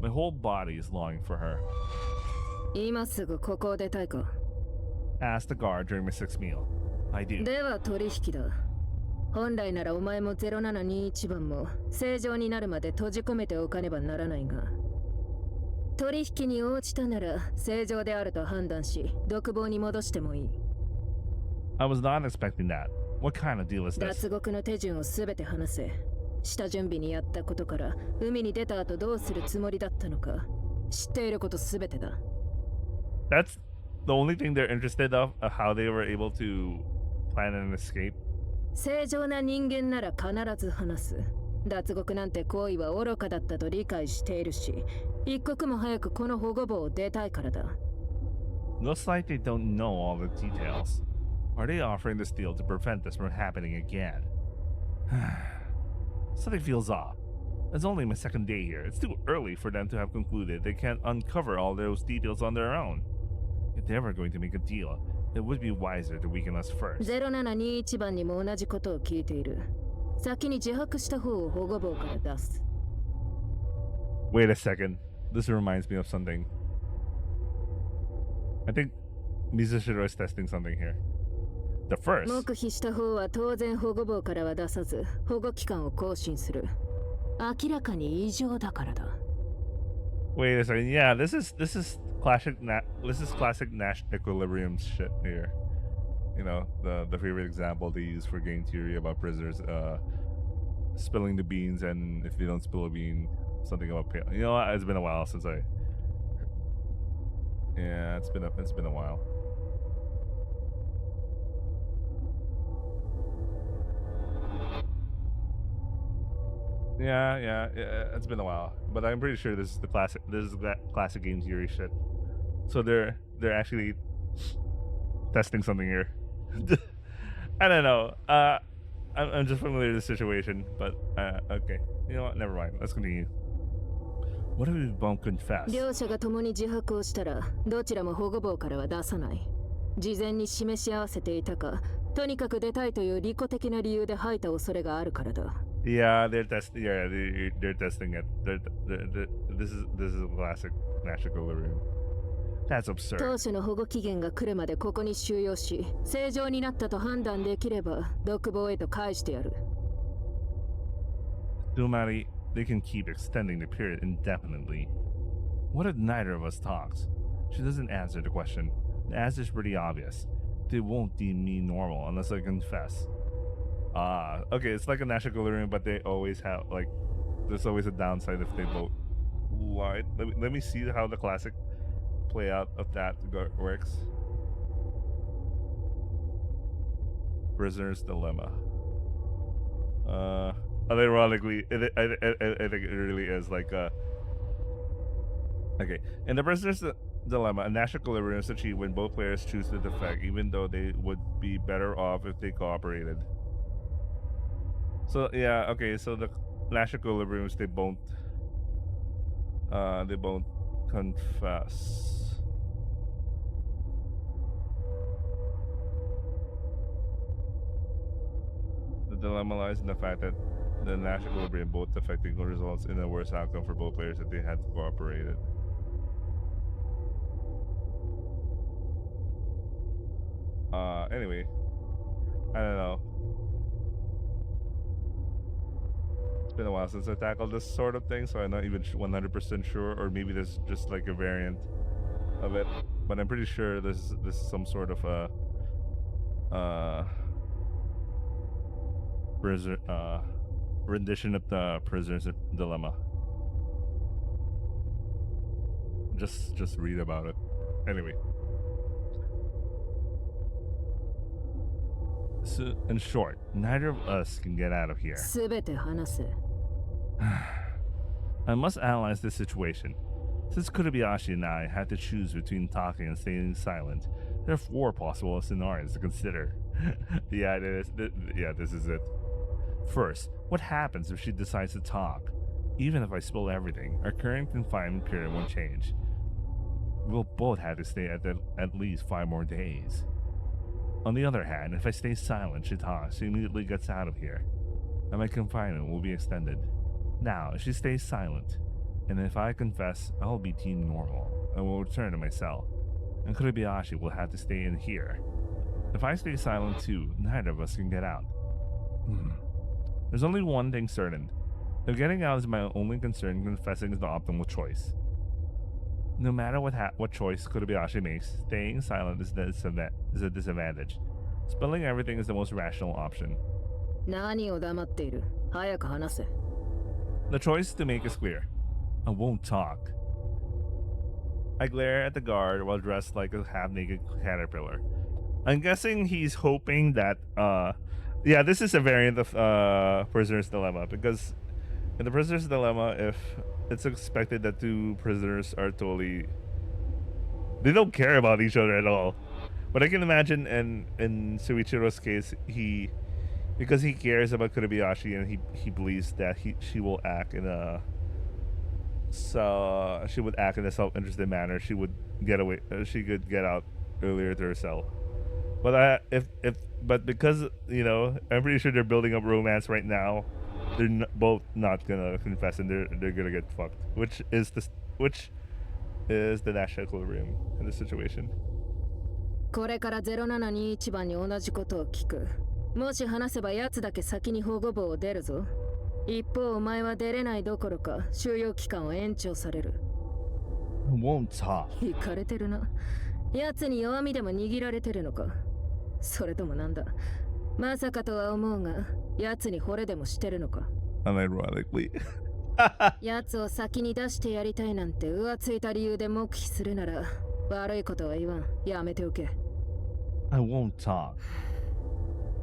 My whole body is longing for her. 今すぐここを出たいか? Asked the guard during my sixth meal. I do. では取引だ。本来ならお前も0721番も正常になるまで閉じ込めておかねばならないが、取引に応じたなら正常であると判断し、独房に戻してもいい。I was not expecting that. What kind of deal is this? 脱獄の手順をすべて話せ。下準備にやったことから海に出た後どうするつもりだったのか、知っていることすべてだ。That's the only thing they're interested of how they were able to plan an escape. 正常な人間なら必ず話す。脱獄なんて行為は愚かだったと理解しているし、一刻も早くこの保護房を出たいからだ。Looks like they don't know all the details. Are they offering this deal to prevent this from happening again? Something feels off. It's only my second day here. It's too early for them to have concluded they can't uncover all those details on their own. If they were going to make a deal, it would be wiser to weaken us first. 0721番にも同じことを聞いている。先に自白した方を保護房から出す。Wait a second. This reminds me of something. I think Mizushiro is testing something here. The first. 黙秘した方は当然保護房からは出さず、保護期間を更新する。明らかに異常だからだ。Wait a second. Yeah, this is classic Nash equilibrium shit here. You know, the favorite example they use for game theory about prisoners spilling the beans, and if they don't spill a bean, something about pale. You know what? It's been a while since I. Yeah, it's been a while. Yeah, it's been a while, but I'm pretty sure this is that classic game theory shit. So they're actually testing something here. I don't know. I'm just familiar with the situation, but okay. You know what? Never mind. Let's continue. What if we both confess? 両者が共に自白をしたら、どちらも保護房からは出さない。事前に示し合わせていたか、とにかく出たいという利己的な理由で吐いた恐れがあるからだ。Yeah, they're testing. Yeah, they're testing it. This is a classic Nash equilibrium. That's absurd. 当初の保護期限が来るまでここに収容し、正常になったと判断できれば、独房へと返してやる。Dumari, they can keep extending the period indefinitely. What if neither of us talks? She doesn't answer the question. The answer is pretty obvious. They won't deem me normal unless I confess. Okay, it's like a Nash equilibrium, but they always have, like, there's always a downside if they both light. Let me see how the classic play out of that works. Prisoner's Dilemma. Ironically, I think it really is like okay. In the Prisoner's Dilemma, a national equilibrium is achieved when both players choose to defect, even though they would be better off if they cooperated. So yeah, okay. So the national equilibriums, they both confess. The dilemma lies in the fact that the national equilibrium both defecting results in a worse outcome for both players if they had cooperated. Anyway, I don't know. It's been a while since I tackled this sort of thing, so I'm not even 100% sure, or maybe there's just like a variant of it. But I'm pretty sure this is some sort of a rendition of the Prisoner's Dilemma. Just read about it. Anyway. So, in short, neither of us can get out of here. I must analyze this situation. Since Kurebayashi and I had to choose between talking and staying silent, there are 4 possible scenarios to consider. Yeah, this is it. First, what happens if she decides to talk? Even if I spill everything, our current confinement period won't change. We'll both have to stay at least 5 more days. On the other hand, if I stay silent, she talks, she immediately gets out of here, and my confinement will be extended. Now, if she stays silent, and if I confess, I'll be deemed normal, and will return to my cell, and Kurebayashi will have to stay in here. If I stay silent too, neither of us can get out. There's only one thing certain. If getting out is my only concern, confessing is the optimal choice. No matter what choice Kurebayashi makes, staying silent is a disadvantage. Spilling everything is the most rational option. The choice to make is clear. I won't talk. I glare at the guard while dressed like a half-naked caterpillar. I'm guessing he's hoping that, yeah, this is a variant of Prisoner's Dilemma, because in the Prisoner's Dilemma, if it's expected that 2 prisoners are totally... they don't care about each other at all. But I can imagine in Suichiro's case, because he cares about Kurebayashi and he believes that she will act in a... so she would act in a self-interested manner. She would get away. She could get out earlier to her cell. But but because, you know, I'm pretty sure they're building up romance right now. They're both not gonna confess, and they're gonna get fucked. Which is the national equilibrium in this situation. これから0721番に同じことを聞く。もし話せば奴だけ先に保護棒を出るぞ。一方お前は出れないどころか収容期間を延長される。I won't talk. イカれてるな。奴に弱みでも握られてるのか。それともなんだ。まさかとは思うが、奴に惚れでもしてるのか。Unironically. 奴を先に出してやりたいなんて浮ついた理由で黙秘するなら、悪いことは言わん。やめておけ。I won't talk.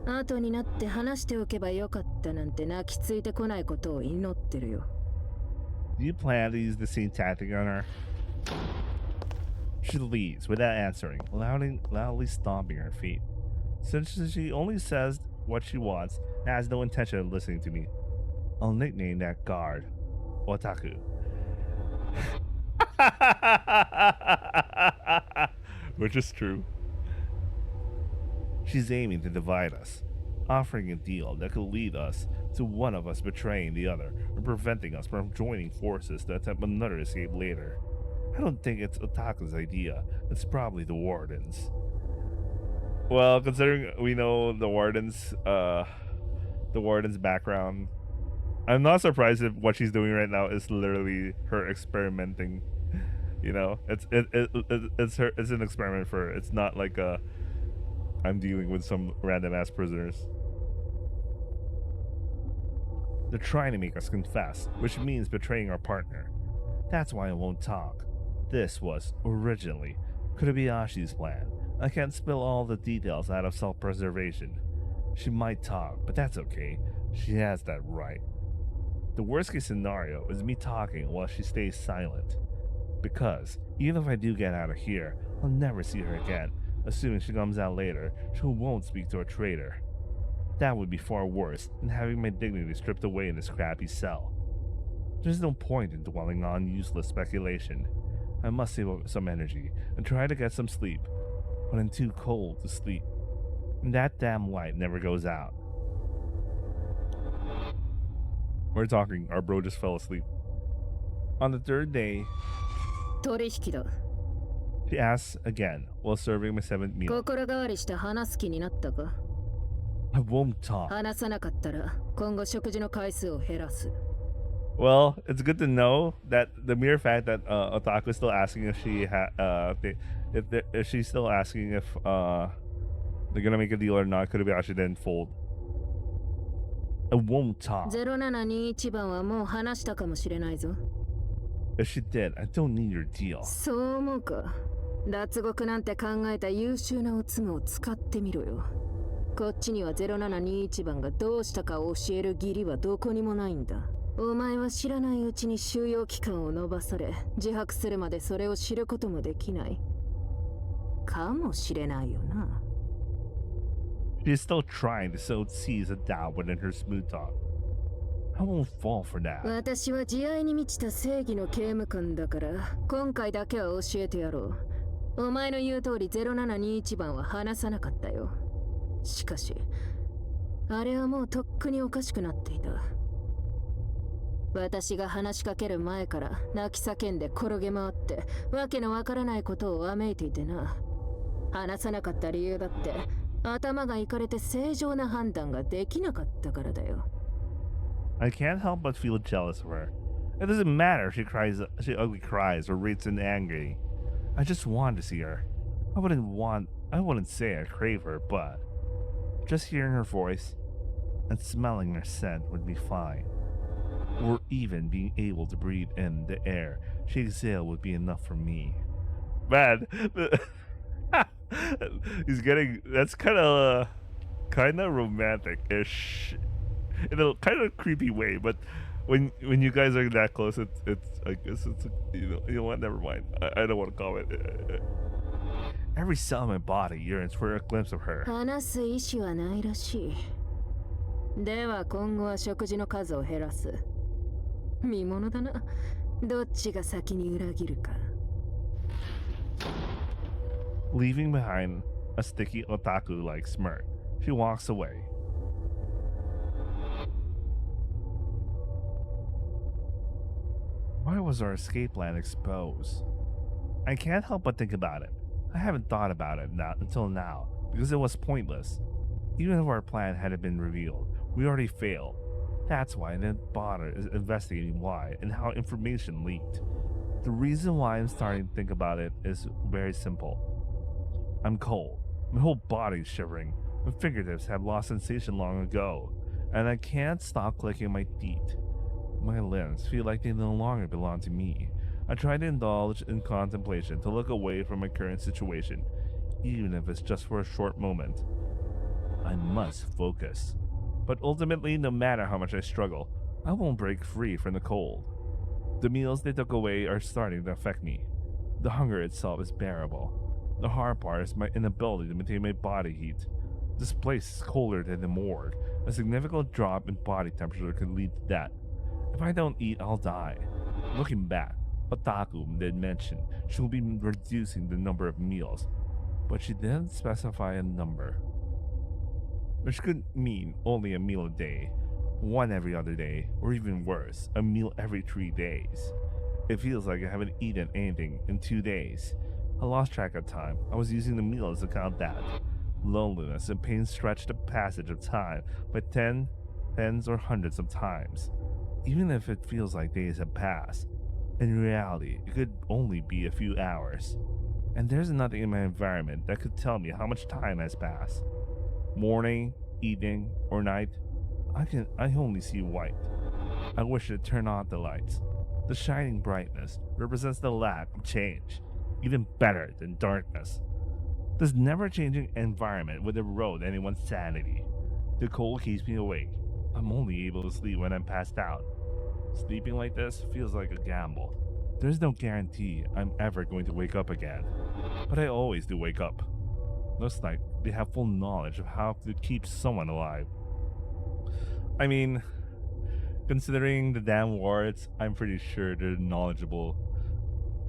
後になって話しておけばよかったなんて泣きついてこないことを祈ってるよ。Do you plan to use the same tactic on her? She leaves without answering, loudly stomping her feet. Since she only says what she wants and has no intention of listening to me, I'll nickname that guard Otaku. Which is true. She's aiming to divide us, offering a deal that could lead us to one of us betraying the other or preventing us from joining forces to attempt another escape later. I don't think it's Otaku's idea. It's probably the Warden's. Well, considering we know the Warden's background, I'm not surprised if what she's doing right now is literally her experimenting. You know, it's an experiment for her. It's not like I'm dealing with some random ass prisoners. They're trying to make us confess, which means betraying our partner. That's why I won't talk. This was, originally, Kurebayashi's plan. I can't spill all the details out of self-preservation. She might talk, but that's okay. She has that right. The worst case scenario is me talking while she stays silent. Because, even if I do get out of here, I'll never see her again. Assuming she comes out later, she won't speak to a traitor. That would be far worse than having my dignity stripped away in this crappy cell. There's no point in dwelling on useless speculation. I must save up some energy and try to get some sleep, but I'm too cold to sleep. And that damn light never goes out. We're talking, our bro just fell asleep. On the third day, 取引だ。 she asks again while serving my seventh meal. 心変わりして話す気になったか？ I won't talk. 話さなかったら今後食事の回数を減らす。 Well, it's good to know that the mere fact that Otaku is still asking if if she's still asking if they're gonna make a deal or not, could have actually then fold. I won't talk. 0721番はもう話したかもしれないぞ。 If she did, I don't need your deal. そう思うか。脱獄なんて考えた優秀なおつむを使ってみろよ。こっちには0721番がどうしたかを教える義理はどこにもないんだ。お前は知らないうちに収容期間を延ばされ、自白するまでそれを知ることもできない。かもしれないよな。 She is still trying to sow seeds of doubt within her smooth talk. I won't fall for that. 私は慈愛に満ちた正義の刑務官だから、今回だけは教えてやろう。お前の言う通り0721番は話さなかったよ。しかし、あれはもうとっくにおかしくなっていた。私が話しかける前から泣き叫んで転げ回ってわけのわからないことをわめいていてな。話さなかった理由だって頭がいかれて正常な判断ができなかったからだよ。I can't help but feel jealous of her. It doesn't matter if she ugly cries or rates in angry. I just want to see her. I wouldn't say I crave her, but just hearing her voice and smelling her scent would be fine. Or even being able to breathe in the air she exhaled would be enough for me. Man, he's getting, that's kind of romantic-ish in a kind of creepy way, but when you guys are that close, it's I guess it's you know what, never mind. I don't want to comment. Every cell in my body yearns for a glimpse of her. 話す意思はないらしい。では今後は食事の数を減らす。見ものだな。どっちが先に裏切るか。Leaving behind a sticky otaku-like smirk, she walks away. Why was our escape plan exposed? I can't help but think about it. I haven't thought about it until now, because it was pointless. Even if our plan hadn't been revealed, we already failed. That's why I didn't bother investigating why and how information leaked. The reason why I'm starting to think about it is very simple. I'm cold. My whole body's shivering. My fingertips have lost sensation long ago, and I can't stop clicking my teeth. My limbs feel like they no longer belong to me. I try to indulge in contemplation to look away from my current situation, even if it's just for a short moment. I must focus. But ultimately, no matter how much I struggle, I won't break free from the cold. The meals they took away are starting to affect me. The hunger itself is bearable. The hard part is my inability to maintain my body heat. This place is colder than the morgue. A significant drop in body temperature could lead to death. If I don't eat, I'll die. Looking back, Otaku did mention she will be reducing the number of meals, but she didn't specify a number. Which could mean only a meal a day, one every other day, or even worse, a meal every 3 days. It feels like I haven't eaten anything in 2 days. I lost track of time. I was using the meals to count that. Loneliness and pain stretched the passage of time by tens or hundreds of times. Even if it feels like days have passed, in reality, it could only be a few hours. And there's nothing in my environment that could tell me how much time has passed. Morning, evening, or night, I only see white. I wish to turn off the lights. The shining brightness represents the lack of change, even better than darkness. This never-changing environment would erode anyone's sanity. The cold keeps me awake. I'm only able to sleep when I'm passed out. Sleeping like this feels like a gamble. There's no guarantee I'm ever going to wake up again. But I always do wake up. Looks like they have full knowledge of how to keep someone alive. I mean, considering the damn wards, I'm pretty sure they're knowledgeable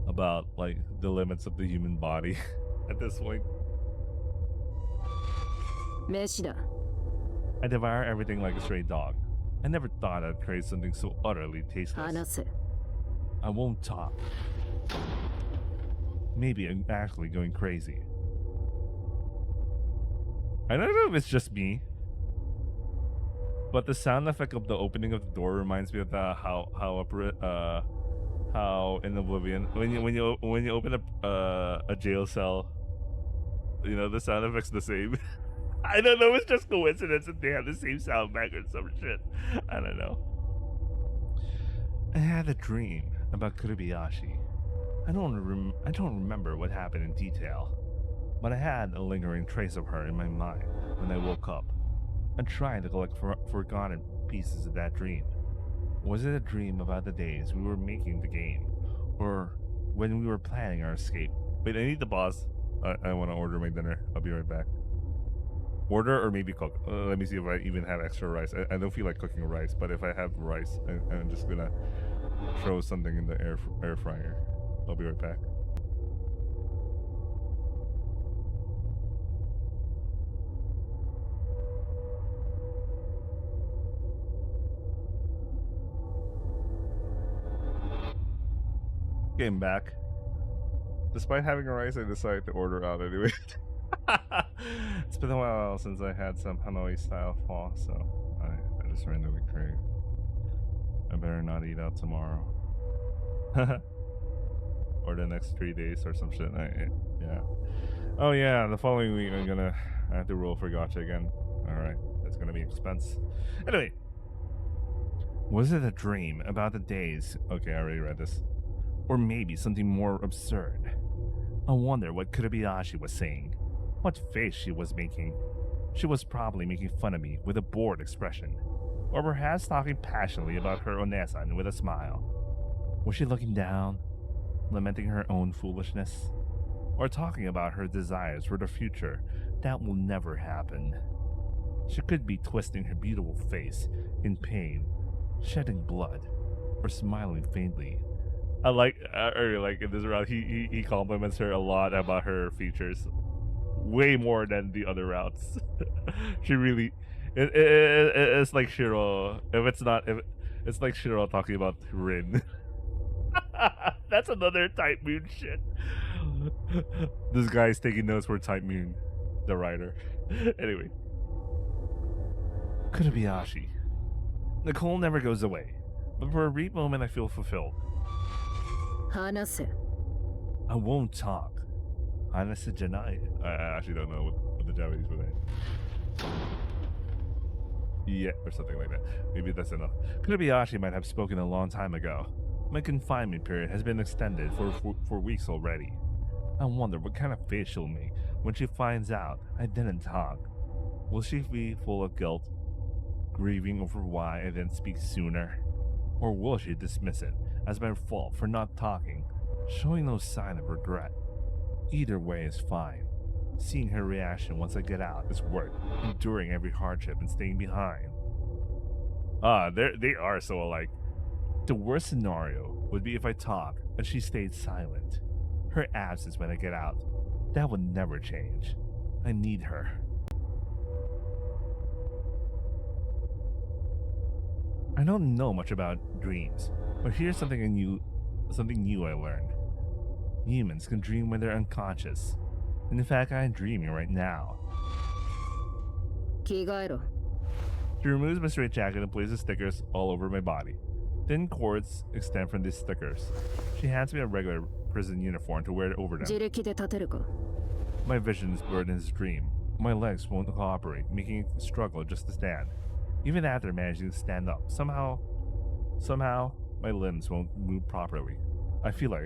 about, like, the limits of the human body at this point. 飯だ。 I devour everything like a stray dog. I never thought I'd crave something so utterly tasteless. 話せ。 I won't talk. Maybe I'm actually going crazy. I don't know if it's just me, but the sound effect of the opening of the door reminds me of the how in Oblivion when you open up a jail cell, you know, the sound effect's the same. I don't know, it's just coincidence that they have the same sound back or some shit. I don't know. I had a dream about Kurubayashi. I don't remember what happened in detail, but I had a lingering trace of her in my mind when I woke up. I tried to collect forgotten pieces of that dream. Was it a dream about the days we were making the game, or when we were planning our escape? Wait, I need the boss. I want to order my dinner. I'll be right back. Order or maybe cook. Let me see if I even have extra rice. I don't feel like cooking rice, but if I have rice, I'm just gonna throw something in the air fryer. I'll be right back. Getting back. Despite having a rice, I decided to order out anyway. It's been a while since I had some Hanoi style pho, so I just randomly crave. I better not eat out tomorrow. Or the next 3 days or some shit. Yeah. Oh yeah, the following week I have to roll for gacha again. Alright, that's gonna be expense. Anyway. Was it a dream about the days? Okay, I already read this. Or maybe something more absurd. I wonder what Kurubayashi was saying. What face she was making. She was probably making fun of me with a bored expression. Or perhaps talking passionately about her Onesan with a smile. Was she looking down? Lamenting her own foolishness? Or talking about her desires for the future that will never happen? She could be twisting her beautiful face in pain, shedding blood, or smiling faintly. I really like in this round, he compliments her a lot about her features. Way more than the other routes. She really... It's like Shiro. If it's like Shiro talking about Rin. That's another Type Moon shit. This guy's taking notes for Type Moon, the writer. Anyway. Kurubayashi. Nicole never goes away, but for a brief moment I feel fulfilled. 話せ。 I won't talk. Hanase janai. I actually don't know what the Japanese would say. Yeah, or something like that. Maybe that's enough. Kurubayashi might have spoken a long time ago. My confinement period has been extended for weeks already. I wonder what kind of face she'll make when she finds out I didn't talk. Will she be full of guilt, grieving over why I didn't speak sooner? Or will she dismiss it as my fault for not talking, showing no sign of regret? Either way is fine. Seeing her reaction once I get out is worth enduring every hardship and staying behind. They are so alike. The worst scenario would be if I talk and she stayed silent. Her absence when I get out, that would never change. I need her. I don't know much about dreams, but here's something new I learned. Humans can dream when they're unconscious. And in fact, I'm dreaming right now. 着替えろ。 She removes my straitjacket and places stickers all over my body. Thin cords extend from these stickers. She hands me a regular prison uniform to wear over them. 自力で立てるか。 My vision is blurred in this dream. My legs won't cooperate, making it struggle just to stand. Even after managing to stand up, somehow, my limbs won't move properly. I feel like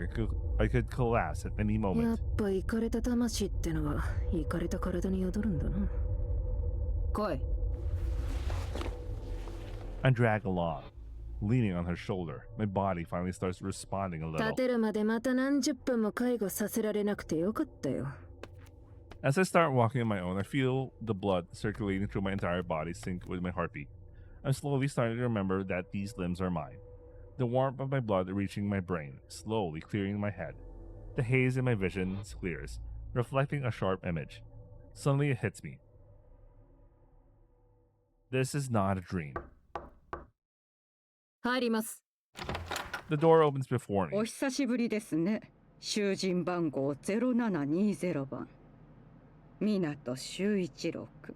I could collapse at any や moment. っぱイカれた魂ってのはイカれた体に宿るんだな。来い。I drag along, leaning on her shoulder. My body finally starts responding a 立 little. てるまでまた何十分も介護させられなくてよかったよ。As I start walking on my own, I feel the blood circulating through my entire body sync with my heartbeat. I'm slowly starting to remember that these limbs are mine. The warmth of my blood reaching my brain, slowly clearing my head. The haze in my vision clears, reflecting a sharp image. Suddenly it hits me. This is not a dream. 入ります。The door opens before me. お久しぶりですね。囚人番号0720番。港修一郎君。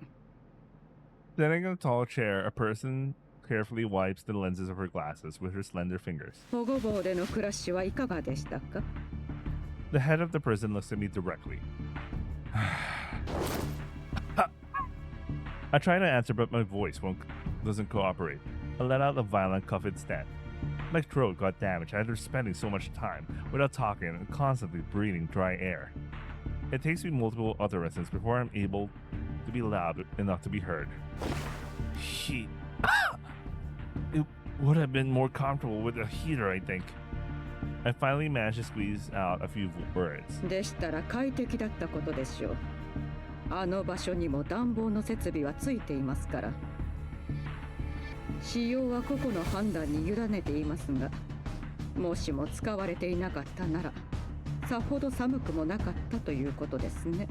Sitting in a tall chair, a person carefully wipes the lenses of her glasses with her slender fingers. 保護房での暮らしはいかがでしたか？ The head of the prison looks at me directly. I try to answer, but my voice doesn't cooperate. I let out a violent cough instead. My throat got damaged after spending so much time without talking and constantly breathing dry air. It takes me multiple utterances before I'm able to be loud enough to be heard. Heat. It would have been more comfortable with a heater, I think. I finally managed to squeeze out a few words. でしたら快適だったことでしょう。あの場所にも暖房の設備はついていますから。使用は個々の判断に委ねていますが、もしも使われていなかったなら、さほど寒くもなかったということですね。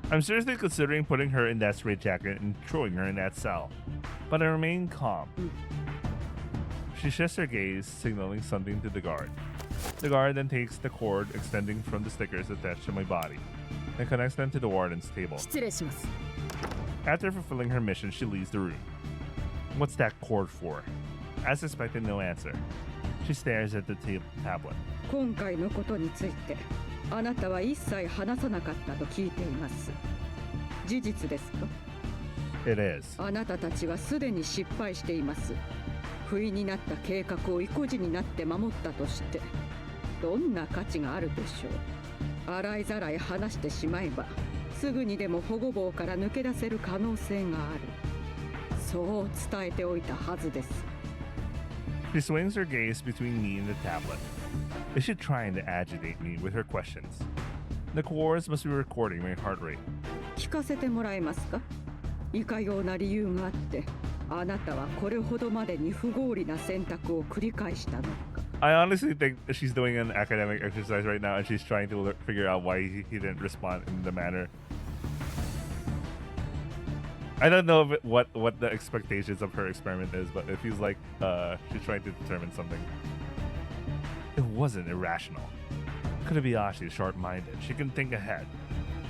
I'm seriously considering putting her in that straitjacket and throwing her in that cell, but I remain calm. She shifts her gaze, signaling something to the guard. The guard then takes the cord extending from the stickers attached to my body and connects them to the warden's table. 失礼します。 After fulfilling her mission, she leaves the room. What's that cord for? As expected, no answer. She stares at the tablet. 今回のことについて、あなたは一切話さなかったと聞いています。事実ですか？ It is. あなたたちはすでに失敗しています。不意になった計画を意固地になって守ったとして、どんな価値があるでしょう。洗いざらい話してしまえば、すぐにでも保護房から抜け出せる可能性がある。そう伝えておいたはずです。She swings her gaze between me and the tablet. Is she trying to agitate me with her questions? The cords must be recording my heart rate. 聞かせてもらえますか？いかような理由があって、あなたはこれほどまでに不合理な選択を繰り返したのか。I honestly think she's doing an academic exercise right now and she's trying to figure out why he didn't respond in the manner. I don't know what the expectations of her experiment is, but it feels like she's trying to determine something. It wasn't irrational. Kobayashi is sharp-minded. She can think ahead.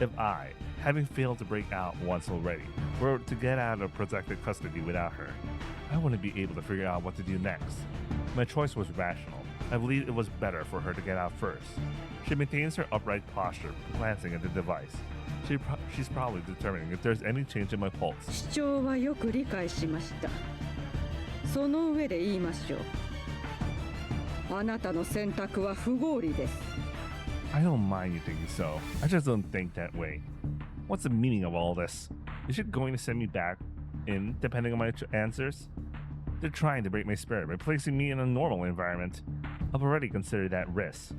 If I, having failed to break out once already, were to get out of protected custody without her, I wouldn't be able to figure out what to do next. My choice was rational. I believe it was better for her to get out first. She maintains her upright posture, glancing at the device. She's probably determining if there's any change in my pulse. 主張はよく理解しました。その上で言いましょう。あなたの選択は不合理です。I don't mind you thinking so. I just don't think that way. What's the meaning of all this? Is she going to send me back in, depending on my answers? They're trying to break my spirit by placing me in a normal environment. I've already considered that risk.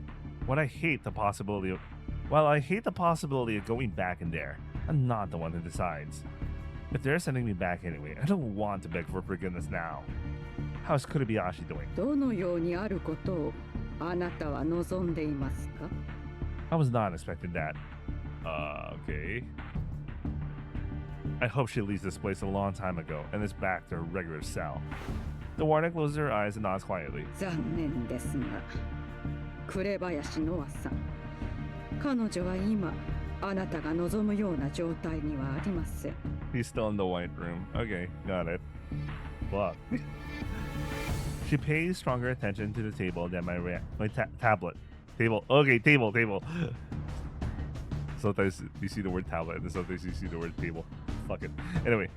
While I hate the possibility of going back in there, I'm not the one who decides. If they're sending me back anyway, I don't want to beg for forgiveness now. How's Kobayashi doing? どのようにあることをあなたは望んでいますか？ I was not expecting that. Okay. I hope she leaves this place a long time ago and is back to her regular cell. The warden closes her eyes and nods quietly. 残念ですが、紅林ノアさん、彼女は今あなたが望むような状態にはありません。 He's still in the white room. Okay, got it. Fuck. She pays stronger attention to the table than my tablet. Table. Okay, table. Sometimes you see the word tablet and sometimes you see the word table. Fuck it. Anyway,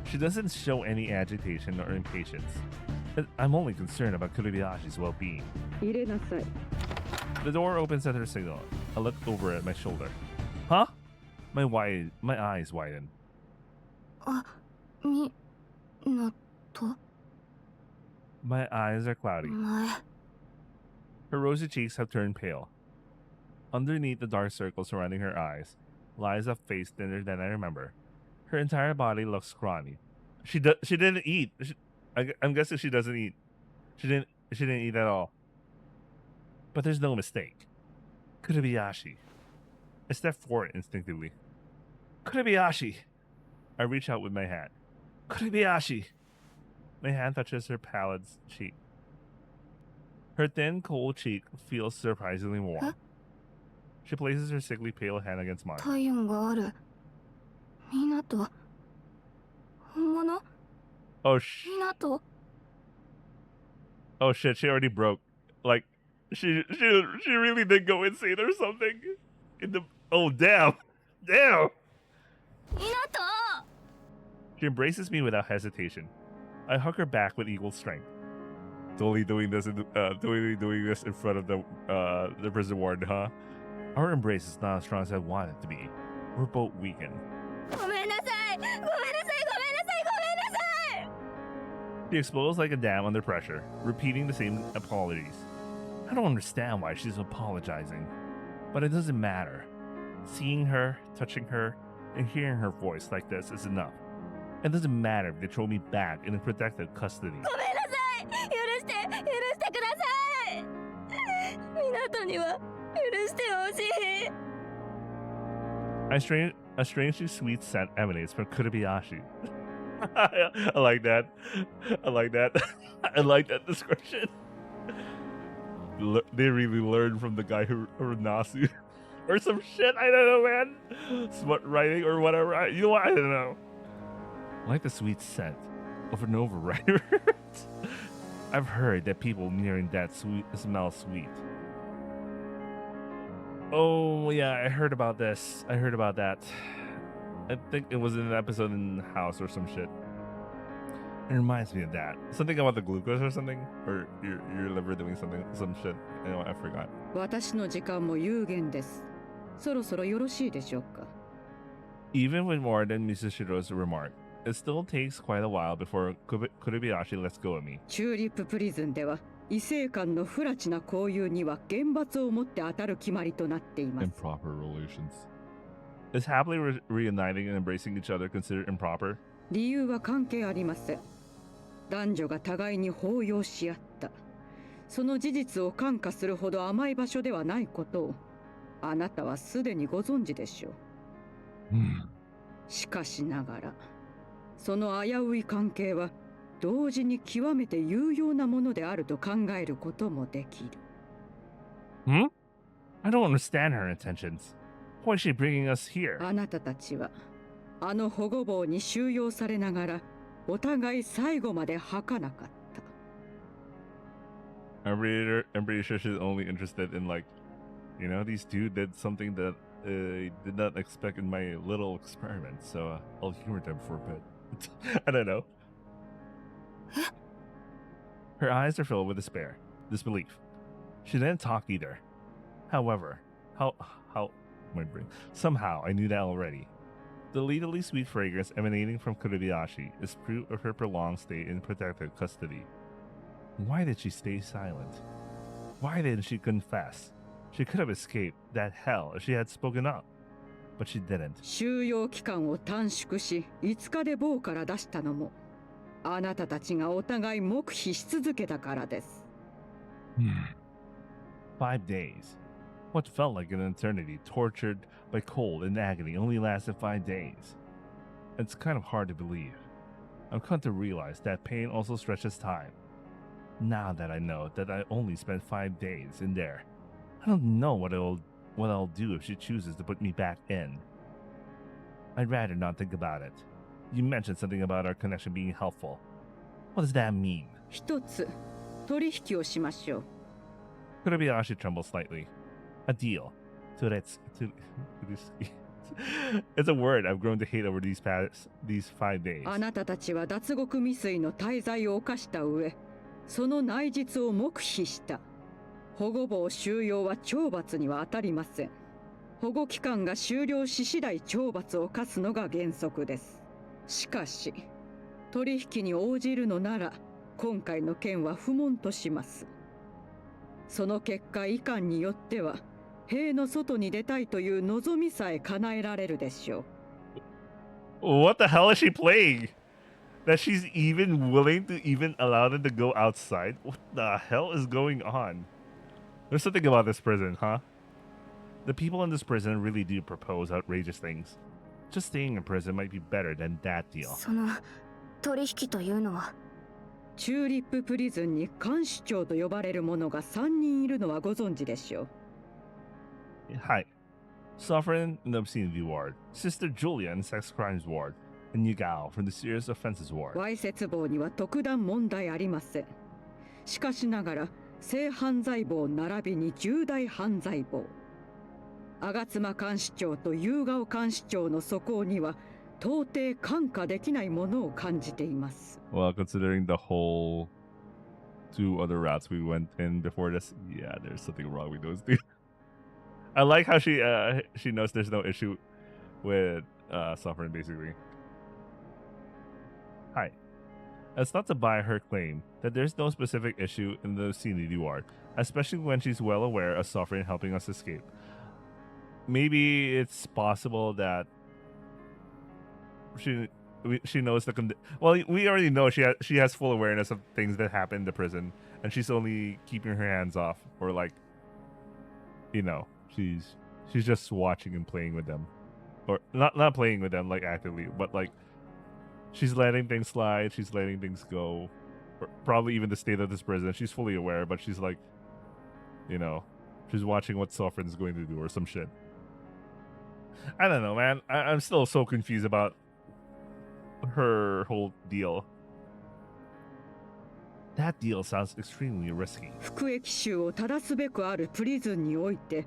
she doesn't show any agitation or impatience. I'm only concerned about Kurebayashi's well-being. 入れなさい。 The door opens at her signal. I look over at my shoulder. Huh? My eyes widen. みなと My eyes are cloudy. 前 Her rosy cheeks have turned pale. Underneath the dark circle surrounding her eyes lies a face thinner than I remember. Her entire body looks scrawny. She didn't eat. I'm guessing she doesn't eat. She didn't eat at all. But there's no mistake. Kurebayashi. I step forward instinctively. Kurebayashi. I reach out with my hand. Kurebayashi. My hand touches her pallid cheek. Her thin, cold cheek feels surprisingly warm. Huh? She places her sickly pale hand against mine. 体温があるみなと本物 Oh みなと oh shit! She already broke. Like, she really did go insane or something. Oh damn, damn. みなと She embraces me without hesitation. I hug her back with equal strength. Totally doing this in front of the prison warden, huh? Our embrace is not as strong as I want it to be. We're both weakened. ごめんなさいごめんなさいごめんなさいごめんなさい She explodes like a dam under pressure, repeating the same apologies. I don't understand why she's apologizing, but it doesn't matter. Seeing her, touching her, and hearing her voice like this is enough. It doesn't matter if they throw me back in protective custody. ごめんなさい許してくださいみなとには許してほしい A strangely sweet scent emanates from Kurebayashi. I like that. I like that. I like that description. They really learned from the guy who Nasu or some shit. I don't know, man. Smart writing or whatever. You know what? I don't know. I like the sweet scent of an overwriter. I've heard that people nearing that smell sweet. Oh yeah, I heard about this. I heard about that. I think it was in an episode in House or some shit. It reminds me of that. Something about the glucose or something? Or your liver doing some shit. You know, I forgot. 私の時間も有限です。そろそろよろしいでしょうか。 Even with more than Misashiro's remark, it still takes quite a while before Kurebayashi lets go of me. チューリッププリズンでは異性間の不埒な交友には厳罰をもって当たる決まりとなっています。 Improper relations. Is happily reuniting and embracing each other considered improper? 理由は関係ありません。男女が互いに抱擁し合った。その事実を看過するほど甘い場所ではないことをあなたはすでにご存知でしょう。しかしながら、その危うい関係は同時に極めて有用なものであると考えることもできる。I don't understand her intentions. Why is she bringing us here? あなたたちはあの保護棒に収容されながらお互い最後まで吐かなかった。I'm pretty sure she's only interested in like, you know, these two did something that did not expect in my little experiment, so I'll humor them for a bit. I don't know. Her eyes are filled with despair, disbelief. She didn't talk either. However, somehow I knew that already. The lethally sweet fragrance emanating from Kurebayashi is proof of her prolonged stay in protective custody. Why did she stay silent? Why didn't she confess? She could have escaped that hell if she had spoken up. But she didn't. 収容期間を短縮し、5日で棒から出したのも、あなたたちがお互い黙秘し続けたからです。5 days. What felt like an eternity, tortured by cold and agony, only lasted 5 days. It's kind of hard to believe. I've come to realize that pain also stretches time. Now that I know that I only spent 5 days in there, I don't know what I'll do if she chooses to put me back in. I'd rather not think about it. You mentioned something about our connection being helpful. What does that mean? 一つ、取引をしましょう。Kurebayashi trembles slightly. A deal. It's a word I've grown to hate over these 5 days. あなたたちは脱獄未遂の大罪を犯した上、その内実を黙秘した保護棒収容は懲罰には当たりません。保護期間が終了し次第懲罰を課すのが原則です。しかし取引に応じるのなら今回の件は不問とします。その結果遺憾によっては塀の外に出たいという望みさえ叶えられるでしょう。What the hell is she playing? That she's even willing to even allow them to go outside? What the hell is going on? There's something about this prison, huh? The people in this prison really do propose outrageous things. Just staying in prison might be better than that deal. その取引というのはチューリッププリズンに監視長と呼ばれる者が3人いるのはご存知でしょう。はい。Sovereign in the Obscenity Ward, Sister Julia in the Sex Crimes Ward, and Yugao from the Serious Offenses Ward. わいせつ棒には特段問題ありません。しかしながら性犯罪棒並びに重大犯罪棒、吾妻監視長と夕顔監視長の素行には到底看過できないものを感じています。Well, considering the whole 2 other routes we went in before this, yeah, there's something wrong with those two. I like how she knows there's no issue with Sovereign, basically. Hi. That's not to buy her claim that there's no specific issue in the Obscenity Ward, especially when she's well aware of Sovereign helping us escape. Maybe it's possible that she knows the well, we already know she has full awareness of things that happen in the prison, and she's only keeping her hands off, or like, you know, she's just watching and playing with them, or not playing with them like actively, but like she's letting things slide, she's letting things go, or probably even the state of this prison. She's fully aware, but she's like, you know, she's watching what Sovereign's going to do or some shit. I don't know, man. I'm still so confused about her whole deal. That deal sounds extremely risky. 服役囚を正すべくあるプリズンにおいて、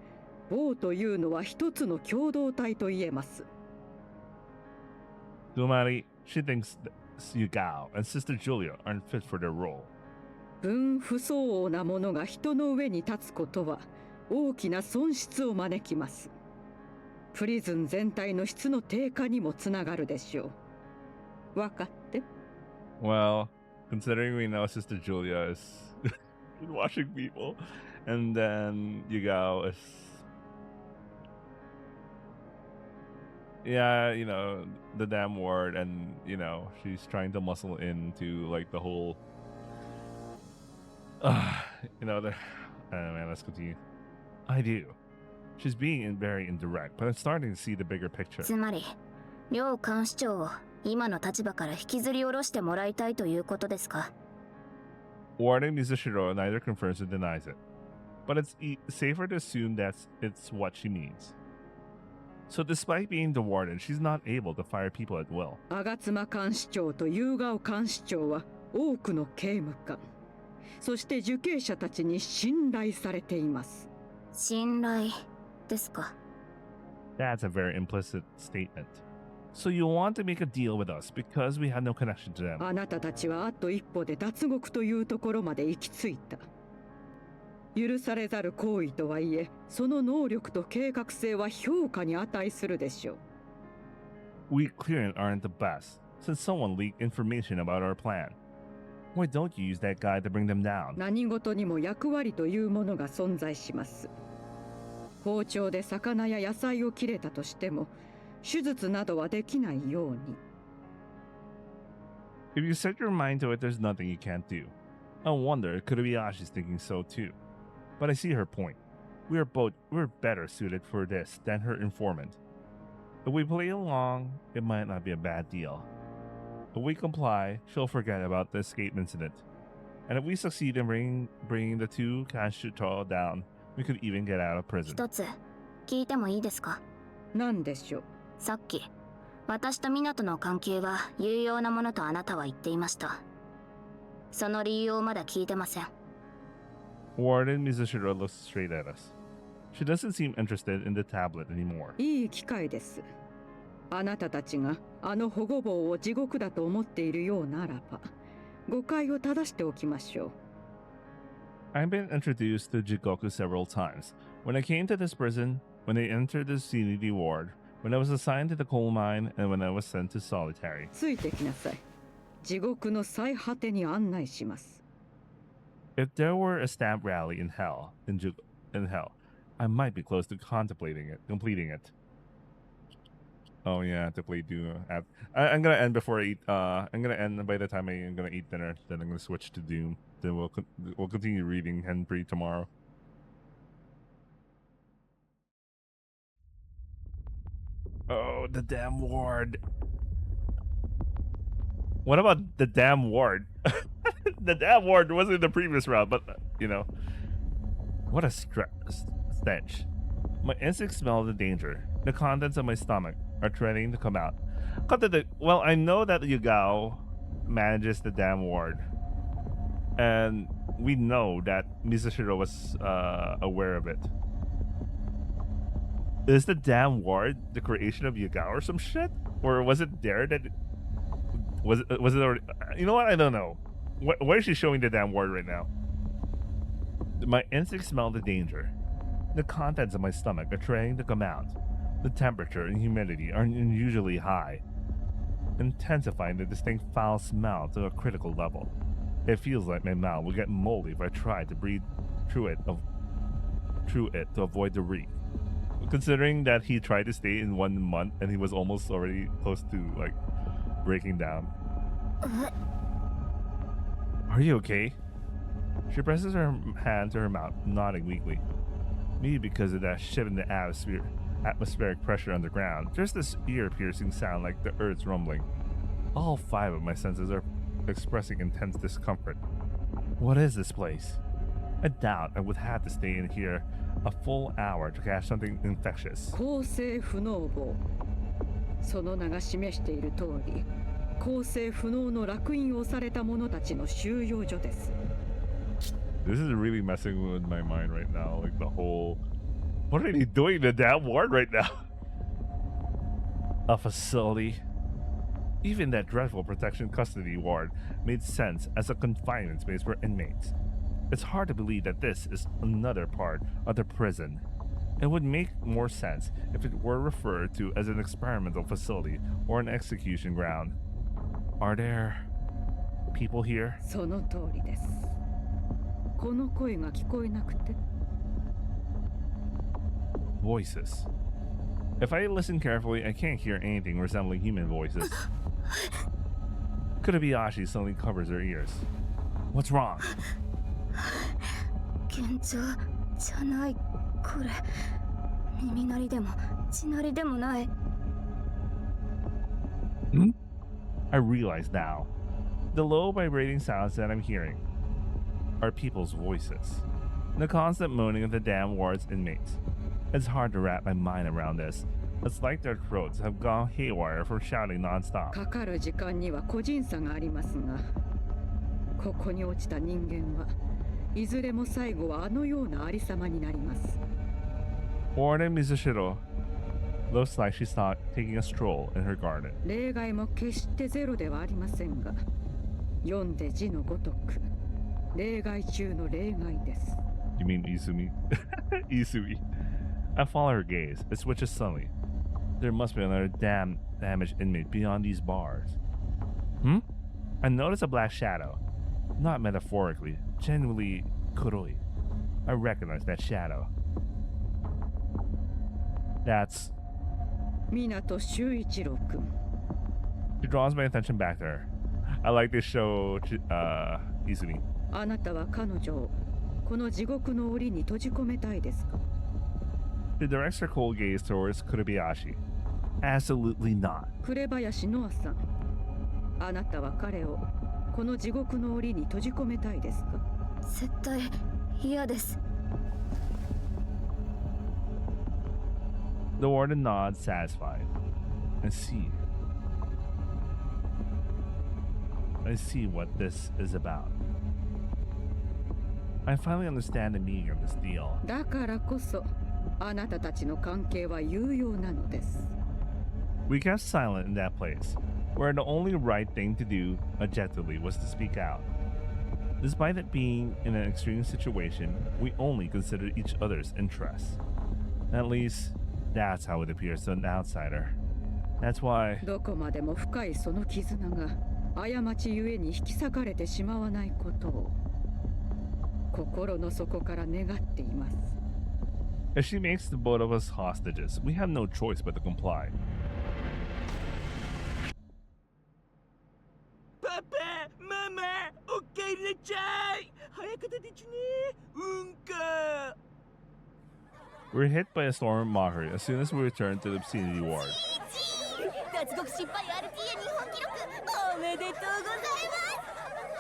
棒というのは一つの共同体と言えます。Dumari, she thinks Yugao and Sister Julia aren't fit for their role. 分不相応なものが人の上に立つことは大きな損失を招きます。プリズン全体の質の低下にもつながるでしょう。分かって。Well, considering we know Sister Julia is watching people, and then Yugao is, yeah, you know, the damn ward, and you know, she's trying to muscle into like the whole, you know, man, let's continue. I do. She's being very indirect, but I'm starting to see the bigger picture. つまり、両監視長を今の立場から引きずり下ろしてもらいたいということですか? Warden Mizushiro neither confirms or denies it, but it's safer to assume that it's what she needs. So despite being the warden, she's not able to fire people at will. 吾妻監視長と夕顔監視長は多くの刑務官、そして受刑者たちに信頼されています。信頼ですか? That's a very implicit statement. So you want to make a deal with us because we had no connection to them. あなたたちはあと一歩で脱獄というところまで行き着いた。許されざる行為とはいえ、その能力と計画性は評価に値するでしょう。We clearly aren't the best, since someone leaked information about our plan. Why don't you use that guy to bring them down? 何事にも役割というものが存在します。包丁で魚や野菜を切れたとしても、手術などはできないように。If you set your mind to it, there's nothing you can't do. I wonder, could Oyashi's thinking so too? But I see her point. We're better suited for this than her informant. If we play along, it might not be a bad deal. If we comply, she'll forget about the escape incident. And if we succeed in bringing the two Kanshito down, we could even get out of prison. 一つ聞いてもいいですか? 何でしょう? さっき、私と湊の関係は有用なものとあなたは言っていました。その理由をまだ聞いてません。Warden Mizushiro looks straight at us. She doesn't seem interested in the tablet anymore. いい機会です。あなたたちがあの保護棒を地獄だと思っているようならば、誤解を正しておきましょう。I've been introduced to Jigoku several times. When I came to this prison, when I entered the CND ward, when I was assigned to the coal mine, and when I was sent to solitary. ついてきなさい。地獄の最果てに案内します。 If there were a stamp rally in hell, I might be close to completing it. Oh yeah, to play Doom. I'm gonna end before I eat. I'm gonna end by the time I'm gonna eat dinner. Then I'm gonna switch to Doom. Then we'll continue reading Henpri tomorrow. Oh, the damn ward. What about the damn ward? The damn ward wasn't in the previous round, but you know, what a stench. My instincts smell the danger. The contents of my stomach are threatening to come out. Well, I know that Yugao manages the damn ward, and we know that Mizushiro was aware of it. Is the damn ward the creation of Yugao or some shit? Or was it there that... Was it already... You know what? I don't know. Where is she showing the damn ward right now? My instincts smell the danger. The contents of my stomach are trying to come out. The temperature and humidity are unusually high, intensifying the distinct foul smell to a critical level. It feels like my mouth will get moldy if I try to breathe through it to avoid the reek. Considering that he tried to stay in 1 month and he was almost already close to like breaking down. Are you okay? She presses her hand to her mouth, nodding weakly. Maybe because of that shift in the atmospheric pressure underground, there's this ear-piercing sound like the earth's rumbling. All 5 of my senses are expressing intense discomfort. What is this place? I doubt I would have to stay in here a full hour to catch something infectious. 構成不能棒。その名が示している通り、構成不能の烙印をされた者たちの収容所です。This is really messing with my mind right now. Like the whole... What are they doing in the damn ward right now? A facility. Even that dreadful protection custody ward made sense as a confinement space for inmates. It's hard to believe that this is another part of the prison. It would make more sense if it were referred to as an experimental facility or an execution ground. Are there people here? その通りです。この声が聞こえなくて。Voices. If I listen carefully, I can't hear anything resembling human voices. Kurabayashi suddenly covers her ears. What's wrong? 幻聴じゃないこれ。耳鳴りでも血鳴りでもない。I realize now. The low vibrating sounds that I'm hearing are people's voices. The constant moaning of the damn ward's inmates. It's hard to wrap my mind around this. It's like their throats have gone haywire from shouting non-stop. かかる時間には個人差がありますが、ここに落ちた人間はいずれも最後はあのようなありさまになります。Warden Mizushiro looks like she's taking a stroll in her garden. 例外も決してゼロではありませんが、読んで字のごとく例外中の例外です。You mean Izumi? Izumi. I follow her gaze. It switches suddenly. There must be another damaged inmate beyond these bars. I notice a black shadow. Not metaphorically, genuinely kuroi. I recognize that shadow. That's... Minato Shuichiro kun. She draws my attention back to her. I like this show, Izumi. あなたは彼女をこの地獄の檻に閉じ込めたいですか? She directs her cold gaze towards Kurabayashi. Absolutely not. 紅林ノアさん、あなたは彼をこの地獄の檻に閉じ込めたいですか? 絶対嫌です。 The warden nods, satisfied. I see what this is about. I finally understand the meaning of this deal. だからこそあなたたちの関係は有用なのです。 We kept silent in that place, where the only right thing to do objectively was to speak out. Despite it being in an extreme situation, we only consider each other's interests. At least, that's how it appears to an outsider. That's why どこまでも深いその絆が過ちゆえに引き裂かれてしまわないことを心の底から願っています。 if she makes the both of us hostages, we have no choice but to comply. パパ、ママ、おかえりなちゃい。早く出てちね。うんか。 We're hit by a storm of mockery as soon as we return to the obscenity ward. 脱獄失敗 RTA 日本記録おめでとうございま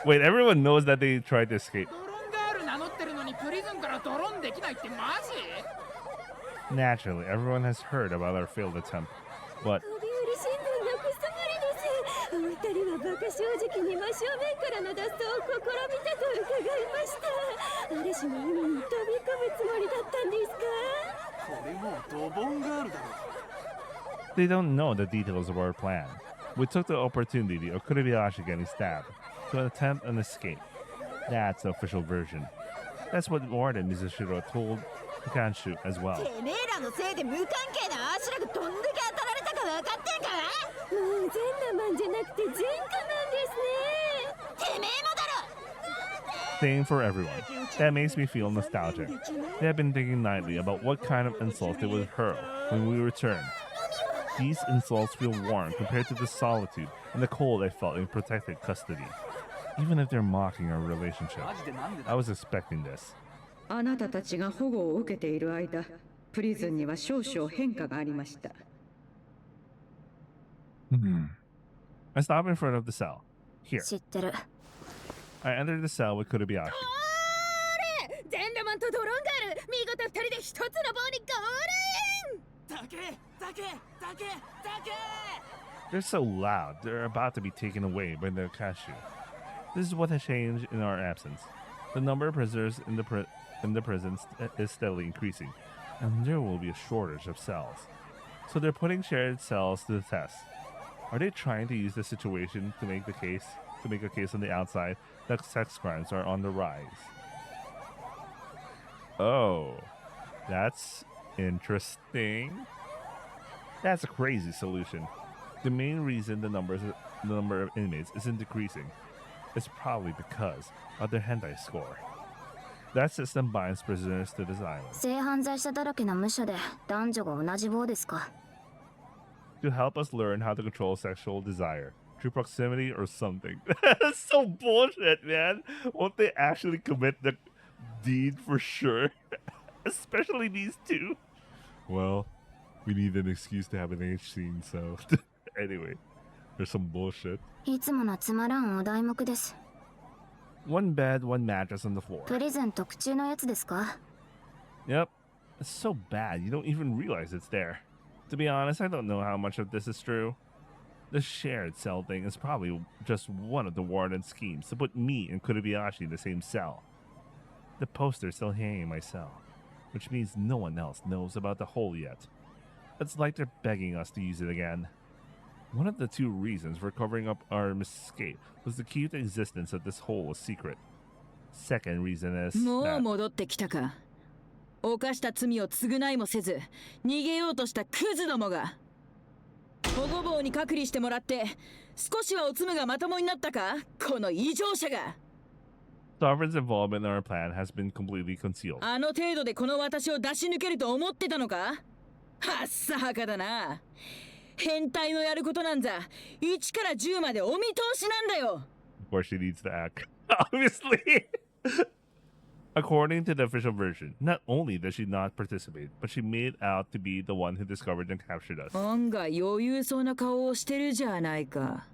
す。 Wait, everyone knows that they tried to escape. ドロンガール名乗ってるのにプリズンからドロンできないってマジ？ Naturally, everyone has heard about our failed attempt, but 飛び売り新聞のクソマリです。お二人は馬鹿正直に真正面からの脱走を試みたと伺いました。誰しも海に飛び込むつもりだったんですか？これもうドボンガールだろ。 they don't know the details of our plan. We took the opportunity of Kurebayashi getting stabbed to attempt an escape. That's the official version. That's what Warden Mizushiro told Hikanshu as well. てめえらのせいで無関係なアシュラがどんだけ当たられたか分かってんか？もう全裸マンじゃなくて全裸マンですね。てめえもだろ。 Thing for everyone. That makes me feel nostalgic. They have been thinking nightly about what kind of insults they would hurl when we return. These insults feel warm compared to the solitude and the cold I felt in protected custody. Even if they're mocking our relationship, I was expecting this. あなたたちが保護を受けている間、プリズンには少々変化がありました。I stop in front of the cell. Here. 知ってる。 I entered the cell with Kurebayashi. 全裸マンとドロンガール見事二人で一つの棒にゴールイン。だけ、だけ、だけ、だけ。 They're so loud, they're about to be taken away by the cashew. This is what has changed in our absence. The number of prisoners in the prisons is steadily increasing, and there will be a shortage of cells. So they're putting shared cells to the test. Are they trying to use the situation to make a case on the outside that sex crimes are on the rise? Oh, that's interesting. That's a crazy solution. The main reason the number of inmates isn't decreasing is probably because of their hentai score. That system binds prisoners to this island. 性犯罪者だらけな無所で男女が同じ棒ですか？ To help us learn how to control sexual desire through proximity or something. That's so bullshit, man. Won't they actually commit the deed for sure? Especially these two. Well, we need an excuse to have an H scene, so anyway, there's some bullshit. いつものつまらんお題目です。 One bed, one mattress on the floor. プリズン特注のやつですか？ Yep. It's so bad you don't even realize it's there. To be honest, I don't know how much of this is true. The shared cell thing is probably just one of the warden's schemes to put me and Kurebayashi in the same cell. The poster's still hanging in my cell, which means no one else knows about the hole yet. It's like they're begging us to use it again. One of the two reasons for covering up our escape was to keep the existence of this hole a secret. Second reason is もう that 戻ってきたか。犯した罪を償いもせず逃げようとしたクズどもが保護棒に隔離してもらって少しはおつむがまともになったか、この異常者が。 Sovereign's involvement in our plan has been completely concealed. あの程度でこの私を出し抜けると思ってたのか。はっさはかだな。変態のやることなんざ1から10までお見通しなんだよ。 Of course, she needs to act. Obviously. According to the official version, not only does she not participate, but she made out to be the one who discovered and captured us. 案外余裕そうな顔をしてるじゃないか。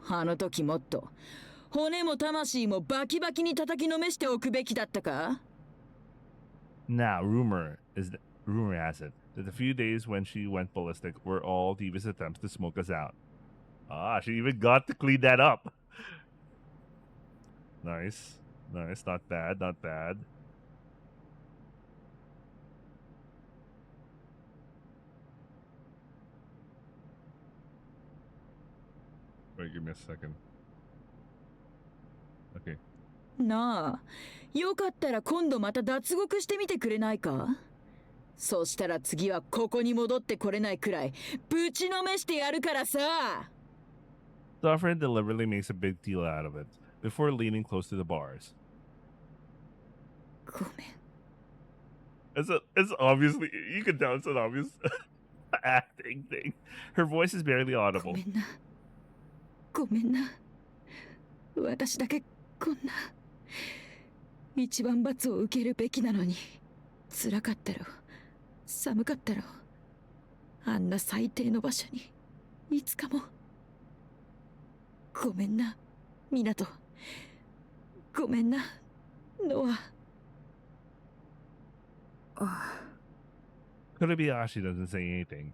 あの時もっと骨も魂もバキバキに叩きのめしておくべきだったか。 Now, rumor has it that the few days when she went ballistic were all devious attempts to smoke us out. Ah, she even got to clean that up. Nice. Nice. Not bad. Not bad. Wait, give me a second. Okay. なあ、よかったら今度また脱獄してみてくれないか？そしたら次はここに戻ってこれないくらいぶちのめしてやるからさ。Suffering deliberately makes a big deal out of it before leaning close to the bars. ごめん。It's obviously, you can tell it's an obvious acting thing. Her voice is barely ご audible. めんな。ごめんな。私だけこんな一番罰を受けるべきなのに。辛かったろ、寒かったろ、あんな最低の場所にいつかも。ごめんな、ミナト。ごめんな、ノア。Kurobayashi doesn't say anything.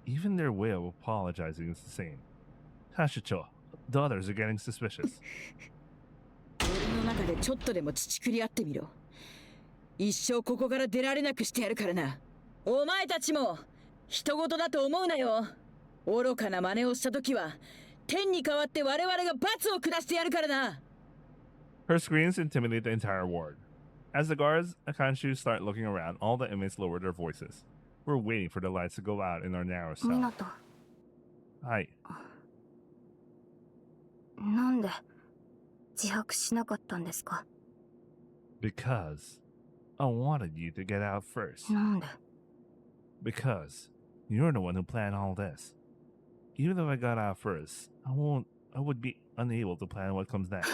Even their way of apologizing is the same. Tashicho, the others are getting suspicious. 俺の中でちょっとでも乳くり合ってみろ。一生ここから出られなくしてやるからな。お前たちも人事だと思うなよ。愚かな真似をした時は天に代わって我々が罰を下してやるからな。Her screams intimidate the entire ward. As the guards Akanshu start looking around, all the inmates lower their voices. We're waiting for the lights to go out in our narrow cell. 湊。はい。なんで自白しなかったんですか？ Because I wanted you to get out first. なんで？ Because you're the one who planned all this. Even if I got out first, I would be unable to plan what comes next.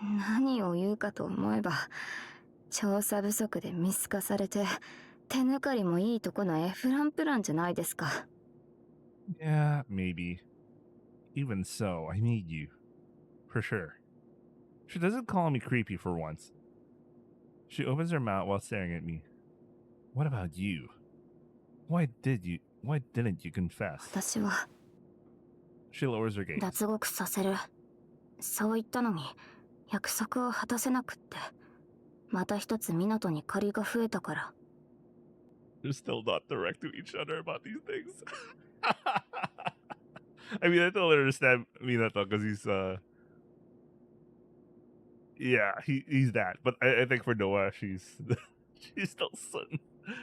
何を言うかと思えば、調査不足で見透かされて、手抜かりもいいとこのエフランプランじゃないですか。Yeah, maybe. Even so, I need you. For sure. She doesn't call me creepy for once. She opens her mouth while staring at me. What about you? Why didn't you confess? 私は She lowers her gaze. 脱獄させる。そう言ったのに、約束を果たせなくって。また一つ湊に借りが増えたから。They're still not direct to each other about these things. I mean, I don't understand Minato because he's yeah, he's that. But I think for Noah, she's still son.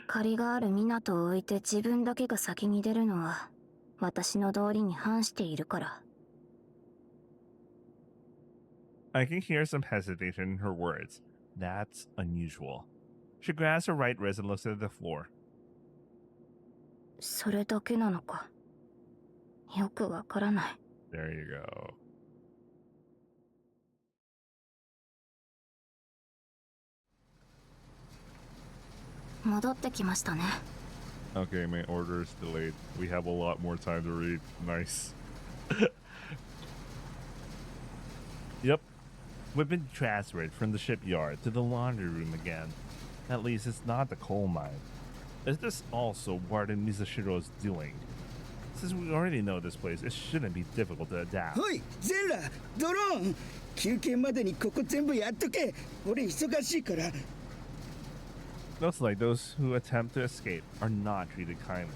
借りがある湊を置いて自分だけが先に出るのは、私の道理に反しているから。I can hear some hesitation in her words. That's unusual. She grabs her right wrist and looks at the floor. それだけなのか。よくわからない。There you go. Okay, my order is delayed. We have a lot more time to read. Nice. Yep. We've been transferred from the shipyard to the laundry room again. At least it's not the coal mine. Is this also Warden Misashiro's doing? Since we already know this place, it shouldn't be difficult to adapt. おい、ゼンラ、ドローン、休憩までにここ全部やっとけ。俺忙しいから。Looks like those who attempt to escape are not treated kindly.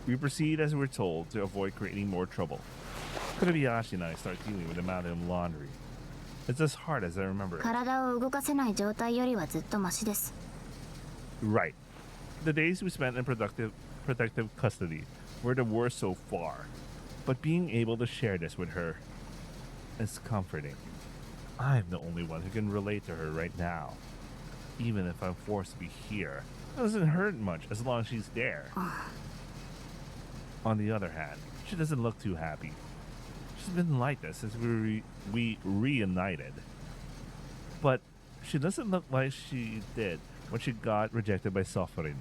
We proceed as we're told to avoid creating more trouble. Kurobayashi and I start dealing with the mountain of laundry. It's as hard as I remember it. 体を動かせない状態よりはずっとマシです。 Right. The days we spent in protective custody were the worst so far. But being able to share this with her is comforting. I'm the only one who can relate to her right now. Even if I'm forced to be here, it doesn't hurt much as long as she's there. On the other hand, she doesn't look too happy. She's been like this since we reunited. But she doesn't look like she did when she got rejected by Suffering.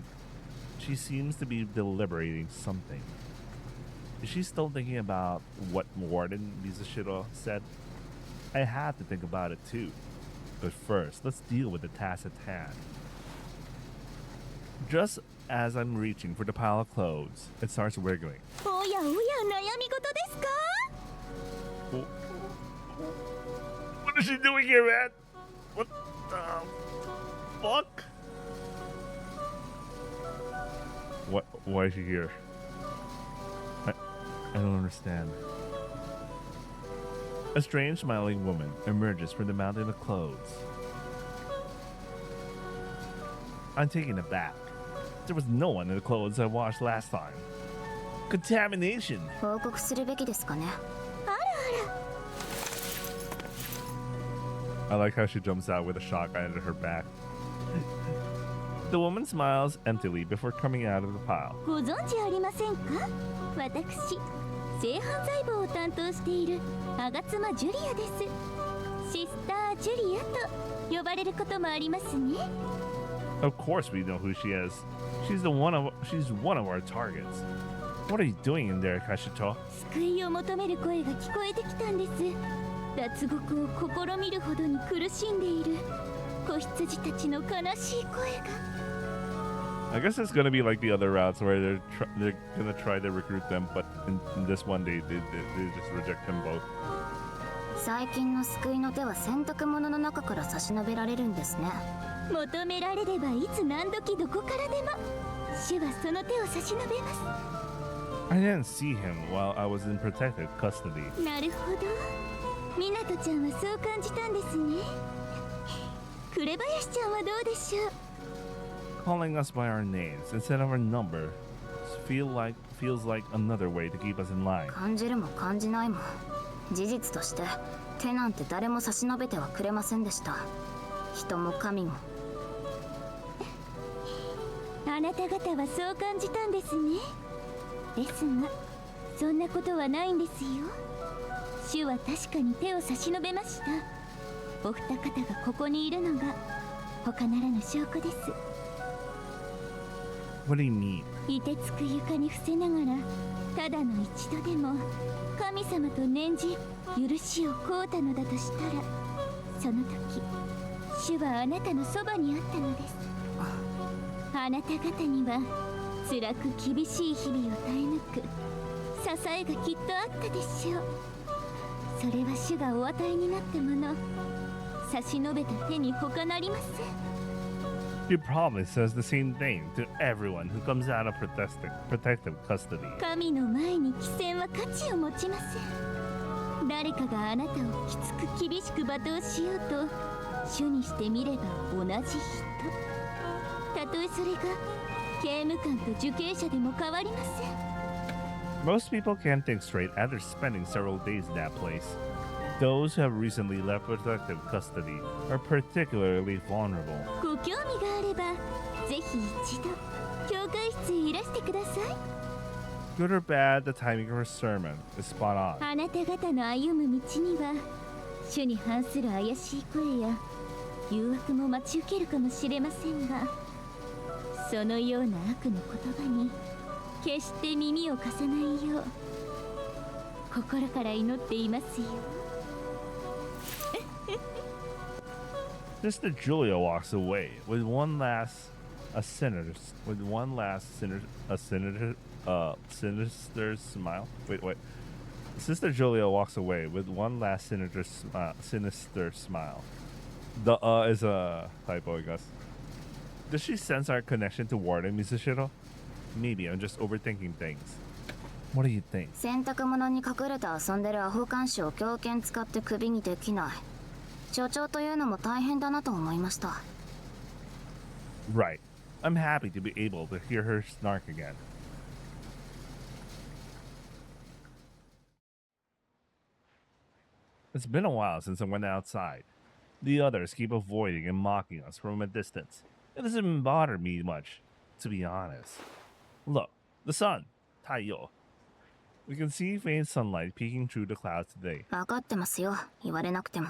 She seems to be deliberating something. Is she still thinking about what Warden Misashiro said? I have to think about it too. But first, let's deal with the task at hand. Just as I'm reaching for the pile of clothes, it starts wiggling. おやおや悩み事ですか？ What is she doing here, man? What the fuck? Why is she here? I don't understand. A strange smiling woman emerges from the mountain of clothes. I'm taken aback. There was no one in the clothes I washed last time. Contamination! 報告するべきですかね。 I like how she jumps out with a shotgun at her back. The woman smiles emptily before coming out of the pile. ご存知ありませんか？私、性犯細胞を担当している吾妻ジュリアです。シスタージュリアと呼ばれることもありますね。Of course we know who she is. She's one of our targets. What are you doing in there, Kashito? 救いを求める声が聞こえてきたんです。脱獄を試みるほどに苦しんでいる子羊たちの悲しい声が。I guess it's gonna be like the other routes where they're gonna try to recruit them, but in this one they just reject them both. 最近の救いの手は洗濯物の中から差し伸べられるんですね。求められればいつ何時どこからでも主はその手を差し伸べます。 I didn't see him while I was in protective custody. なるほど。ミナトちゃんはそう感じたんですね。紅林ちゃんはどうでしょう。 Calling us by our names instead of our number feels like another way to keep us in line. 感じるも感じないも事実として手なんて誰も差し伸べてはくれませんでした。人も神も。あなた方はそう感じたんですね。ですがそんなことはないんですよ。主は確かに手を差し伸べました。お二方がここにいるのが他ならぬ証拠です。 What do you mean? 凍てつく床に伏せながらただの一度でも神様と念じ許しを請うたのだとしたら、その時主はあなたのそばにあったのです。あなた方には辛く厳しい日々を耐え抜く支えがきっとあったでしょう。それは主がお与えになったもの、差し伸べた手に他なりません。 He probably says the same thing to everyone who comes out of protective custody. 神の前に貴賤は価値を持ちません。誰かがあなたをきつく厳しく罵倒しようと主にしてみれば同じ人。たとえそれが刑務官と受刑者でも変わりません。 Most people can't think straight after spending several days in that place. Those who have recently left protective custody are particularly vulnerable. ご興味があればぜひ一度教会室へいらしてください。 Good or bad, the timing of her sermon is spot on. あなた方の歩む道には主に反する怪しい声や誘惑も待ち受けるかもしれませんが、そのような悪の言葉に決して耳を貸さないよう心から祈っていますよ。 Sister Julia walks away with one last sinister smile. Wait. Sister Julia walks away with one last sinister smile. The is a typo, I guess. Does she sense our connection to Warden Mizushiro? Maybe I'm just overthinking things. What do you think? 洗濯物に隠れて遊んでるアホ看守を狂犬使って首にできない。所長というのも大変だなと思いました。 Right. I'm happy to be able to hear her snark again. It's been a while since I went outside. The others keep avoiding and mocking us from a distance. It doesn't bother me much, to be honest. Look, the sun, Taiyo. We can see faint sunlight peeking through the clouds today. 分かってますよ。言われなくても。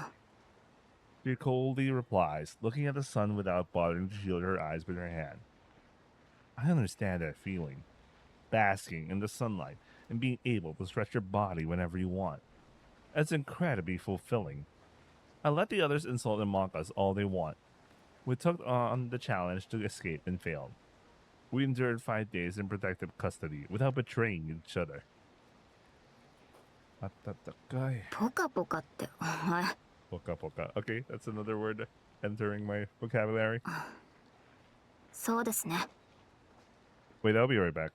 She coldly replies, looking at the sun without bothering to shield her eyes with her hand. I understand that feeling. Basking in the sunlight and being able to stretch your body whenever you want. It's incredibly fulfilling. I let the others insult and mock us all they want. We took on the challenge to escape and failed. We endured 5 days in protective custody without betraying each other. ポカポカってお前。 Poka poka. Okay, that's another word entering my vocabulary. そうですね。 Wait, I'll be right back.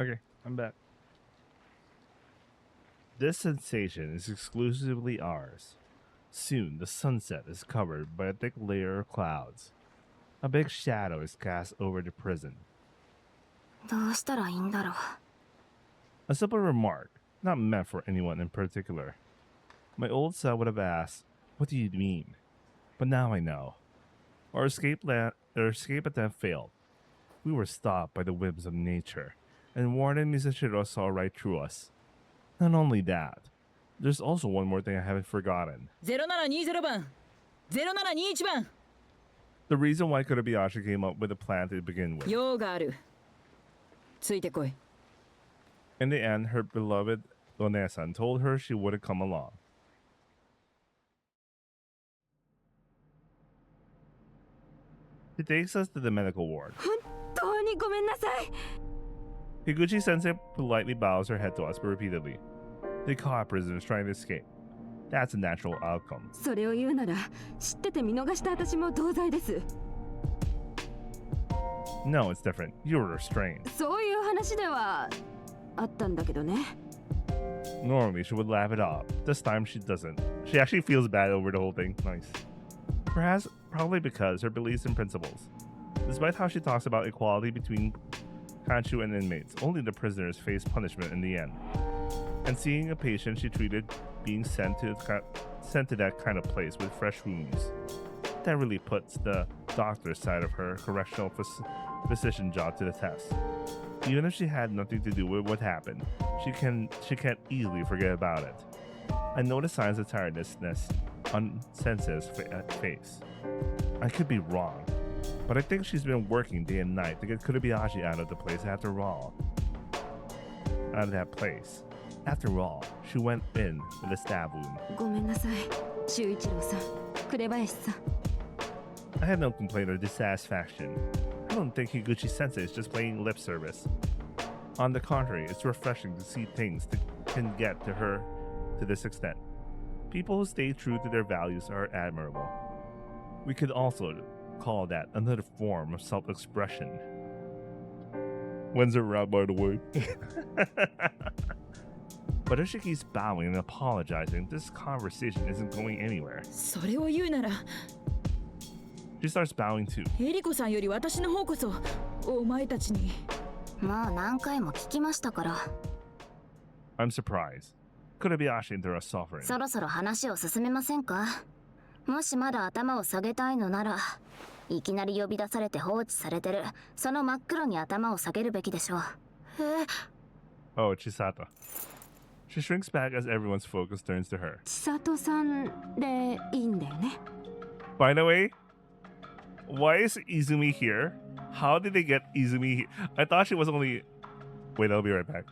Okay, I'm back. This sensation is exclusively ours. Soon, the sunset is covered by a thick layer of clouds. A big shadow is cast over the prison. どうしたらいいんだろう。 A simple remark, not meant for anyone in particular. My old self would have asked, "What do you mean?" But now I know. Our escape attempt failed. We were stopped by the whims of nature, and Warden Misashiro saw right through us. Not only that, there's also one more thing I haven't forgotten. 0720番0721番 The reason why Kotobayashi came up with a plan to begin with. 用がある。ついてこい。 In the end, her beloved One-san told her she wouldn't come along. He takes us to the medical ward. 本当にごめんなさい。 Higuchi-sensei politely bows her head to us repeatedly. They caught prisoners trying to escape. That's a natural outcome. それを言うなら、知ってて見逃した私も同罪です。 No, it's different. You were restrained. そういう話ではあったんだけどね。 Normally, she would laugh it off. This time, she doesn't. She actually feels bad over the whole thing. Nice. Perhaps, probably because her beliefs and principles. Despite how she talks about equality between Kanchu and inmates, only the prisoners face punishment in the end. And seeing a patient she treated being sent to that kind of place with fresh wounds, that really puts the doctor's side of her correctional physician job to the test. Even if she had nothing to do with what happened, she can't easily forget about it. I noticed signs of tiredness on Sensei's face. I could be wrong, but I think she's been working day and night to get Kotobayashi out of the place after all. Out of that place. After all, she went in with a stab wound. ごめんなさい、修一郎さん、紅林さん。 I have no complaint or dissatisfaction. I don't think Higuchi-sensei is just playing lip service. On the contrary, it's refreshing to see things that can get to her to this extent. People who stay true to their values are admirable. We could also call that another form of self-expression. When's it around, by the way? But if she keeps bowing and apologizing, this conversation isn't going anywhere. それを言うなら、 She starts bowing too. エリコさんより私の方こそお前たちに。もう何回も聞きましたから。 I'm surprised. Kotobayashi interrupts suffering. そろそろ話を進めませんか？もしまだ頭を下げたいのなら、いきなり呼び出されて放置されてる、その真っ黒に頭を下げるべきでしょう。Oh, Chisato. She shrinks back as everyone's focus turns to her. 千里さんでいいんだよね。 By the way, why is Izumi here? How did they get Izumi here? I thought she was only... Wait, I'll be right back.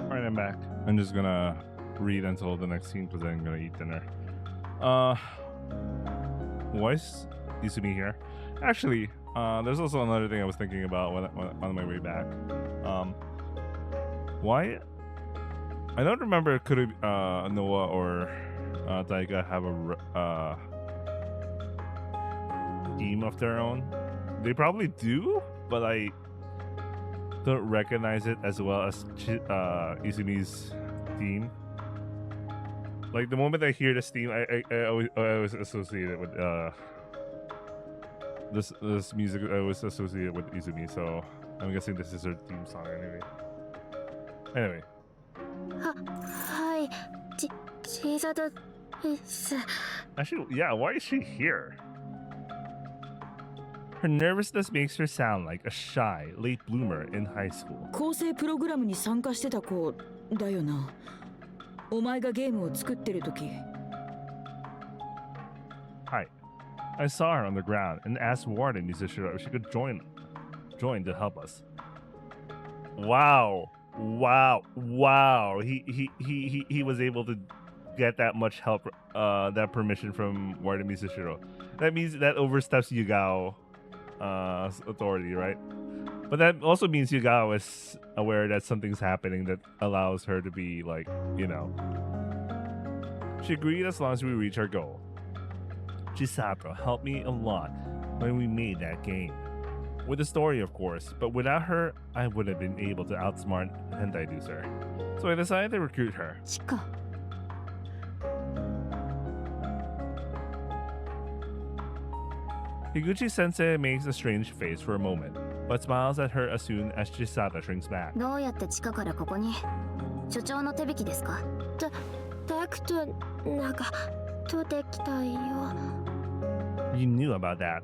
Alright, I'm back. I'm just gonna read until the next scene because I'm gonna eat dinner. Why is Izumi here? Actually, there's also another thing I was thinking about when on my way back. Why? I don't remember could Noah or Taiga have a theme of their own. They probably do, but I don't recognize it as well as Izumi's theme. Like the moment I hear this theme, I always associate it with this music. I always associate it with Izumi, so I'm guessing this is her theme song anyway. はい、千里です。 Actually, yeah, why is she here? Her nervousness makes her sound like a shy late bloomer in high school. 構成プログラムに参加してた子だよな。お前がゲームを作ってる時。Hi. I saw her on the ground and asked Warden Misashiro if she could join to help us. Wow. He was able to get that much help, that permission from Warden Misashiro. That means that oversteps Yugao authority, right? But that also means Yugao is aware that something's happening that allows her to be like, you know. She agreed as long as we reach our goal. Chisato helped me a lot when we made that game. With the story, of course, but without her, I would have been able to outsmart Hentai-Duser. So I decided to recruit her. Chika. Higuchi-sensei makes a strange face for a moment, but smiles at her as soon as Chisato shrinks back. どうやって地下からここに？所長の手引きですか？タクトなんか取ってきたよ。 You knew about that.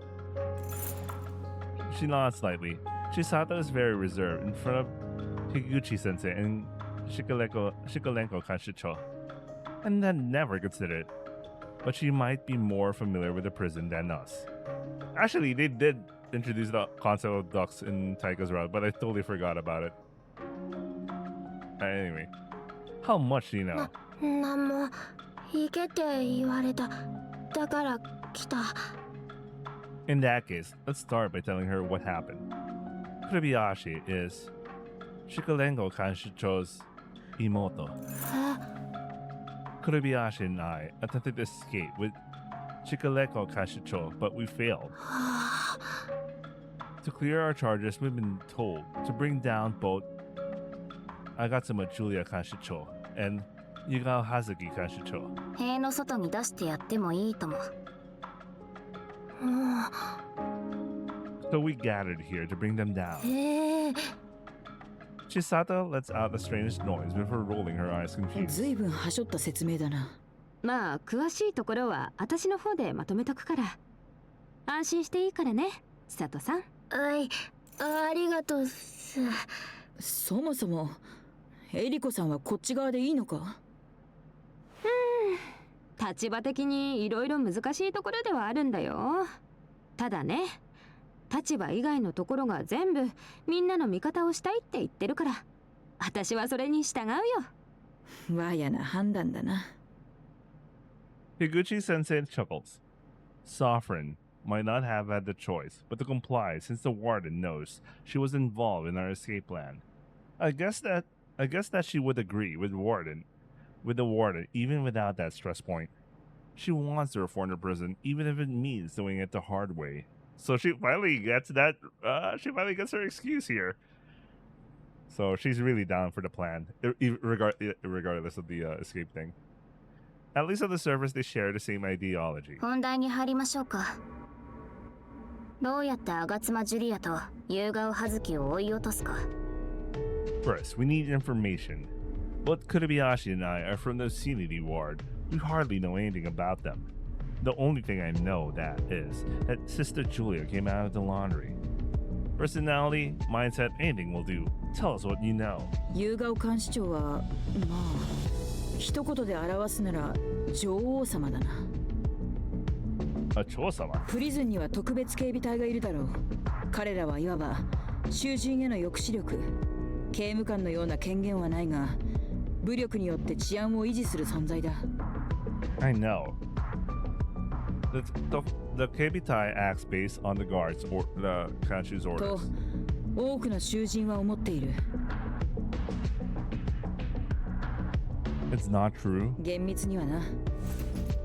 She nods slightly. Chisato is very reserved in front of Higuchi-sensei and Shikolenko Kanshicho, and had never considered, but she might be more familiar with the prison than us. Actually, they did introduce the concept of ducks in Taika's route, but I totally forgot about it. Anyway, how much do you know? なんも行けって言われた。だから来た。 In that case, let's start by telling her what happened. Kurebayashi is Shikolenko Kanshicho's imoto. Kurebayashi and I attempted to escape with Shikolenko Kanshicho, but we failed. To clear our charges, we've been told to bring down both Agatsuma Julia Kanshicho and Yugao Hazuki Kanshicho. 塀の外に出してやってもいいとも。 So we gathered here to bring them down. Chisato lets out a strange noise before rolling her eyes confused. ずいぶんはしょった説明だな。まあ詳しいところは私の方でまとめとくから安心していいからね、千里さん。はい、ありがとうっす。そもそもエリコさんはこっち側でいいのか？立場的にいろいろ難しいところではあるんだよ。ただね、立場以外のところが全部みんなの味方をしたいって言ってるから、私はそれに従うよ。わやな判断だな。Higuchi-sensei chuckles. Sovereign might not have had the choice, but to comply since the warden knows she was involved in our escape plan. I guess that she would agree with the warden, even without that stress point. She wants to reform the prison, even if it means doing it the hard way. So she finally gets that. She finally gets her excuse here. So she's really down for the plan, regardless of the escape thing. At least on the surface, they share the same ideology. 本題に入りましょうか。どうやって吾妻ジュリアと夕顔葉月を追い落とすか。First, we need information. Both Kurebayashi and I are from the Vicinity Ward. We hardly know anything about them. The only thing I know is that Sister Julia came out of the laundry. Personality, mindset, anything will do. Tell us what you know. 夕顔監視長はまあ一言で表すなら女王様だな。A 女王様？プリズンには特別警備隊がいるだろう。彼らはいわば囚人への抑止力。刑務官のような権限はないが、武力によって治安を維持する存在だ。I know. The Kebitai acts based on the guards or the Kanshu's orders. と多くの囚人は思っている。It's not true. 厳密にはな。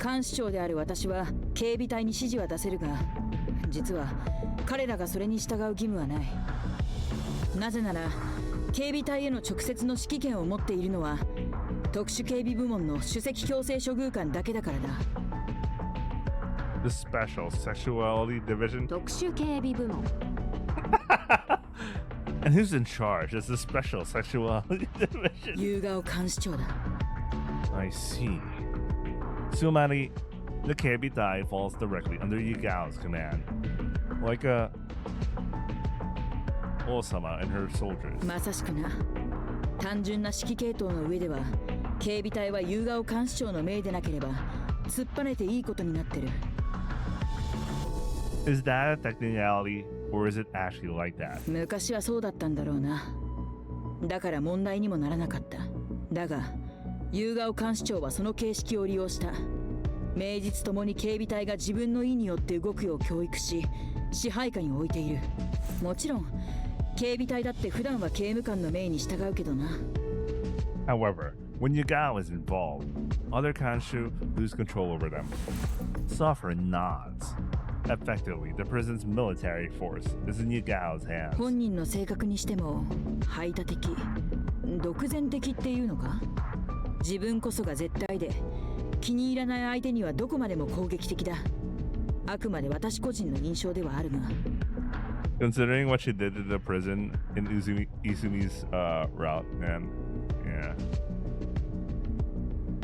監視長である私は警備隊に指示は出せるが、実は彼らがそれに従う義務はない。なぜなら警備隊への直接の指揮権を持っているのは特殊警備部門の首席強制処遇官だけだからだ。The Special Sexuality Division? 特殊警備部門。And who's in charge as the Special Sexuality Division? 夕顔監視長だ。I see. Sumari, the Kebitai falls directly under Yugao's command. Like a Osama and her soldiers. まさしくな。単純な指揮系統の上では警備隊は夕顔監視長の命でなければ突っぱねていいことになってる。Is that a technicality or is it actually like that? 昔はそうだったんだろうな。だから問題にもならなかった。だが夕顔監視長はその形式を利用した。名実ともに警備隊が自分の意によって動くよう教育し支配下に置いている。もちろん警備隊だって普段は刑務官の命に従うけどな。 However, when Yagao is involved, other Kanshu lose control over them. Suffer nods. Effectively, the prison's military force is in Yagao's hands. 本人の性格にしても排他的、独善的っていうのか。自分こそが絶対で、気に入らない相手にはどこまでも攻撃的だ。あくまで私個人の印象ではあるが。 Considering what she did to the prison in Izumi's route, man, yeah.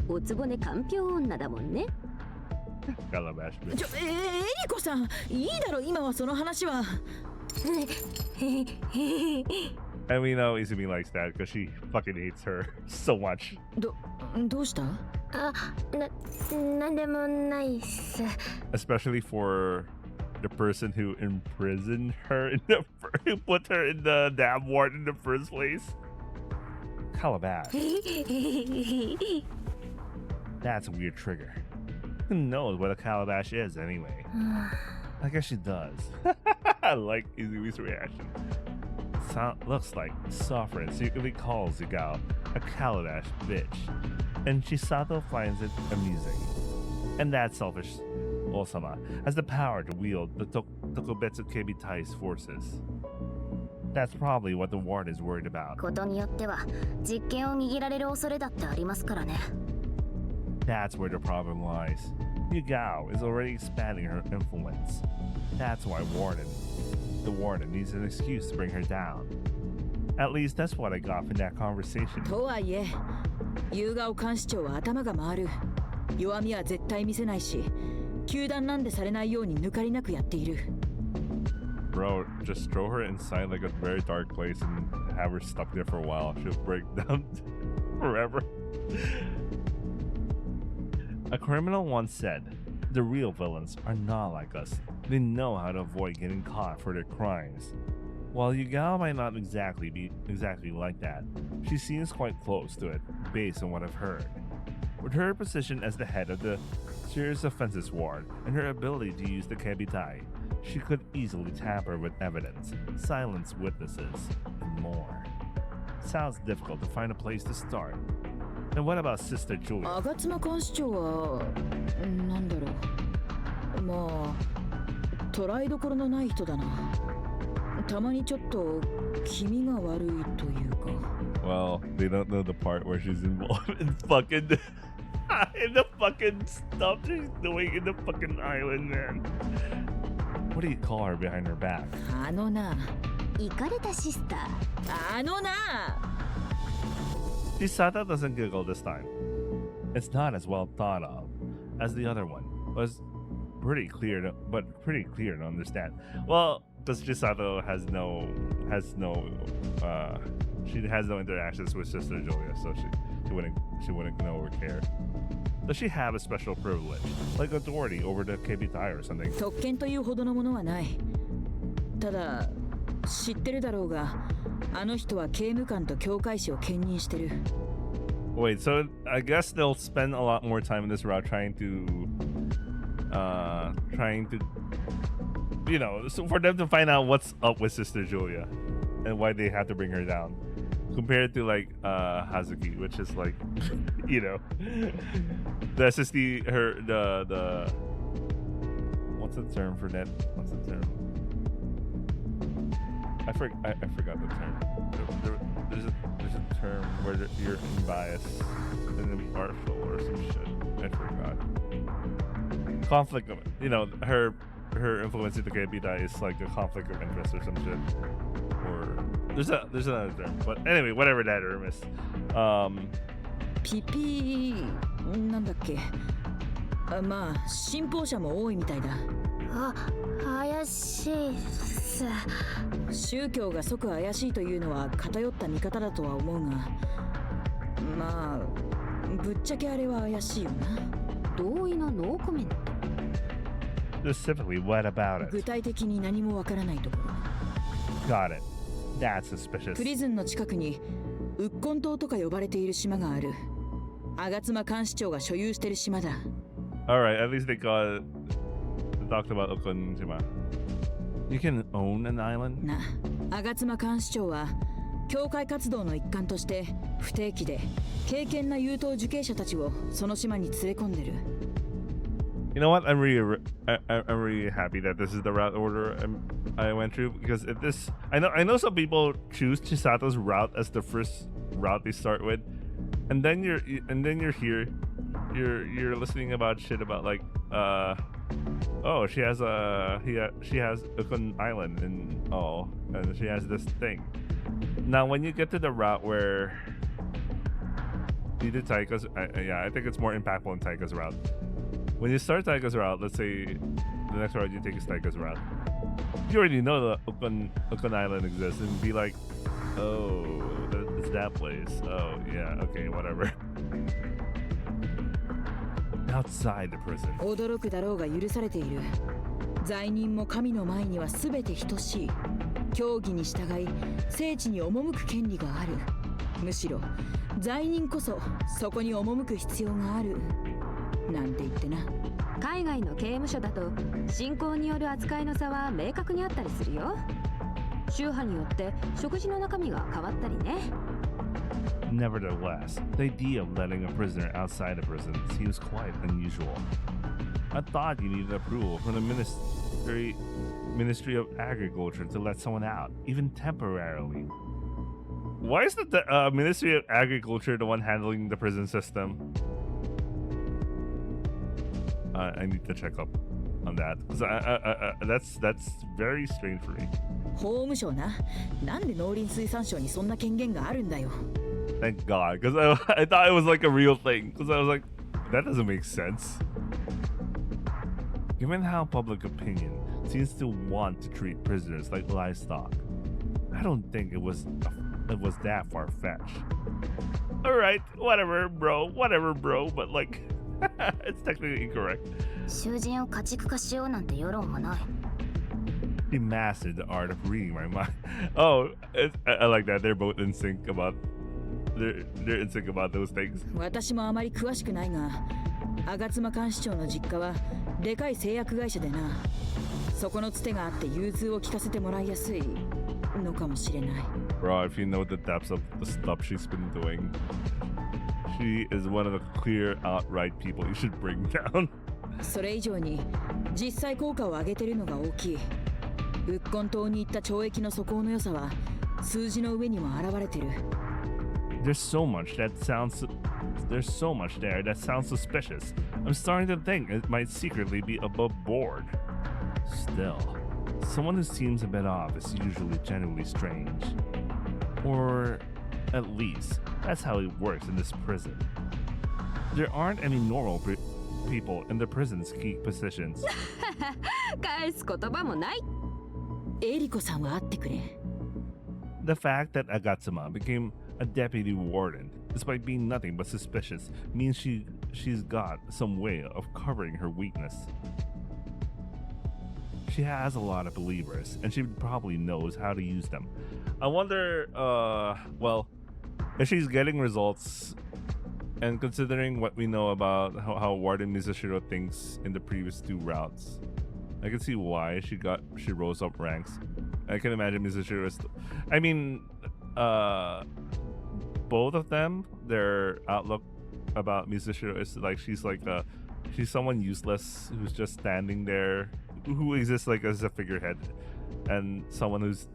おつぼねかんぴょう女だもんね。Calabash bitch. エリコさん、いいだろ今はその話は。And we know Izumi likes that because she fucking hates her so much. どうした？なんでもないっす。 Especially for the person who imprisoned her who put her in the damn ward in the first place. Calabash. That's a weird trigger. Who knows what a calabash is anyway? I guess she does. I like Izumi's reaction. Looks like Sovereign secretly calls Yagao a calabash bitch, and Chisato finds it amusing. And that selfish Osama has the power to wield the Tokubetsu Kebitai's forces. That's probably what the warden is worried about. ことによっては実権を握られる恐れだってありますからね。 That's where the problem lies. Yagao is already expanding her influence. That's why the warden needs an excuse to bring her down. At least that's what I got from that conversation. とはいえ、ユウガオ監視長は頭が回る。弱みは絶対見せないし、糾弾なんでされないように抜かりなくやっている。 Bro, just throw her inside like a very dark place and have her stuck there for a while. She'll break down forever. A criminal once said, the real villains are not like us. They know how to avoid getting caught for their crimes. While Yagao might not exactly be like that, she seems quite close to it, based on what I've heard. With her position as the head of the Serious Offenses Ward and her ability to use the Kebitai, she could easily tamper with evidence, silence witnesses, and more. Sounds difficult to find a place to start. And what about Sister Julia? 吾妻監視長はなんだろう。まあ、捉えどころのない人だな。たまにちょっと気味が悪いというか。 Well, they don't know the part where she's involved in fucking in the fucking stuff she's doing in the fucking island, man. What do you call her behind her back? あのな。イカれたシスター。あのな。 Chisata doesn't giggle this time. It's not as well thought of as the other one. Was pretty clear to understand. Well, because Chisato has no interactions with Sister Julia, so she wouldn't know or care. Does she have a special privilege, like authority over the Kebitai or something? 特権というほどのものはない。ただ知ってるだろうが、あの人は刑務官と教会士を兼任してる。 Wait, so I guess they'll spend a lot more time in this route trying to, you know, so for them to find out what's up with Sister Julia and why they have to bring her down, compared to like Hazuki, which is like, you know, the what's the term for that? What's the term? I forgot the term. There's a term where you're unbiased and impartial or some shit. I forgot. Conflict of, you know, her influence in the Kebita is like a conflict of interest or some shit. Or there's another term, but anyway, whatever that term is. ピピなんだっけ。まあ信奉者も多いみたいだ。あ、怪しいっす。宗教が即怪しいというのは偏った見方だとは思うが、まあぶっちゃけあれは怪しいよな。同意のノーコメント。Specifically, what about it? 具体的に何もわからないところ。Got it. That's suspicious. プリズンの近くにウッコン島とか呼ばれている島がある。吾妻監視長が所有している島だ。Alright, at least they talked about Okonjima. You can own an island? な、吾妻監視長は教会活動の一環として不定期で敬虔な優等受刑者たちをその島に連れ込んでる。You know what? I'm really happy that this is the route order I went through, because if this, I know some people choose Chisato's route as the first route they start with, and then you're here, you're listening about shit about like oh, she has Ukon Island and she has this thing. Now when you get to the route where you did Taika's, I think it's more impactful in Taika's route. When you start Taika's route, let's say the next route you take is Taika's route, you already know the Ukon Island exists, and be like, oh, it's that place. Oh yeah, okay, whatever. Outside the prison. 驚くだろうが許されている。罪人も神の前には全て等しい。教義に従い聖地に赴く権利がある。むしろ罪人こそそこに赴く必要がある。なんて言ってな。海外の刑務所だと信仰による扱いの差は明確にあったりするよ。宗派によって食事の中身が変わったりね。Nevertheless, the idea of letting a prisoner outside a prison seems quite unusual. I thought you needed approval from the Ministry of Agriculture to let someone out, even temporarily. Why is the Ministry of Agriculture the one handling the prison system? I need to check up on that, because that's very strange for me. 法務省な。なんで農林水産省にそんな権限があるんだよ。Thank God, because I thought it was like a real thing, because I was like, that doesn't make sense. Given how public opinion seems to want to treat prisoners like livestock, I don't think it was that far-fetched. Alright, whatever bro, but like, it's technically incorrect. 囚人を家畜化しようなんて世論もない。He mastered the art of reading my mind. Oh, I like that. They're both in sync about. They're in sync about those things. 私もあまり詳しくないが、吾妻監視長の実家はでかい製薬会社でな。そこのつてがあって融通を聞かせてもらいやすいのかもしれない。Bro, if you know the depths of the stuff she's been doing, she is one of the clear outright people you should bring down. それ以上に実際効果を上げてるのが大きい。ウッコン島に行った懲役の素行の良さは数字の上にも現れてる。There's so much there that sounds suspicious. I'm starting to think it might secretly be above board. Still, someone who seems a bit off is usually genuinely strange. Or at least, that's how it works in this prison. There aren't any normal people in the prison's key positions. 返す言葉もない。エリコさんは会ってくれ。The fact that Agatsuma became a deputy warden, despite being nothing but suspicious, means she's got some way of covering her weakness. She has a lot of believers, and she probably knows how to use them. I wonder, well, if she's getting results, and considering what we know about how Warden Mizushiro thinks in the previous two routes, I can see why she rose up ranks. I can imagine Mizushiro is, I mean, both of them, their outlook about Mizushiro is like she's someone useless who's just standing there, who exists like as a figurehead, and someone who's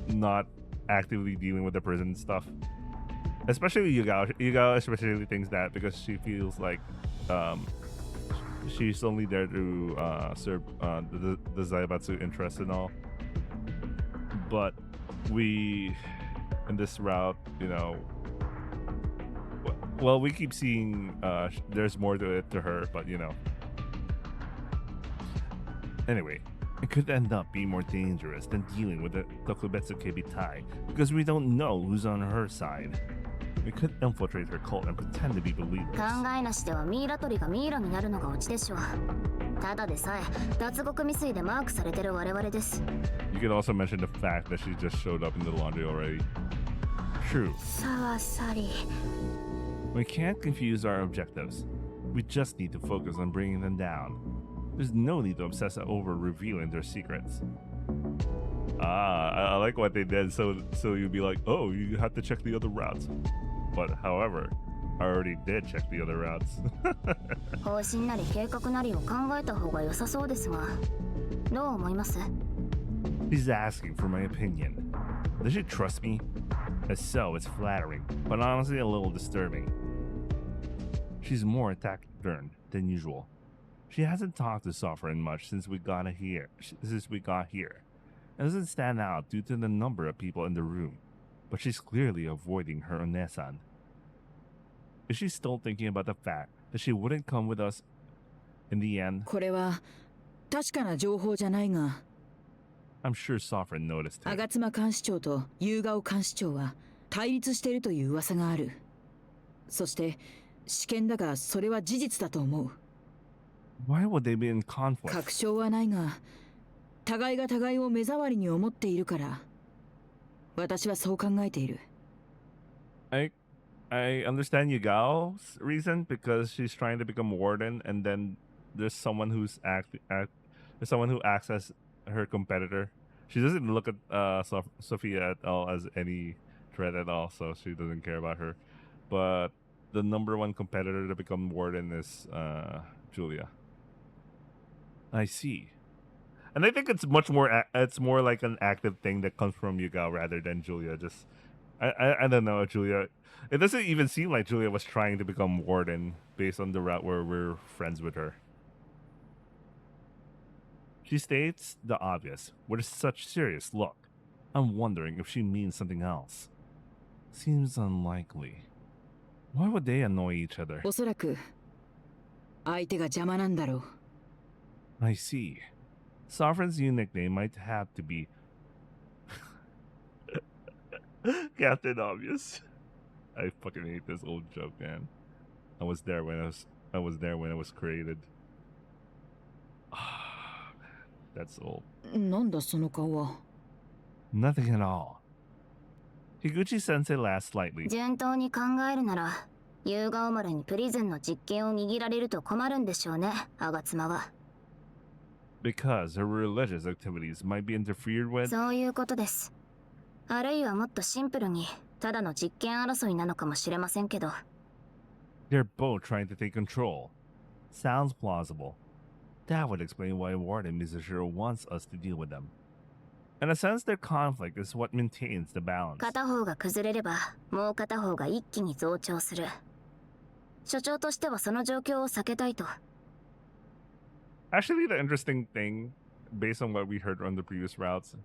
not actively dealing with the prison stuff. Especially Yugao especially thinks that, because she feels like she's only there to serve the Zaibatsu interests and all. But we, in this route, you know, well, we keep seeing there's more to it to her, but you know. Anyway, it could end up being more dangerous than dealing with the Tokubetsu Kebitai, because we don't know who's on her side. We could infiltrate her cult and pretend to be believers. 考えなしではミイラ取りがミイラになるのがオチでしょう。ただでさえ脱獄未遂でマークされてる我々です。You could also mention the fact that she just showed up in the laundry already. True. さあさり。We can't confuse our objectives. We just need to focus on bringing them down. There's no need to obsess over revealing their secrets. I like what they did. So you'd be like, oh, you have to check the other routes. But however, I already did check the other routes. 方針なり計画なりを考えた方が良さそうですが、どう思います？ She's asking for my opinion. Does she trust me? If so, it's flattering, but honestly a little disturbing. She's more taciturn than usual. She hasn't talked to Sovereign much since we got here. It doesn't stand out due to the number of people in the room, but she's clearly avoiding her Onesan. Is she still thinking about the fact that she wouldn't come with us in the end? これは確かな情報じゃないが、 I'm sure Sovereign noticed it. 吾妻監視長と夕顔監視長は対立しているという噂がある。そして試験だがそれは事実だと思う。 Why would they be in conflict? 確証はないが、互いが互いを目障りに思っているから、私はそう考えている。I understand Yugao's reason because she's trying to become warden, and then there's someone who's there's someone who acts as her competitor. She doesn't look at Sophia at all as any threat at all, so she doesn't care about her. But the number one competitor to become warden is Julia. I see. And I think it's much more it's more like an active thing that comes from Yugao rather than Julia. Just I don't know, Julia. It doesn't even seem like Julia was trying to become warden based on the route where we're friends with her. She states the obvious with such serious look. I'm wondering if she means something else. Seems unlikely. Why would they annoy each other? おそらく相手が邪魔なんだろう。 I see. Sovereign's new nickname might have to be Captain Obvious. I fucking hate this old joke, man. I was there when it was created. That's old. なんだその顔は。 Nothing at all. Higuchi-sensei laughed slightly. 順当に考えるなら、夕顔丸にプリズンの実権を握られると困るんでしょうね、吾妻は。Because her religious activities might be interfered with? そういうことです。あるいはもっとシンプルに、ただの実権争いなのかもしれませんけど。They're both trying to take control. Sounds plausible. That would explain why Warden Mizashiro wants us to deal with them. In a sense, their conflict is what maintains the balance. 片方が崩れれば、もう片方が一気に増長する。所長としてはその状況を避けたいと。Actually, the interesting thing, based on what we heard on the previous routes,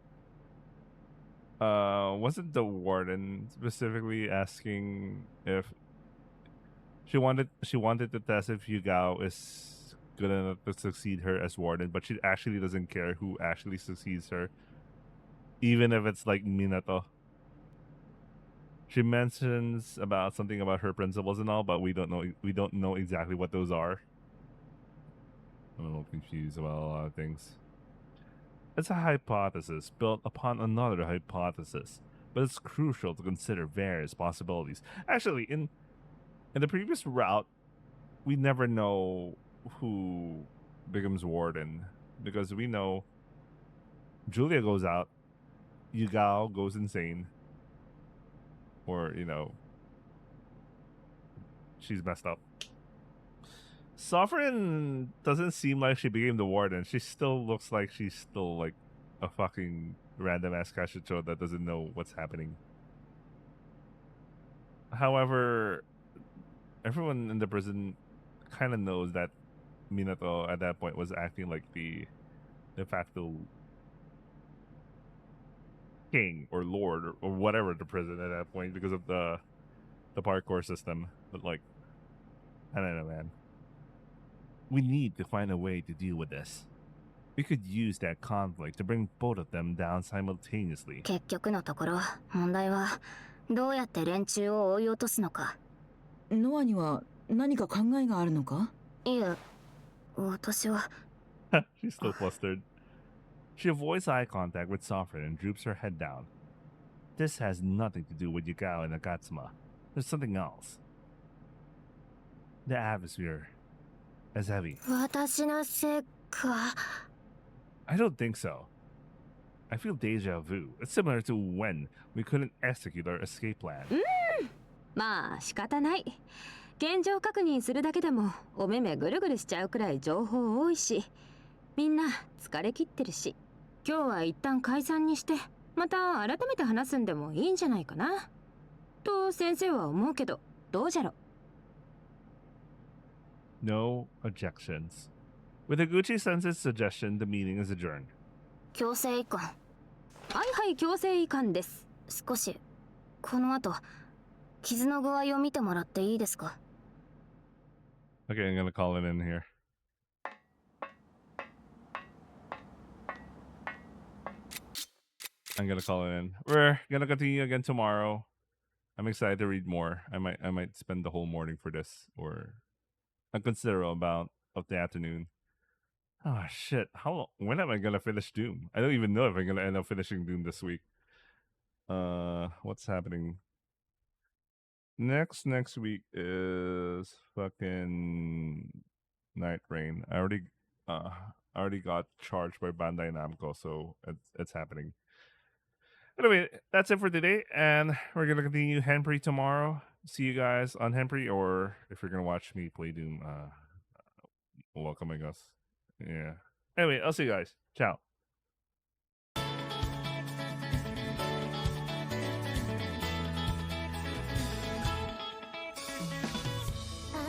wasn't the warden specifically asking if she wanted to test if Yugao is good enough to succeed her as warden, but she actually doesn't care who actually succeeds her, even if it's like Minato. She mentions about something about her principles and all, but we don't know exactly what those are. I'm a little confused about a lot of things. It's a hypothesis built upon another hypothesis, but it's crucial to consider various possibilities. Actually, in the previous route, we never know who becomes warden, because we know Julia goes out, Yugao goes insane, or, you know, she's messed up. Sovereign doesn't seem like she became the warden. She still looks like she's still like a fucking random ass Kashicho that doesn't know what's happening. However, everyone in the prison kind of knows that Minato at that point was acting like the de facto king or lord or whatever the prison at that point because of the parkour system. But like, I don't know, man. We need to find a way to deal with this. We could use that conflict to bring both of them down simultaneously. 結局のところ、問題はどうやって連中を追い落とすのか。ノアには何か考えがあるのか？いえ、私は。She's still flustered. She avoids eye contact with Sovereign and droops her head down. This has nothing to do with Yugao and Agatsuma. There's something else. The atmosphere is heavy. 私のせいか。I don't think so. I feel deja vu. It's similar to when we couldn't execute our escape plan. まあ仕方ない。現状確認するだけでもお目目ぐるぐるしちゃうくらい情報多いし、みんな疲れ切ってるし、今日は一旦解散にしてまた改めて話すんでもいいんじゃないかなと先生は思うけど、どうじゃろ。 No objections. With Higuchi-sensei's suggestion, the meeting is adjourned. 強制移管。はいはい、強制移管です。少しこの後傷の具合を見てもらっていいですか。 Okay, I'm gonna call it in here. I'm gonna call it in. We're gonna continue again tomorrow. I'm excited to read more. I might spend the whole morning for this, or a considerable amount of the afternoon. Oh shit! When am I gonna finish Doom? I don't even know if I'm gonna end up finishing Doom this week. What's happening? Next week is fucking Night Rain. I already got charged by Bandai Namco, so it's happening. Anyway, that's it for today, and we're gonna continue Henpri tomorrow. See you guys on Henpri, or if you're gonna watch me play Doom, welcoming us. Yeah. Anyway, I'll see you guys. Ciao.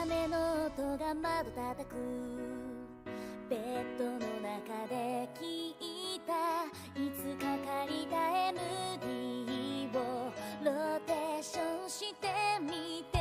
雨の音が窓叩くベッドの中で聞いたいつか借りた MD をローテーションしてみて